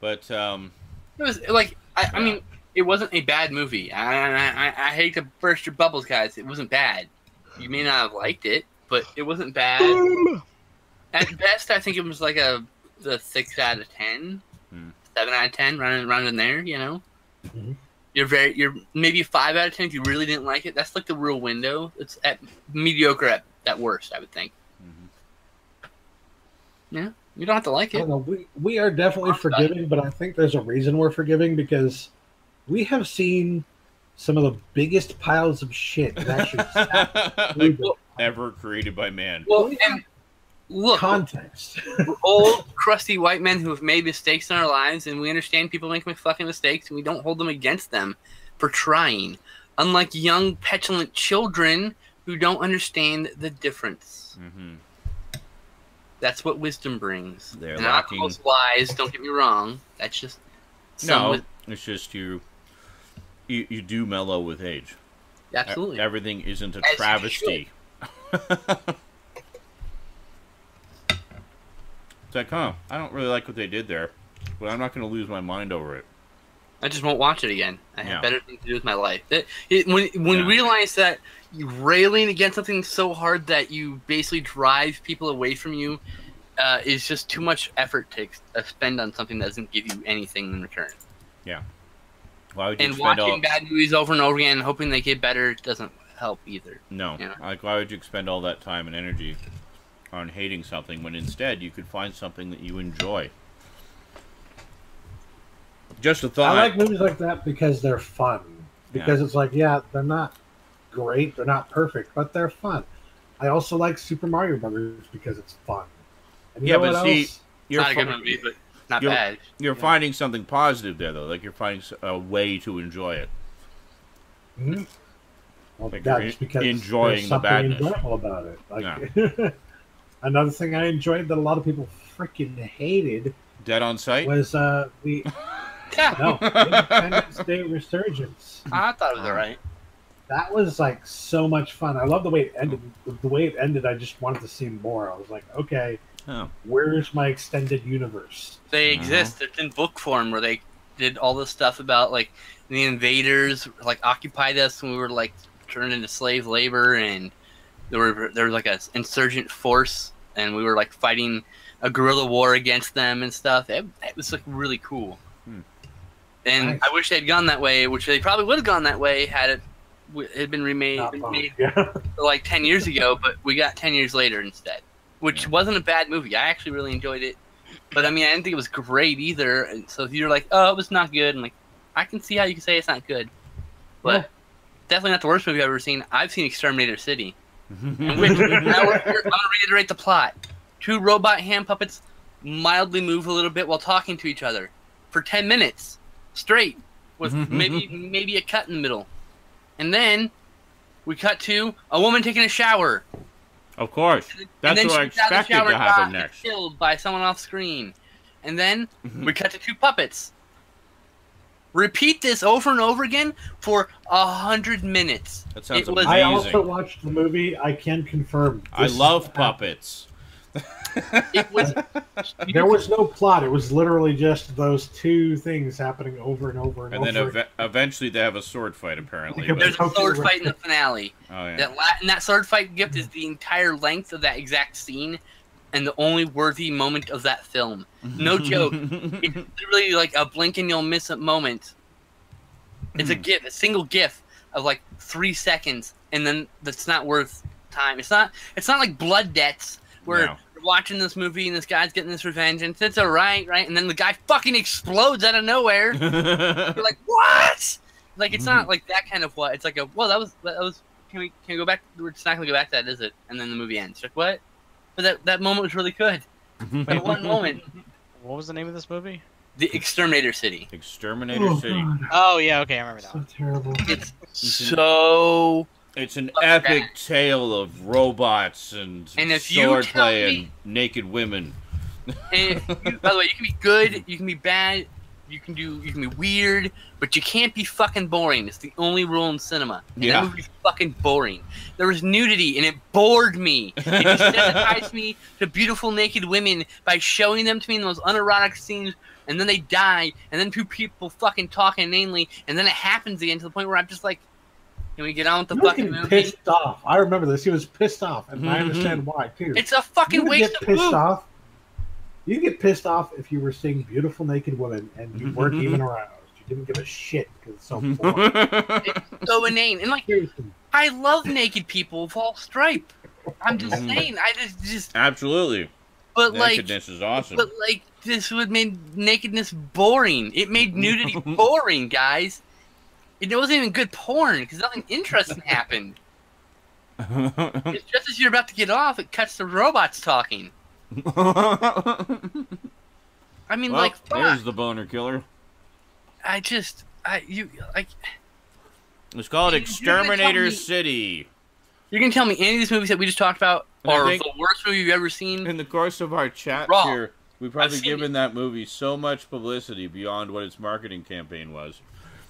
But it was like I mean, it wasn't a bad movie. I hate to burst your bubbles, guys. It wasn't bad. You may not have liked it, but it wasn't bad. At best, I think it was like a 6 out of 10, 7 out of 10, around in there. You know, you're maybe 5 out of 10 if you really didn't like it. That's like the real window. It's at mediocre at worst, I would think. Yeah, you don't have to like it. We are definitely forgiving, but I think there's a reason we're forgiving because we have seen some of the biggest piles of shit that actually ever created by man. Well, and look, context. We're old, crusty white men who have made mistakes in our lives, and we understand people make fucking mistakes, and we don't hold them against them for trying. Unlike young, petulant children who don't understand the difference. That's what wisdom brings. They're lacking. Not wise. Don't get me wrong. That's just it's just you do mellow with age. Absolutely. Everything isn't a travesty. It's like, I don't really like what they did there, but I'm not going to lose my mind over it. I just won't watch it again. I have Yeah. better things to do with my life. When you realize that you railing against something so hard that you basically drive people away from you is just too much effort to spend on something that doesn't give you anything in return. Yeah. Why would you And expend watching bad movies over and over again and hoping they get better doesn't help either. No. You know? Like, why would you expend all that time and energy on hating something when instead you could find something that you enjoy? Just a thought. I like movies like that because they're fun. Because it's like, yeah, they're not great, they're not perfect, but they're fun. I also like Super Mario Brothers because it's fun. And you know what see, else? you're Not a good movie, but not bad. You're finding something positive there, though. Like, you're finding a way to enjoy it. Mm-hmm. Well, Like that's because enjoying there's the something badness. enjoyable about it. Like, another thing I enjoyed that a lot of people freaking hated Dead on Sight? was the Yeah. Independence Day Resurgence. I thought it was alright. That was like so much fun. I love the way it ended. The way it ended, I just wanted to see more. I was like, okay, where's my extended universe? They exist. It's in book form where they did all this stuff about like the invaders like occupied us when we were like turned into slave labor, and there was like an insurgent force, and we were like fighting a guerrilla war against them and stuff. It was like really cool. And Nice. I wish they had gone that way, which they probably would have gone that way had it had been made like 10 years ago, but we got 10 years later instead, which wasn't a bad movie. I actually really enjoyed it. But I mean, I didn't think it was great either. And so if you're like, oh, it was not good, I'm like, I can see how you can say it's not good. But definitely not the worst movie I've ever seen. I've seen Exterminator City. In which, I'm going to reiterate the plot. 2 robot hand puppets mildly move a little bit while talking to each other for 10 minutes straight with maybe a cut in the middle. And then we cut to a woman taking a shower. Of course. That's what I expected to happen next. Killed by someone off screen. And then we cut to 2 puppets. Repeat this over and over again for 100 minutes. That sounds amazing. I also watched the movie. I can confirm. I love puppets. It was. There was no plot. It was literally just those 2 things happening over and over and over. And then eventually they have a sword fight, apparently. There's a sword fight in the finale. Oh, yeah. And that sword fight gift is the entire length of that exact scene, and the only worthy moment of that film. No joke. It's literally like a blink and you'll miss a moment. It's a single gif of like 3 seconds, and then that's not worth time. It's not like Blood Debts where you're watching this movie and this guy's getting this revenge, and it's alright, right? And then the guy fucking explodes out of nowhere. You're like, what? Like, it's not like that kind of what. It's like that was. Can we go back? We're just not gonna go back to that, is it? And then the movie ends. Like, what? But that moment was really good. That one moment. What was the name of this movie? The Exterminator City. Exterminator City. God. Oh yeah, okay, I remember that. So One. terrible. It's so. It's an epic tale of robots and swordplay and naked women. And by the way, you can be good, you can be bad, you can be weird, but you can't be fucking boring. It's the only rule in cinema. And that movie's fucking boring. There was nudity, and it bored me. It desensitized me to beautiful naked women by showing them to me in those unerotic scenes, and then they die, and then 2 people fucking talk inanely, and then it happens again to the point where I'm just like, can we get on with the fucking movie? Pissed off. I remember this. He was pissed off, and I understand why too. It's a fucking waste of food. You get pissed off if you were seeing beautiful naked women and you weren't even aroused. You didn't give a shit because it's so boring. It's so inane. And like, I love naked people of all stripe. I'm just saying. I just absolutely. But nakedness is awesome. But like, this would make nakedness boring. It made nudity boring, guys. It wasn't even good porn because nothing interesting happened. It's just as you're about to get off, it cuts to robots talking. I mean, like, fuck. There's the boner killer. It's called Exterminator City. You're gonna tell me any of these movies that we just talked about are the worst movie you've ever seen? In the course of our chat here, we've probably given that movie so much publicity beyond what its marketing campaign was.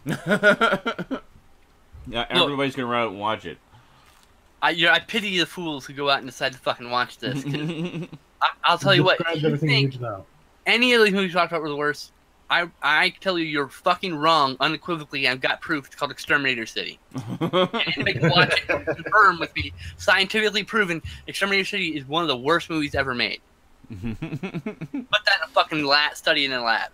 Yeah, everybody's gonna run out and watch it. I pity the fools who go out and decide to fucking watch this. I'll tell you what. If you think any of these movies we talked about were the worst, I tell you, you're fucking wrong unequivocally. I've got proof. It's called Exterminator City. And anybody can watch it and confirm with me, scientifically proven, Exterminator City is one of the worst movies ever made. Put that in a fucking study in a lab.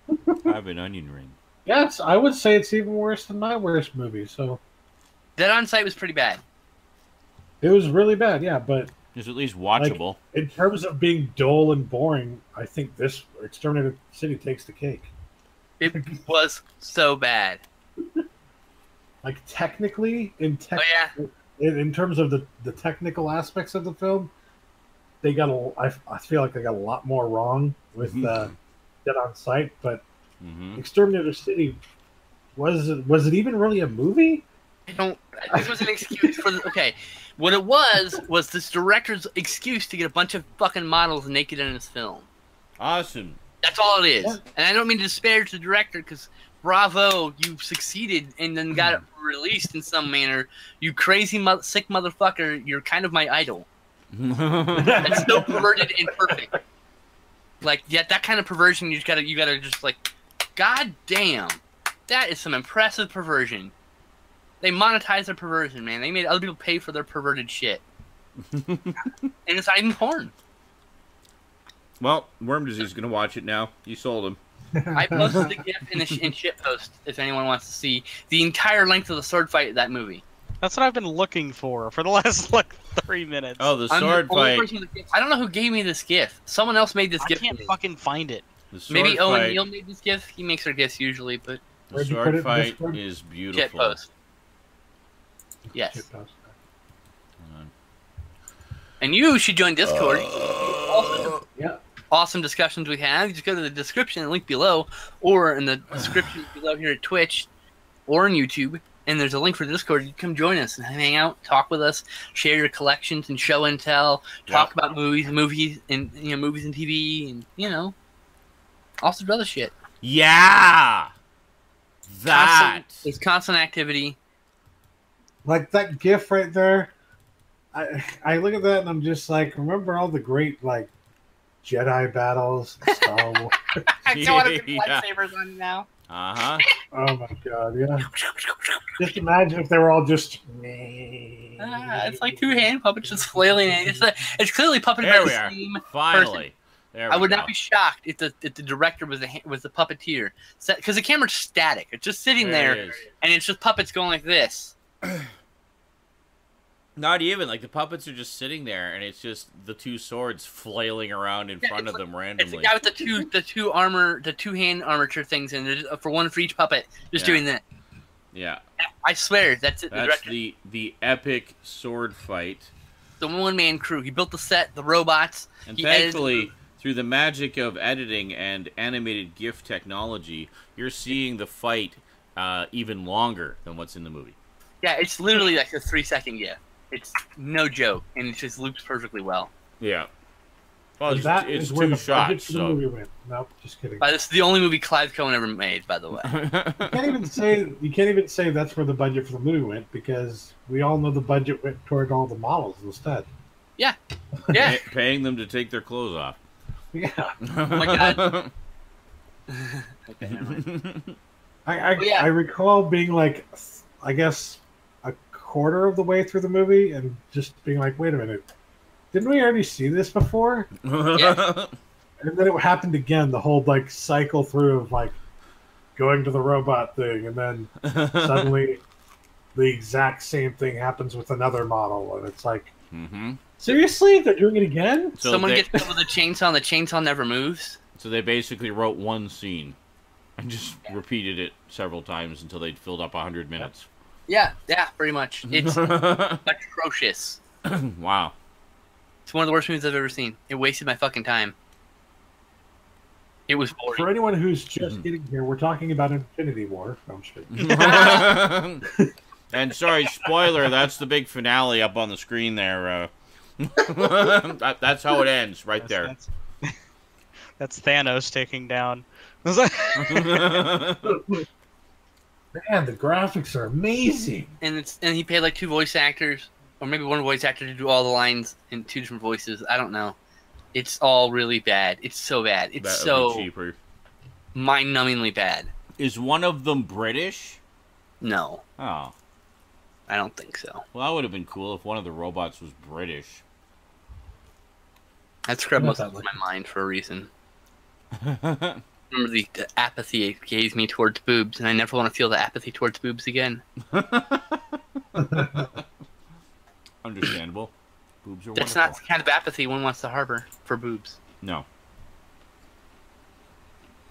I have an onion ring. Yes, I would say it's even worse than my worst movie. So Dead on Sight was pretty bad. it was really bad, yeah. But It's at least watchable. like, in terms of being dull and boring, I think this Exterminator City takes the cake. It was so bad. Like technically, in Oh yeah. in terms of the technical aspects of the film, they got I feel like they got a lot more wrong with Dead on Sight, but Exterminator City was it even really a movie? I don't. This was an excuse for the. Okay, what it was this director's excuse to get a bunch of fucking models naked in his film. Awesome. That's all it is. Yeah. And I don't mean to disparage the director, because bravo, you succeeded and then got it released in some manner. You crazy sick motherfucker. You're kind of my idol. That's so perverted and perfect. Like, yeah, that kind of perversion, you gotta just like, god damn, that is some impressive perversion. They monetize their perversion, man. They made other people pay for their perverted shit. And it's not even porn. Well, Worm Disease is going to watch it now. You sold him. I posted the GIF in shit post if anyone wants to see the entire length of the sword fight of that movie. That's what I've been looking for the last, like, 3 minutes. Oh, the I'm sword the only fight. person with the GIF. I don't know who gave me this GIF. Someone else made this I GIF. can't for me. fucking find it. The sword Maybe Owen fight, Neal made this GIF. He makes our GIFs usually, but the Where'd you put sword it in fight Discord? is shit beautiful. post. Yes. Shit post. Hold on. And you should join Discord. Yeah. Awesome discussions we have. You just go to the description, link below, or in the description below here at Twitch or on YouTube. And there's a link for Discord. You come join us and hang out, talk with us, share your collections and show and tell, talk about movies and movies and TV and all sorts of other shit. Yeah! That! There's constant activity. Like that GIF right there. I look at that and I'm just like, remember all the great like Jedi battles, Star Wars. I don't want to put Yeah. lightsabers on you now. Uh-huh. Oh my god, yeah. Just imagine if they were all just. It's like two hand puppets just flailing. It's clearly puppeted There by we the are. same Finally. person. There I we would go. not be shocked if the director was the puppeteer, because the camera's static. It's just sitting There there, it is. and it's just puppets going like this. Not even. Like, the puppets are just sitting there, and it's just the two swords flailing around in front of them It's the randomly. guy with the two hand armature things, and there's for one for each puppet, just Yeah. doing that. Yeah. I swear, that's it. The That's director, the epic sword fight. the one-man crew. He built the set, the robots. And he edited thankfully, through the magic of editing and animated GIF technology, you're seeing the fight even longer than what's in the movie. Yeah, it's literally like a 3-second GIF. It's no joke, and it just loops perfectly well. Yeah. Well, That it's is where two the budget shots, for the so... movie went. Nope, just kidding. This is the only movie Clive Cohen ever made, by the way. You can't even say that's where the budget for the movie went, because we all know the budget went toward all the models instead. Yeah. Paying them to take their clothes off. Yeah. Oh my god. Okay, never mind. I recall being like, I guess, a quarter of the way through the movie and just being like, wait a minute, didn't we already see this before? Yeah. And then it happened again, the whole like cycle through of like going to the robot thing, and then suddenly the exact same thing happens with another model, and it's like, seriously, they're doing it again? So Someone they- gets killed with a chainsaw, and the chainsaw never moves. So they basically wrote one scene and just repeated it several times until they'd filled up 100 minutes. Yeah, pretty much. It's atrocious. Wow. It's one of the worst movies I've ever seen. It wasted my fucking time. It was boring. For anyone who's just getting here, we're talking about Infinity War. No, I'm just kidding. And sorry, spoiler, that's the big finale up on the screen there. That's how it ends, right there. That's Thanos taking down. Man, the graphics are amazing. And he paid like 2 voice actors, or maybe one voice actor to do all the lines in 2 different voices. I don't know. It's all really bad. It's so bad. It's That would so be cheaper. mind-numbingly bad. Is one of them British? No, Oh. I don't think so. Well, that would have been cool if one of the robots was British. That scrubbed Not most that of much. my mind for a reason. Remember the apathy it gave me towards boobs, and I never want to feel the apathy towards boobs again. Understandable. Boobs are That's wonderful. not the kind of apathy one wants to harbor for boobs. No.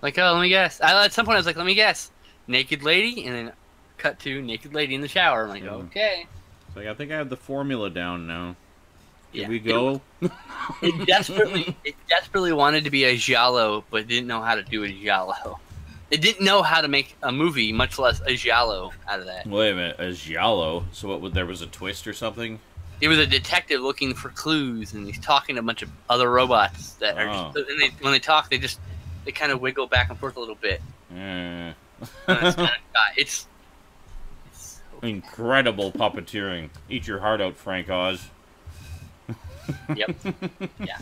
Like, oh, let me guess. At some point, I was like, let me guess. Naked lady, and then cut to naked lady in the shower. I'm like, Yeah. okay. It's like, I think I have the formula down now. Here Yeah. we go. It desperately wanted to be a giallo, but didn't know how to do a giallo. It didn't know how to make a movie, much less a giallo out of that. Wait a minute, a giallo? So what? There was a twist or something? It was a detective looking for clues, and he's talking to a bunch of other robots that are. Oh. Just, and when they talk, they kind of wiggle back and forth a little bit. Eh. It's Incredible puppeteering. Eat your heart out, Frank Oz. Yep. Yeah.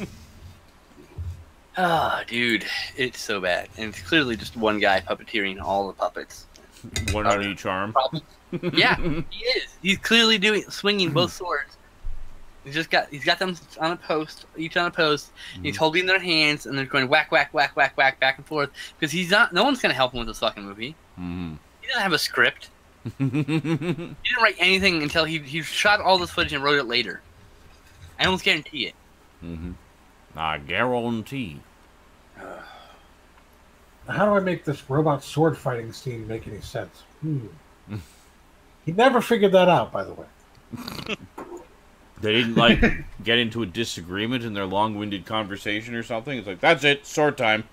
Ah, dude, it's so bad, and it's clearly just one guy puppeteering all the puppets. One on each arm. Yeah, he is. He's clearly swinging both swords. He's got them on a post, each on a post. And he's holding their hands, and they're going whack, whack, whack, whack, whack, back and forth. Because no one's gonna help him with this fucking movie. Mm. He doesn't have a script. He didn't write anything until he shot all this footage and wrote it later. I almost guarantee it. Mm-hmm. I guarantee. How do I make this robot sword fighting scene make any sense? He never figured that out, by the way. They didn't get into a disagreement in their long-winded conversation or something. It's like, that's it, sword time.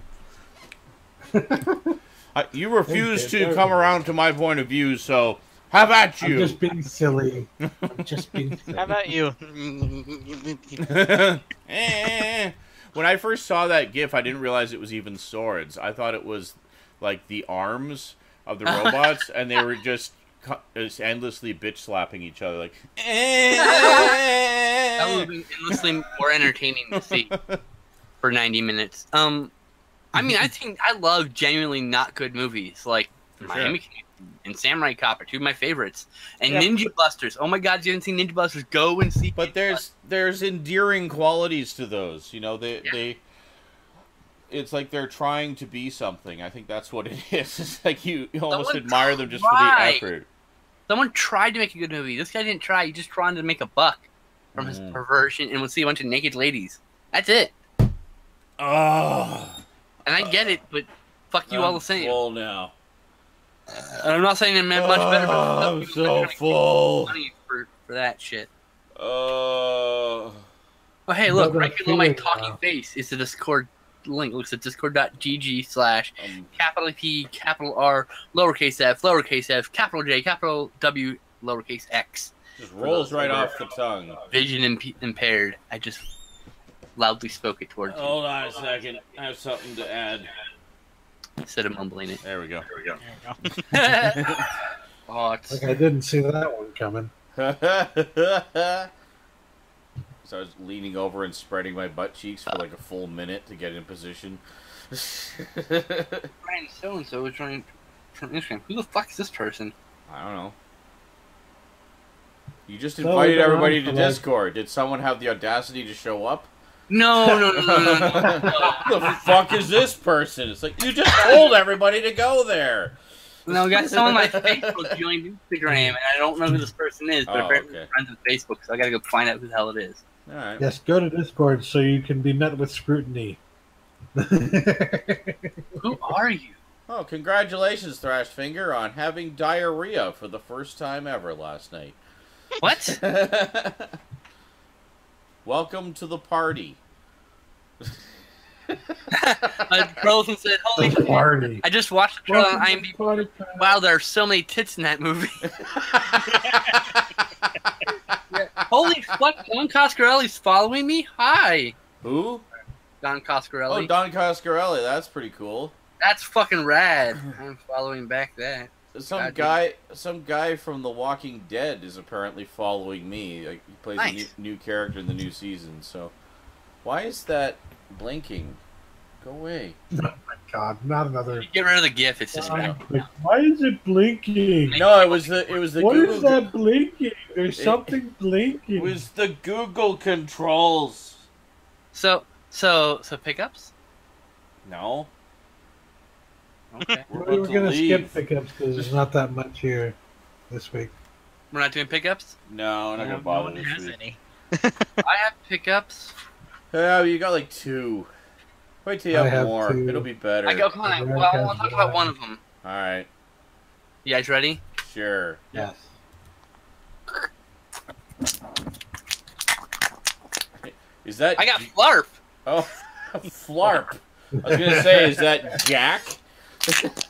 You refuse to come around to my point of view, so have at you. I'm just being silly. I'm just being silly. How about you? When I first saw that GIF, I didn't realize it was even swords. I thought it was like the arms of the robots, and they were just endlessly bitch slapping each other, like. That would have been endlessly more entertaining to see for 90 minutes. I mean, I love genuinely not good movies like Miami Connection and Samurai Cop are two of my favorites, and Ninja Busters. Oh my God, if you haven't seen Ninja Busters, go and see. But there's endearing qualities to those. You know, they it's like they're trying to be something. I think that's what it is. It's like you almost admire them just for the effort. Someone tried to make a good movie. This guy didn't try. He just wanted to make a buck from his perversion and would see a bunch of naked ladies. That's it. Oh. And I get it, but fuck you all the same. Full now. And I'm not saying it meant much better, but I'm so full. Money for that shit. Oh, hey, look, right below my talking face is the Discord link. It looks at discord.gg/capital P, capital R, lowercase f, capital J, capital W, lowercase x. just rolls right off the tongue. Vision impaired. I just loudly spoke it towards you Hold on a second. I have something to add. instead of mumbling it. There we go. There you go. Oh, it's... Like I didn't see that one coming. So I was leaning over and spreading my butt cheeks for like a full minute to get in position. Brian so-and-so is trying from Instagram. Who the fuck is this person? I don't know. You just So invited we've been everybody on to for like- Discord. Did someone have the audacity to show up? No. The fuck is this person? It's like, you just told everybody to go there. No, I got someone on my Facebook joined Instagram, and I don't know who this person is, but Oh, apparently okay. they're friends with Facebook, so I gotta go find out who the hell it is. Alright. Yes, go to Discord so you can be met with scrutiny. Who are you? Oh, congratulations, Thrashfinger, on having diarrhea for the first time ever last night. What? Welcome to the party. Carlson said, "Holy shit! Party. I just watched the trailer on IMDb. Party. Wow, there are so many tits in that movie." Holy fuck! Don Coscarelli's following me. Hi, Who? Don Coscarelli. Oh, Don Coscarelli. That's pretty cool. That's fucking rad. I'm following back that. Some guy from The Walking Dead is apparently following me. Like, he plays Nice. a new character in the new season. So, why is that blinking? Go away. Oh my god, not another. Get rid of the GIF. It's distracting. Like, why is it blinking? No, it was the What Google. is that blinking? There's something blinking. It was the Google controls. So pickups. No. Okay. We're We're about to gonna skip leave. pickups because there's not that much here this week. We're not doing pickups. No, we're not gonna No bother one this has week. any. I have pickups. Oh, you got like 2. Wait till you I have have more. 2. It'll be better. I go. Come on. America Well, I'll has talk about one. one of them. All right. You guys ready? Sure. Yes. Is that? I got Flarp. Oh, Flarp. I was gonna say, is that Jack?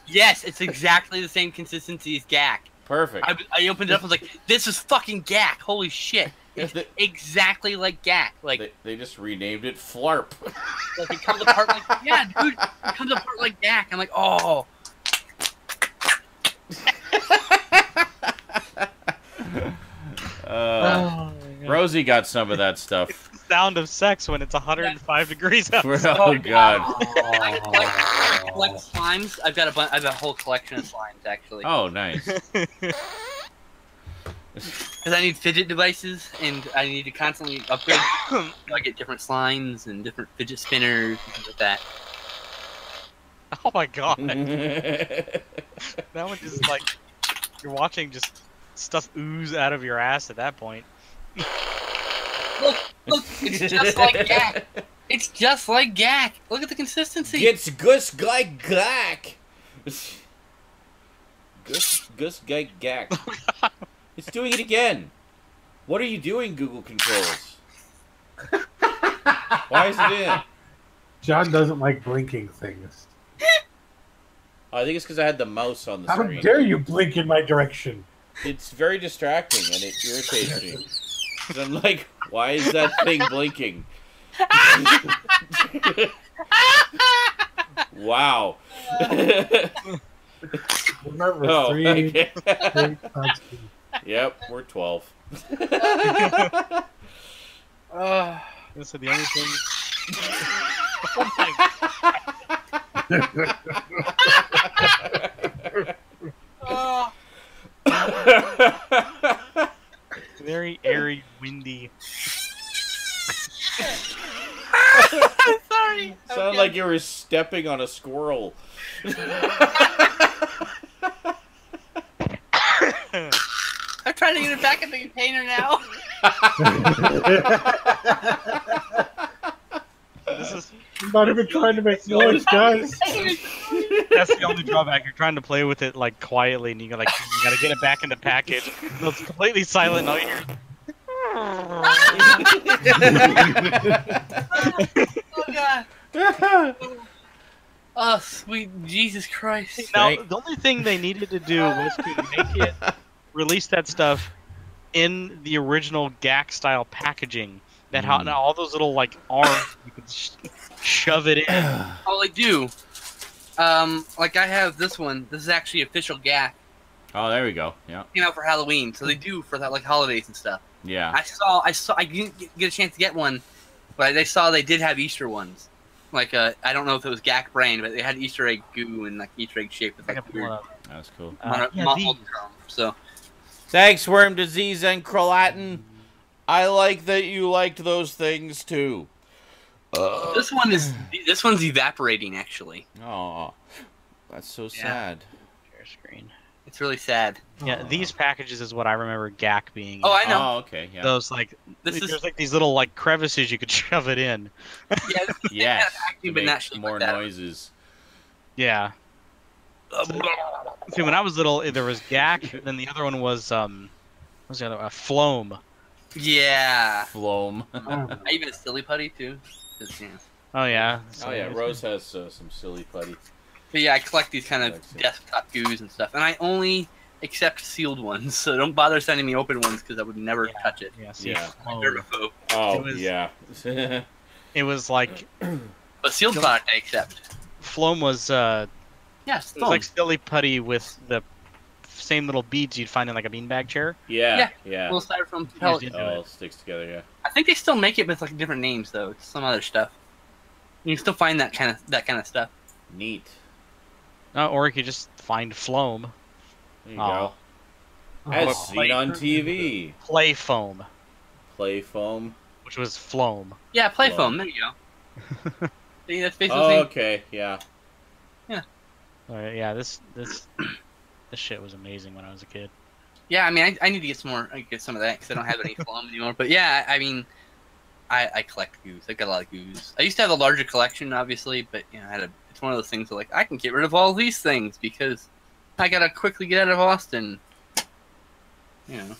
Yes, it's exactly the same consistency as Gak. Perfect. I opened it up and was like, this is fucking Gak. Holy shit. It's They- exactly like Gak. Like, they just renamed it Flarp. like it comes apart like, yeah, dude, it comes apart like Gak. I'm like, oh. Rosie got some of that stuff. Sound of sex when it's 105 degrees Oh outside. God. I collect slimes. I've got a whole collection of slimes, actually. Oh, nice. Because I need fidget devices, and I need to constantly upgrade. So I get different slimes and different fidget spinners and things like that. Oh my god. That one just like you're watching just stuff ooze out of your ass at that point. Look, it's just like Gak. It's just like Gak. Look at the consistency. It's Gus Guy Gack. Gus Guy Gack. It's doing it again. What are you doing, Google Controls? Why is it in? John doesn't like blinking things. I think it's because I had the mouse on the How screen. dare you blink in my direction? It's very distracting and it irritates me. 'Cause I'm like, why is that thing blinking? Wow. Remember, Oh, three okay. constants. Yep, we're 12. So the only thing. Oh, Very airy, windy. I'm sorry. Sounded like you were stepping on a squirrel. I'm trying to get it back in the container now. This is I'm not even trying to make noise, guys. that's the only drawback. You're trying to play with it like quietly, and you gotta get it back in the package. So it's completely silent. And all you hear Oh god. Oh, sweet Jesus Christ. now, the only thing they needed to do was to make it release that stuff in the original GAC style packaging. That how now all those little like arms you could shove it in. Oh, they do. Like I have this one. This is actually official GAC. Oh, there we go. Yeah. Came out for Halloween, so they do for that like holidays and stuff. Yeah. I didn't get a chance to get one, but I saw they did have Easter ones. Like I don't know if it was GAC brand, but they had Easter egg goo and like Easter egg shape with I like can pull it weird up. That's cool. These. So Thanks, Worm Disease and Crolatin. I like that you liked those things too. this one's evaporating actually. Oh, that's so Yeah. sad. Share screen. It's really sad. Yeah, these packages is what I remember GAC being. Oh, I know. Oh, okay. Yeah. Those like This is there's like these little like crevices you could shove it in. yeah, this is Yes. acting, To but make not shaped more like that. noises. Yeah. See, when I was little, there was GAC, then the other one was what was the other one? Floam. Yeah. Floam. I even a silly putty too. Just, yeah. Oh yeah. Oh yeah, Rose has some silly putty. But yeah, I collect these kind of That's it. desktop goos and stuff, and I only accept sealed ones. So don't bother sending me open ones because I would never touch it. Yeah. See, Yeah. Floam. Germaphobe. Oh It was- yeah. It was like But sealed product I accept. Floam was Yes, it was like silly putty with the same little beads you'd find in like a beanbag chair. Yeah. Yeah. little styrofoam pellet. Used Oh, it sticks together. Yeah. I think they still make it with like different names though. It's some other stuff. You can still find that kind of stuff. Neat. Or you could just find Floam. There you go. As seen on TV. Play Foam. Play foam. Which was Floam. Yeah, play foam. There you go. See, that's basically Oh, okay, yeah. Yeah, this shit was amazing when I was a kid. Yeah, I mean, I need to get some more. I get some of that because I don't have any foam anymore. But yeah, I mean, I collect goos. I got a lot of goos. I used to have a larger collection, obviously, but you know, it's one of those things that, like, I can get rid of all these things because I gotta quickly get out of Austin. You know.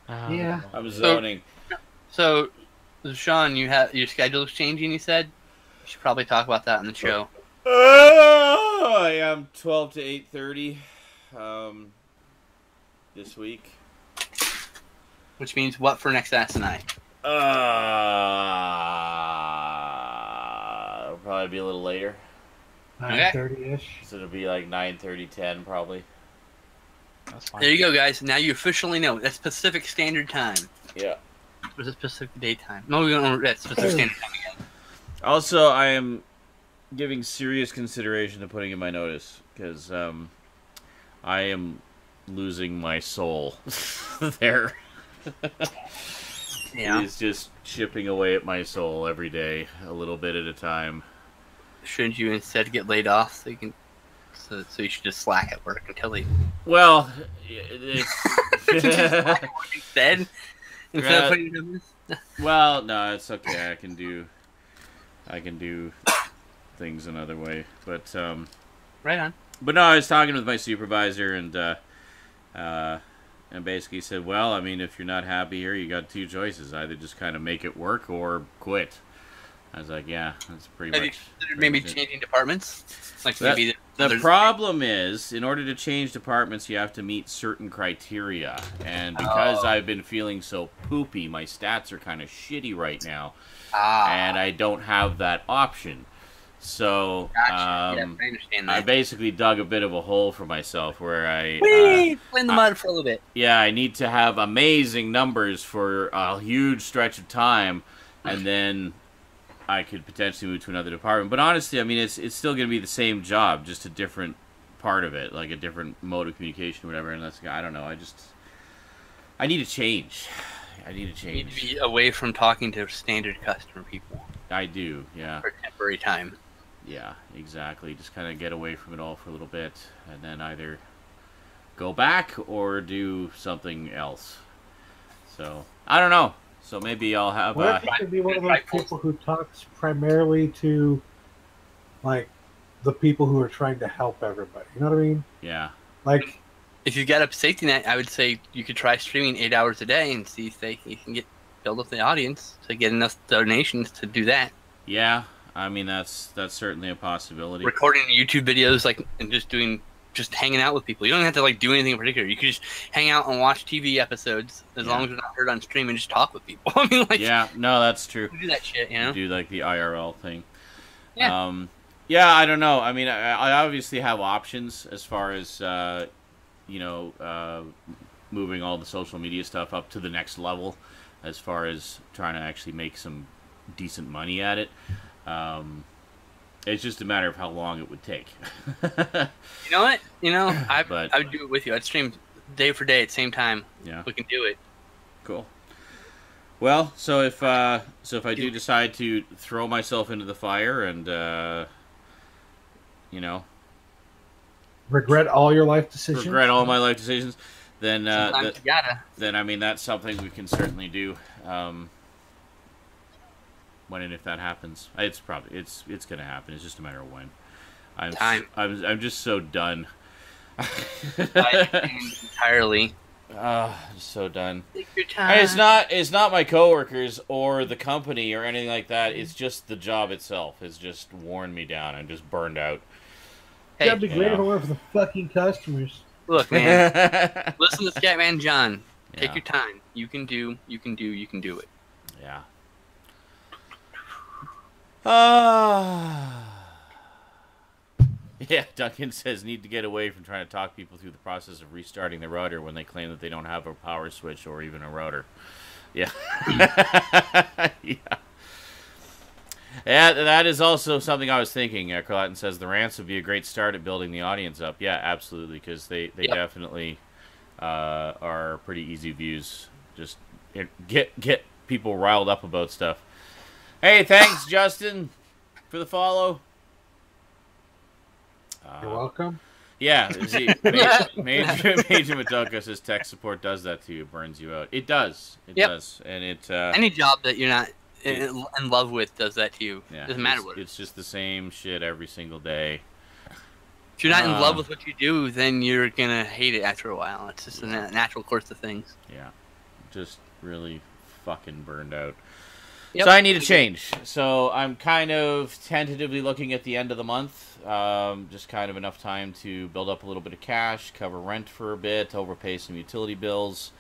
Yeah. I'm zoning. So, Sean, your schedule's changing. You said you should probably talk about that on the show. I am 12 to 8:30 this week. Which means what for next InSaNiTy? It'll probably be a little later. 9:30-ish. So it'll be like 9:30, 10 probably. That's fine. There you go, guys. Now you officially know. That's Pacific Standard Time. Yeah. Or is it Pacific Daytime? No, we don't know. That's Pacific Standard Time again. Also, I am giving serious consideration to putting in my notice because I am losing my soul there. Yeah. It's just chipping away at my soul every day, a little bit at a time. Shouldn't you instead get laid off so you can? So you should just slack at work until they. Well, instead of putting them in. Well, no, it's okay. I can do things another way, but Right on. But no, I was talking with my supervisor and basically said, well, I mean, if you're not happy here, you got two choices: either just kind of make it work or quit. I was like, yeah, that's pretty Have much. you considered maybe changing departments? Like maybe the problem is, in order to change departments, you have to meet certain criteria. And because I've been feeling so poopy, my stats are kind of shitty right now. And I don't have that option. So Gotcha. Yeah, I understand that. I basically dug a bit of a hole for myself where I... Play in the mud for a little bit. Yeah, I need to have amazing numbers for a huge stretch of time, and then I could potentially move to another department. But honestly, I mean, it's still going to be the same job, just a different part of it, like a different mode of communication or whatever. And that's, I don't know, I need to change. I need to change. You need to be away from talking to standard customer people. I do, yeah. For a temporary time. Yeah, exactly. Just kind of get away from it all for a little bit, and then either go back or do something else. So, I don't know. So maybe I'll have... What if you could be one of those people who talks primarily to, like, the people who are trying to help everybody? You know what I mean? Yeah. Like... If you've got a safety net, I would say you could try streaming 8 hours a day and see if you can build up the audience to get enough donations to do that. Yeah, I mean that's certainly a possibility. Recording YouTube videos, like, and just hanging out with people. You don't have to, like, do anything in particular. You could just hang out and watch TV episodes as long as they're not heard on stream and just talk with people. I mean, like, yeah, no, that's true. Do that shit, you know. Do like the IRL thing. Yeah. Yeah, I don't know. I mean, I obviously have options as far as moving all the social media stuff up to the next level, as far as trying to actually make some decent money at it. It's just a matter of how long it would take. You know what? I would do it with you. I'd stream day for day at the same time. Yeah, we can do it. Cool. Well, so if I do decide to throw myself into the fire and regret all your life decisions. Regret all my life decisions. Then sometimes you gotta. Then I mean that's something we can certainly do. When and if that happens, it's going to happen. It's just a matter of when. I'm just so done. Entirely. Just so done. Take your time. It's not my coworkers or the company or anything like that. It's just the job itself has just worn me down. I'm just burned out. Hey, you gotta be grateful for the fucking customers. Look, man. Listen to Scatman John. Take Yeah. your time. You can do it. Yeah. Yeah, Duncan says need to get away from trying to talk people through the process of restarting the router when they claim that they don't have a power switch or even a router. Yeah. Yeah. Yeah, that is also something I was thinking. Carlatin says the rants would be a great start at building the audience up. Yeah, absolutely, because they definitely are pretty easy views. Just get people riled up about stuff. Hey, thanks, Justin, for the follow. You're welcome. Yeah, see, Major Madoka says tech support does that to you, burns you out. It does. It does. And it any job that you're not in love with does that to you. Yeah, doesn't matter what. It's just the same shit every single day. If you're not in love with what you do, then you're gonna hate it after a while. It's just a natural course of things. Yeah, just really fucking burned out. Yep. So I need to change. So I'm kind of tentatively looking at the end of the month. Just kind of enough time to build up a little bit of cash, cover rent for a bit, overpay some utility bills,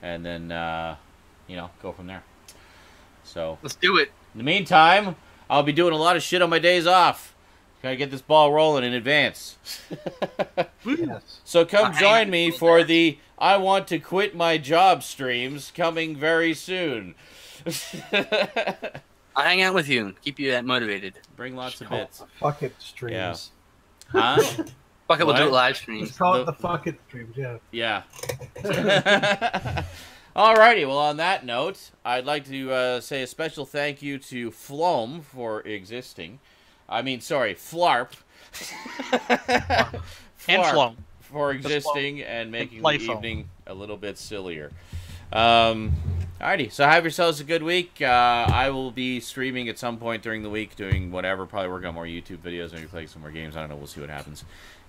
and then, go from there. So let's do it. In the meantime, I'll be doing a lot of shit on my days off. Gotta get this ball rolling in advance. Yes. So come join me for the I Want to Quit My Job streams coming very soon. I'll hang out with you and keep you motivated. Bring lots of bits. Fuck it streams. Yeah. Huh? Fuck it, we'll do it live streams. Let's call it the fuck it streams, yeah. Yeah. Alrighty, well on that note, I'd like to say a special thank you to Flom for existing. Flarp. And Flom. For existing and making the evening a little bit sillier. Alrighty, so have yourselves a good week. I will be streaming at some point during the week, doing whatever, probably working on more YouTube videos, maybe playing some more games. I don't know, we'll see what happens.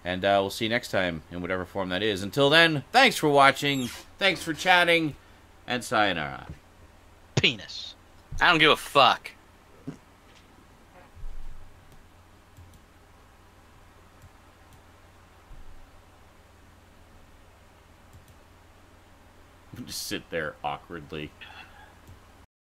And we'll see you next time, in whatever form that is. Until then, thanks for watching, thanks for chatting, and sayonara. Penis. I don't give a fuck. Just sit there awkwardly.